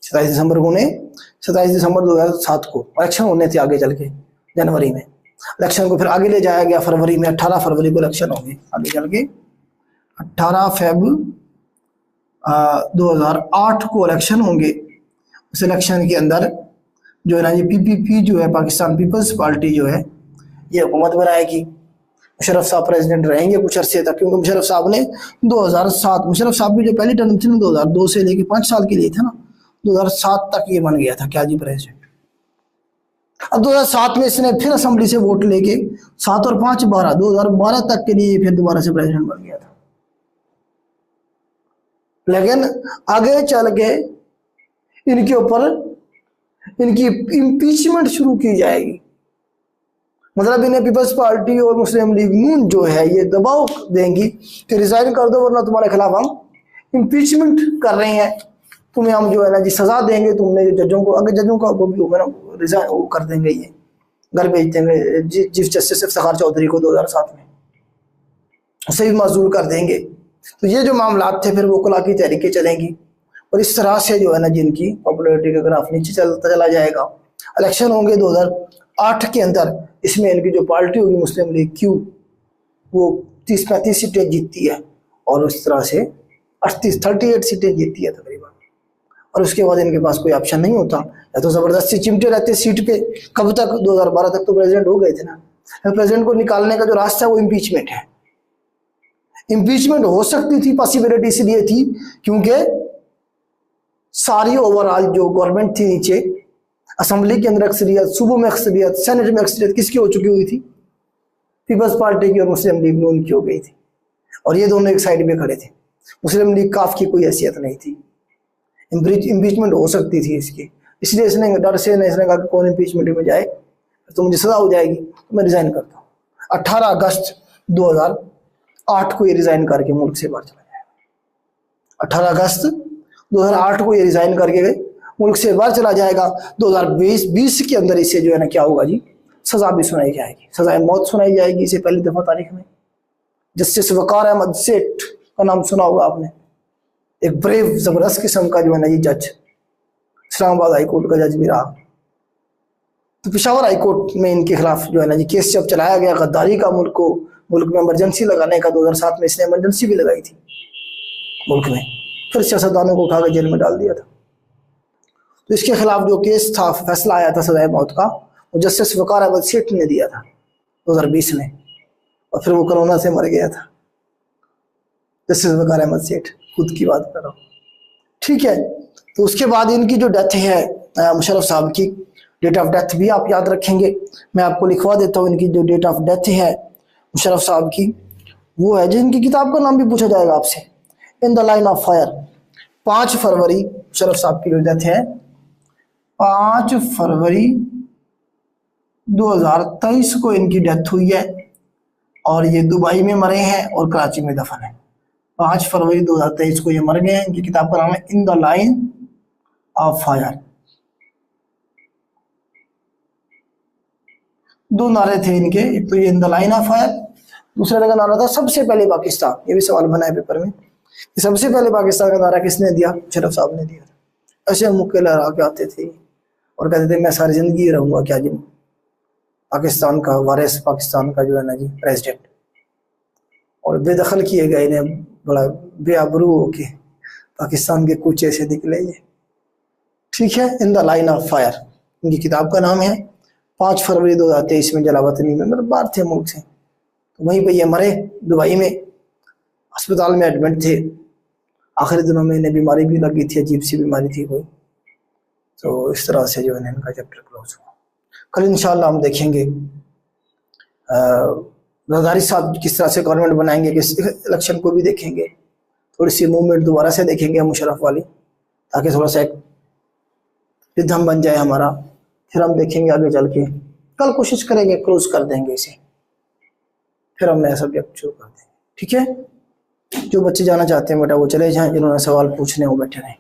27 दिसंबर को उन्हें 27 दिसंबर 2007 को इलेक्शन होने थे आगे चल के, जनवरी में इलेक्शन को फिर आगे ले जाया गया, फरवरी में 18 फरवरी को इलेक्शन होंगे आगे चल के। 18 फेब 2008 को इलेक्शन होंगे। उस इलेक्शन के अंदर जो है ना ये पीपीपी जो है पाकिस्तान पीपल्स पार्टी जो है ये हुकूमत बनाएगी। मुशर्रफ साहब प्रेसिडेंट रहेंगे कुछ अरसे तक, क्योंकि मुशर्रफ साहब ने 2007, मुशर्रफ साहब की जो पहली टर्म थी ना 2002 से लेके 5 साल के लिए था ना, 2007 तक ये बन गया था क्या जी प्रेसिडेंट। अब 2007 में इसने फिर असेंबली से वोट लेके 7 और 5 12 2012 तक के लिए फिर दोबारा से प्रेसिडेंट बन गया था। लेकिन आगे चल के इनके ऊपर इनकी इम्पीचमेंट शुरू की जाएगी, मतलब इन्हें पीपल्स पार्टी और मुस्लिम लीग नून जो है ये दबाव देंगी कि रिजाइन कर दो वरना तुम्हारे खिलाफ हम इम्पीचमेंट कर रहे हैं, तुम्हें हम जो है ना जी सजा देंगे, तुमने जजों को, अगर जजों का वो भी होगा ना रिजाइन वो कर देंगे, ये घर भेज देंगे चीफ जस्टिस इफ्तिखार चौधरी को 2007 में, उसे भी माजूल कर देंगे। तो ये जो मामला थे फिर वो वकला की तहरीकें चलेंगी और इस तरह से जो है ना जिनकी पॉपुलैरिटी का ग्राफ नीचे चलता चला जाएगा। इलेक्शन होंगे 2008 के अंदर, इसमें इनकी जो पार्टी होगी मुस्लिम लीग क्यू वो 30-35 सीटें जीतती है और उस तरह से 38 सीटें जीतती है तकरीबन। और उसके बाद इनके पास कोई ऑप्शन नहीं होता, या तो ज़बरदस्ती चिमटे रहते सीट पे। कब तक? 2012 तक तो प्रेसिडेंट हो गए थे ना। प्रेसिडेंट को निकालने का जो रास्ता है वो इम्पीचमेंट है। इम्पीचमेंट हो सकती थी, पॉसिबिलिटी इसलिए थी क्योंकि सारी ओवरऑल जो गवर्नमेंट थी नीचे, असेंबली के अंदर अक्सरियत, सूबों में अक्सरियत, सेनेट में अक्सरियत किसकी हो चुकी हुई थी? पीपल्स पार्टी की और मुस्लिम लीग नून की हो गई थी, और ये दोनों एक साइड में खड़े थे। मुस्लिम लीग काफ की कोई हैसियत नहीं थी। इम्पीचमेंट हो सकती थी इसकी, इसलिए इसने डर से इसने कहा कि कौन इम्पीचमेंट में जाए तो मुझे सजा हो जाएगी, तो मैं रिजाइन करता हूँ। 18 अगस्त 2008 को ये रिजाइन करके मुल्क से बाहर चला जाएगा। 18 अगस्त 2008 को ये रिजाइन करके मुल्क से बाहर चला जाएगा। 2020 के अंदर इसे जो है ना क्या होगा जी, सजा भी सुनाई जाएगी, सजाए मौत सुनाई जाएगी इसे पहली दफा तारीख में। जस्टिस वकार अहमद सेठ का नाम सुना होगा आपने, एक ब्रेव जबरदस्त किस्म का जो है ना जी जज, इस्लामाबाद हाई कोर्ट का जज भी रहा। तो पेशावर हाई कोर्ट में इनके खिलाफ जो है ना जी केस जब चलाया गया गद्दारी का, मुल्क में इमरजेंसी लगाने का, 2007 में इसने इमरजेंसी भी लगाई थी मुल्क में, फिर सियासतदानों को उठा कर जेल में डाल दिया था। तो इसके खिलाफ जो केस था, फैसला आया था सजाए मौत का, वो जस्टिस वकार अहमद सेठ ने दिया था 2020 में, और फिर वो कोरोना से मर गया था। जस्टिस वकार अहमद सेठ, खुद की बात कर रहा हूँ, ठीक है। तो उसके बाद इनकी जो डेथ है मुशर्रफ साहब की, डेट ऑफ डेथ भी आप याद रखेंगे, मैं आपको लिखवा देता हूँ। इनकी जो डेट ऑफ डेथ है मुशर्रफ साहब की, वो है, जिनकी किताब का नाम भी पूछा जाएगा आपसे, in the line of fire. 5 फरवरी मुशर्रफ साहब की जो डेथ है 5 फरवरी 2023 को इनकी डेथ हुई है, और ये दुबई में मरे हैं और कराची में दफन है। 5 फरवरी 2023 को ये मर गए हैं। इनकी किताब का नाम है in the line of fire. 2 नारे थे इनके, एक तो ये in the line of fire, दूसरे का नारा था सबसे पहले पाकिस्तान। ये भी सवाल बना है पेपर में, सबसे पहले पाकिस्तान का नारा किसने दिया? मुशर्रफ साहब ने दिया। ऐसे मुक्के लहरा के आते थे और कहते थे मैं सारी जिंदगी रहूंगा क्या जी पाकिस्तान का वारिस, पाकिस्तान का जो है ना जी प्रेसिडेंट। और बेदखल किए गए ने बड़ा बेआबरू होके पाकिस्तान के कुछ ऐसे निकले ये, ठीक है। In the line of fire इनकी किताब का नाम है। 5 फरवरी 2023 में जलावतनी में, मतलब बाहर थे मुल्क से, तो वहीं पे ये मरे दुबई में, अस्पताल में एडमिट थे। आखिरी दिनों में इन्हें बीमारी भी लगी थी, अजीब सी बीमारी थी कोई। तो इस तरह से जो है इनका चैप्टर क्लोज हुआ। कल इंशाल्लाह हम देखेंगे रज़ारी साहब किस तरह से गवर्नमेंट बनाएंगे, किस इलेक्शन को भी देखेंगे, थोड़ी सी मूवमेंट दोबारा से देखेंगे मुशर्रफ वाली, ताकि थोड़ा सा एक रिदम बन जाए हमारा। फिर हम देखेंगे आगे चल के, कल कोशिश करेंगे क्लोज कर देंगे इसे, फिर हम नया सब्जेक्ट शुरू कर देंगे, ठीक है। जो बच्चे जाना चाहते हैं बेटा वो चले जाएं, जिन्होंने सवाल पूछने वो बैठे रहें।